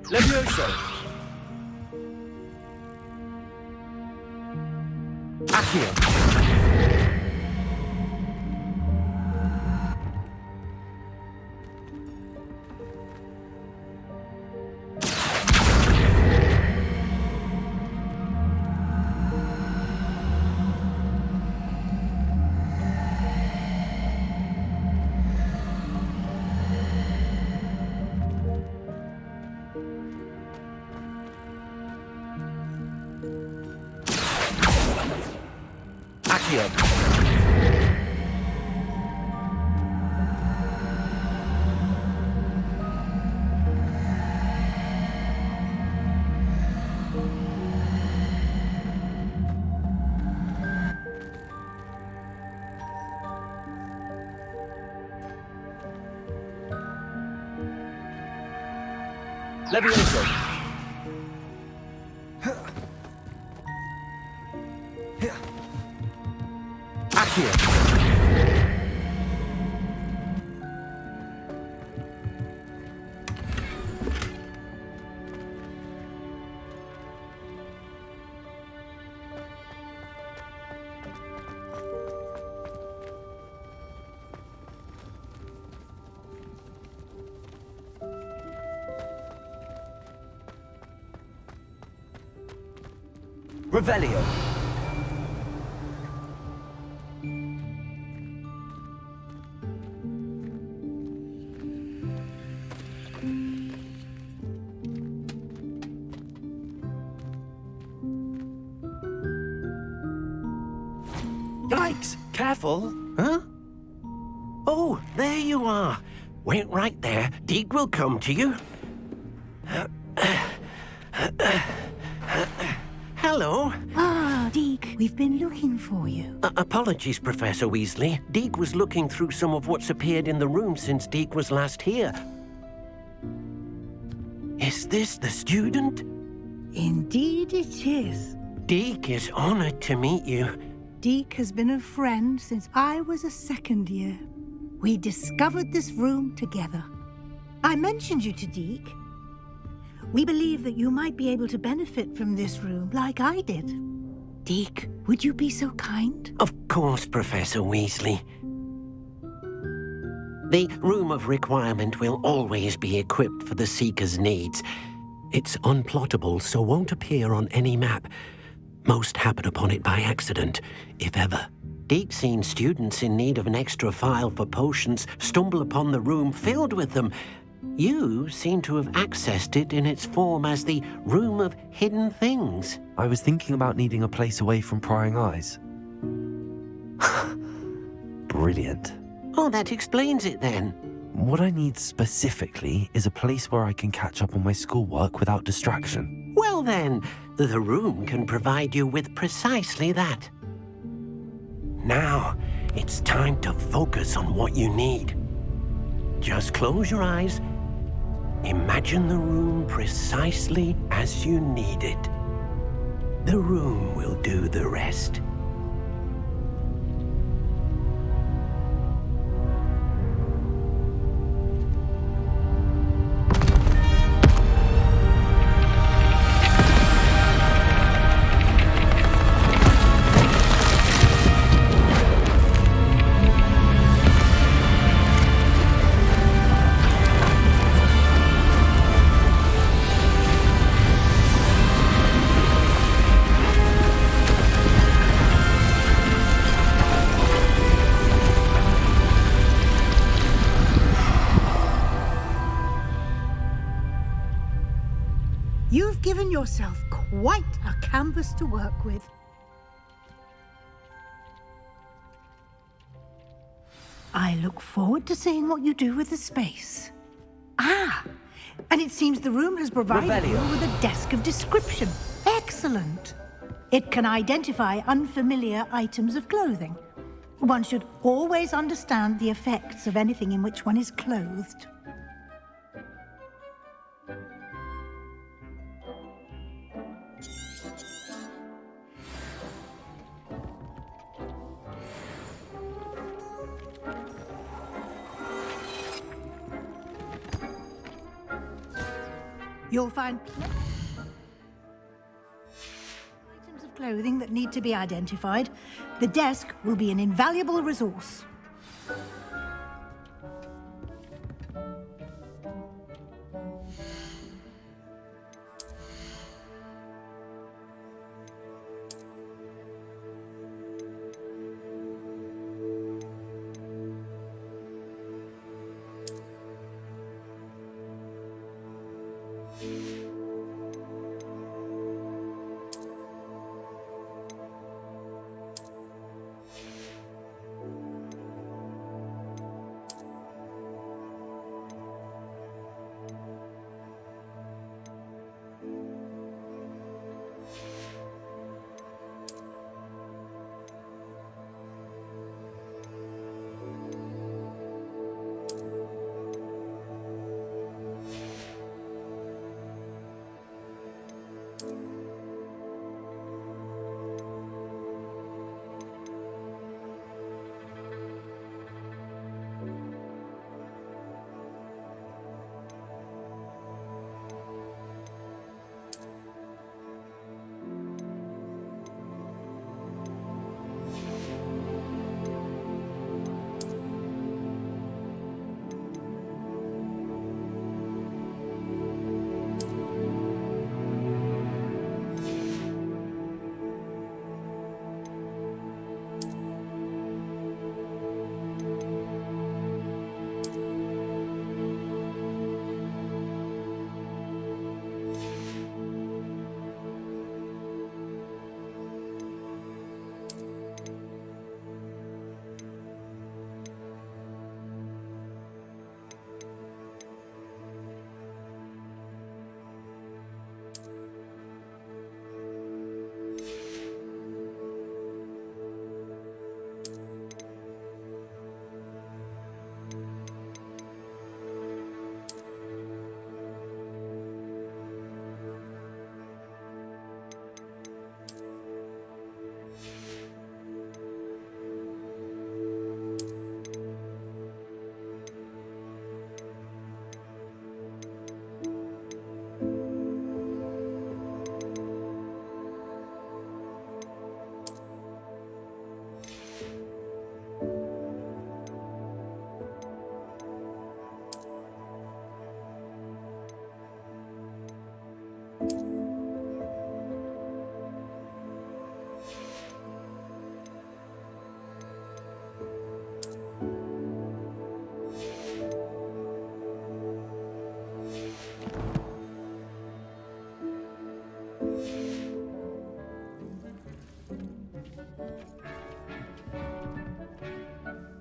Levioso. Accio. Levioso. here. Revelio. Yikes! Careful! Huh? Oh, there you are. Wait right there. Deek will come to you. Hello. Ah, Deek, we've been looking for you. Apologies, Professor Weasley. Deek was looking through some of what's appeared in the room since Deek was last here. Is this the student? Indeed it is. Deek is honored to meet you. Deek has been a friend since I was a second year. We discovered this room together. I mentioned you to Deek. We believe that you might be able to benefit from this room like I did. Deek, would you be so kind? Of course, Professor Weasley. The Room of Requirement will always be equipped for the Seeker's needs. It's unplottable, so won't appear on any map. Most happen upon it by accident, if ever. Deek's seen students in need of an extra file for potions stumble upon the room filled with them. You seem to have accessed it in its form as the Room of Hidden Things. I was thinking about needing a place away from prying eyes. Brilliant. Oh, that explains it then. What I need specifically is a place where I can catch up on my schoolwork without distraction. Well then, the room can provide you with precisely that. Now, it's time to focus on what you need. Just close your eyes. Imagine the room precisely as you need it. The room will do the rest. You've given yourself quite a canvas to work with. I look forward to seeing what you do with the space. Ah, and it seems the room has provided you with a desk of description. Excellent. It can identify unfamiliar items of clothing. One should always understand the effects of anything in which one is clothed. You'll find items of clothing that need to be identified. The desk will be an invaluable resource.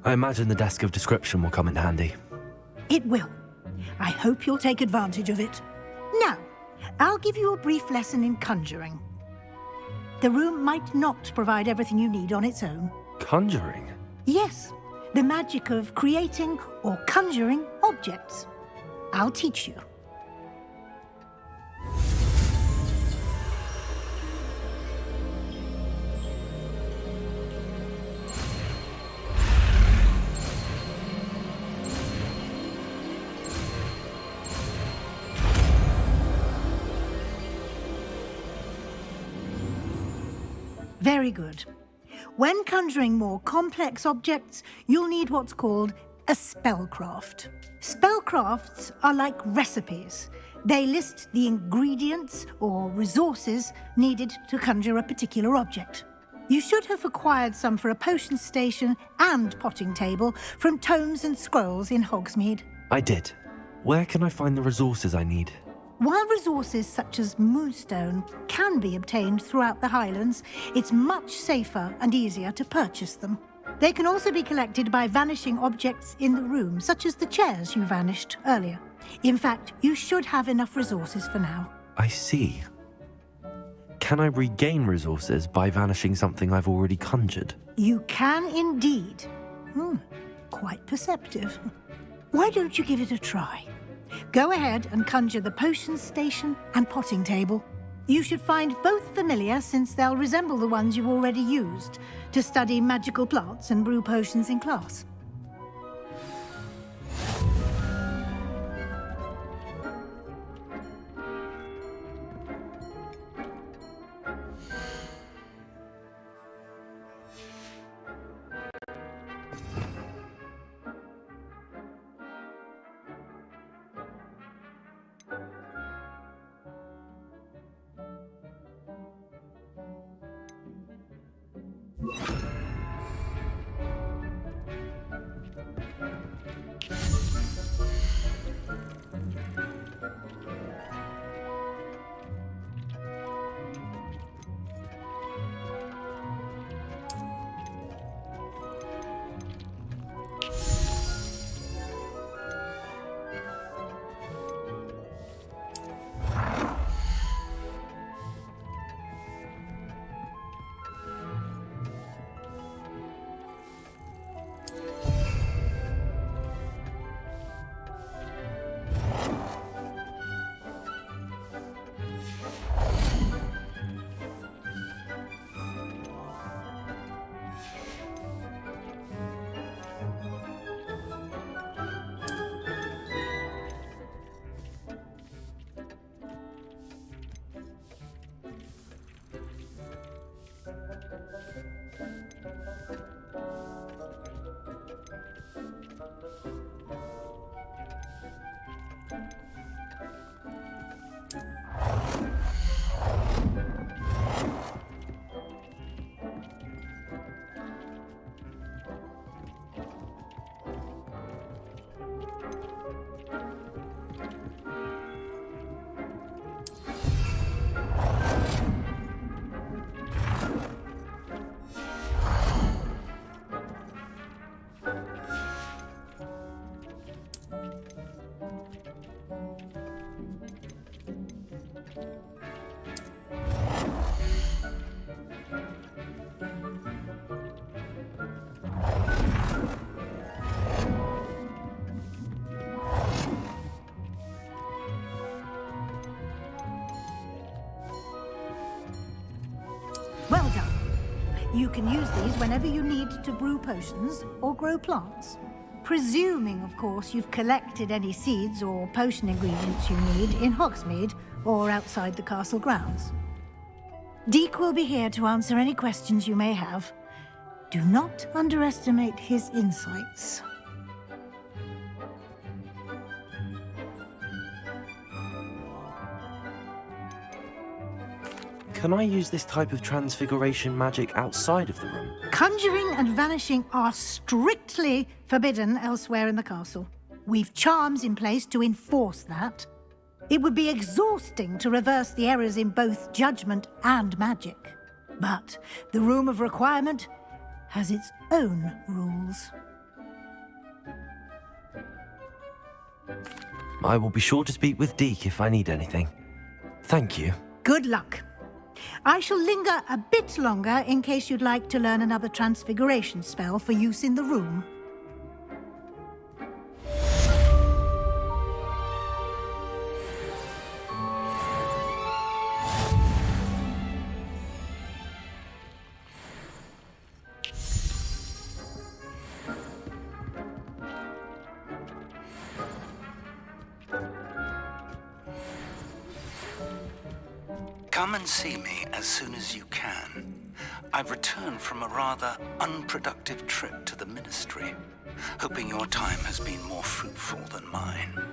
I imagine the desk of description will come in handy. It will. I hope you'll take advantage of it. Now, I'll give you a brief lesson in conjuring. The room might not provide everything you need on its own. Conjuring? Yes, the magic of creating or conjuring objects. I'll teach you. Very good. When conjuring more complex objects, you'll need what's called a spellcraft. Spellcrafts are like recipes. They list the ingredients or resources needed to conjure a particular object. You should have acquired some for a potion station and potting table from tomes and scrolls in Hogsmeade. I did. Where can I find the resources I need? While resources such as moonstone can be obtained throughout the Highlands, it's much safer and easier to purchase them. They can also be collected by vanishing objects in the room, such as the chairs you vanished earlier. In fact, you should have enough resources for now. I see. Can I regain resources by vanishing something I've already conjured? You can indeed. Quite perceptive. Why don't you give it a try? Go ahead and conjure the potion station and potting table. You should find both familiar, since they'll resemble the ones you've already used to study magical plants and brew potions in class. Well done. You can use these whenever you need to brew potions or grow plants. Presuming, of course, you've collected any seeds or potion ingredients you need in Hogsmeade or outside the castle grounds. Deek will be here to answer any questions you may have. Do not underestimate his insights. Can I use this type of transfiguration magic outside of the room? Conjuring and vanishing are strictly forbidden elsewhere in the castle. We've charms in place to enforce that. It would be exhausting to reverse the errors in both judgment and magic. But the Room of Requirement has its own rules. I will be sure to speak with Deke if I need anything. Thank you. Good luck. I shall linger a bit longer in case you'd like to learn another transfiguration spell for use in the room. Come and see me as soon as you can. I've returned from a rather unproductive trip to the Ministry, hoping your time has been more fruitful than mine.